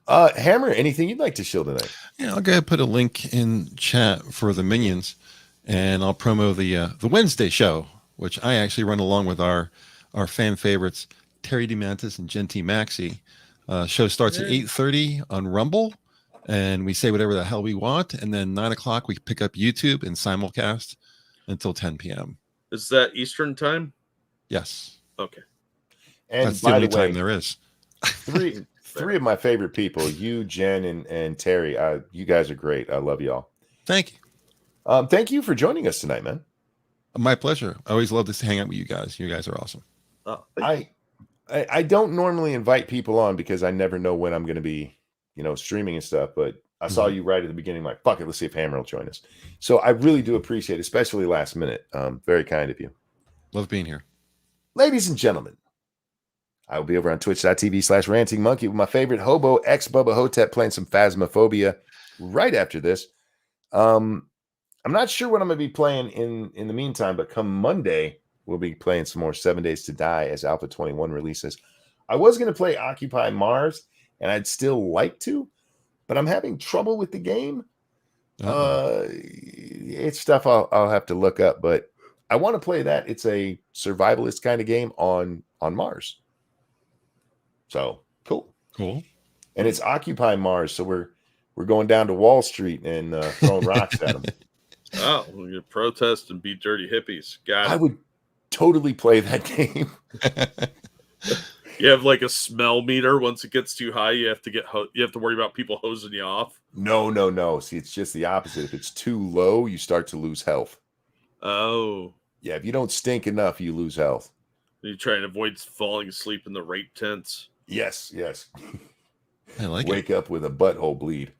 Hammer, anything you'd like to shield tonight? Yeah, I'll go ahead and put a link in chat for the Minions, and I'll promo the Wednesday show, which I actually run along with our fan favorites, Terry DeMantis and Genty Maxey. Show starts at 8:30 on Rumble, and we say whatever the hell we want, and then 9 o'clock we pick up YouTube and simulcast until 10 p.m. Is that Eastern time? Yes. Okay. And That's the by only the way, time there is. three of my favorite people, you, Jen, and Terry. You guys are great. I love y'all. Thank you. Thank you for joining us tonight, man. My pleasure. I always love to hang out with you guys. You guys are awesome. Oh, I don't normally invite people on because I never know when I'm going to be, streaming and stuff. But I saw you right at the beginning. Like, fuck it, let's see if Hammer will join us. So I really do appreciate it, especially last minute. Very kind of you. Love being here. Ladies and gentlemen, I will be over on twitch.tv/ranting monkey with my favorite hobo, ex-Bubba Hotep, playing some Phasmophobia right after this. I'm not sure what I'm going to be playing in the meantime, but come Monday, we'll be playing some more 7 Days to Die as Alpha 21 releases. I was going to play Occupy Mars, and I'd still like to, but I'm having trouble with the game. It's stuff I'll have to look up, but I want to play that. It's a survivalist kind of game on Mars. So cool. And it's Occupy Mars, so we're going down to Wall Street and throwing rocks at them. Oh, you protest and beat dirty hippies. Got I it. would totally play that game. You have like a smell meter. Once it gets too high, you have to you have to worry about people hosing you off. No. See, it's just the opposite. If it's too low, you start to lose health. Oh, Yeah, if you don't stink enough, you lose health. you try and avoid falling asleep in the rape tents. Yes. I like Wake up with a butthole bleed.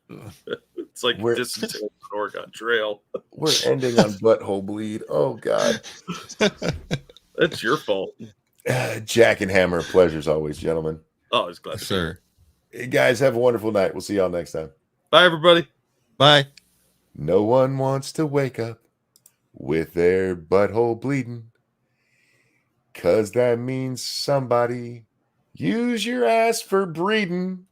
It's like We're- dysentery on Oregon Trail. We're ending on butthole bleed. Oh, God. That's your fault. Jack and Hammer, pleasure as always, gentlemen. Oh, I was glad. it. Sir. Hey, guys, have a wonderful night. We'll see y'all next time. Bye, everybody. Bye. No one wants to wake up with their butthole bleeding, 'cause that means somebody use your ass for breeding.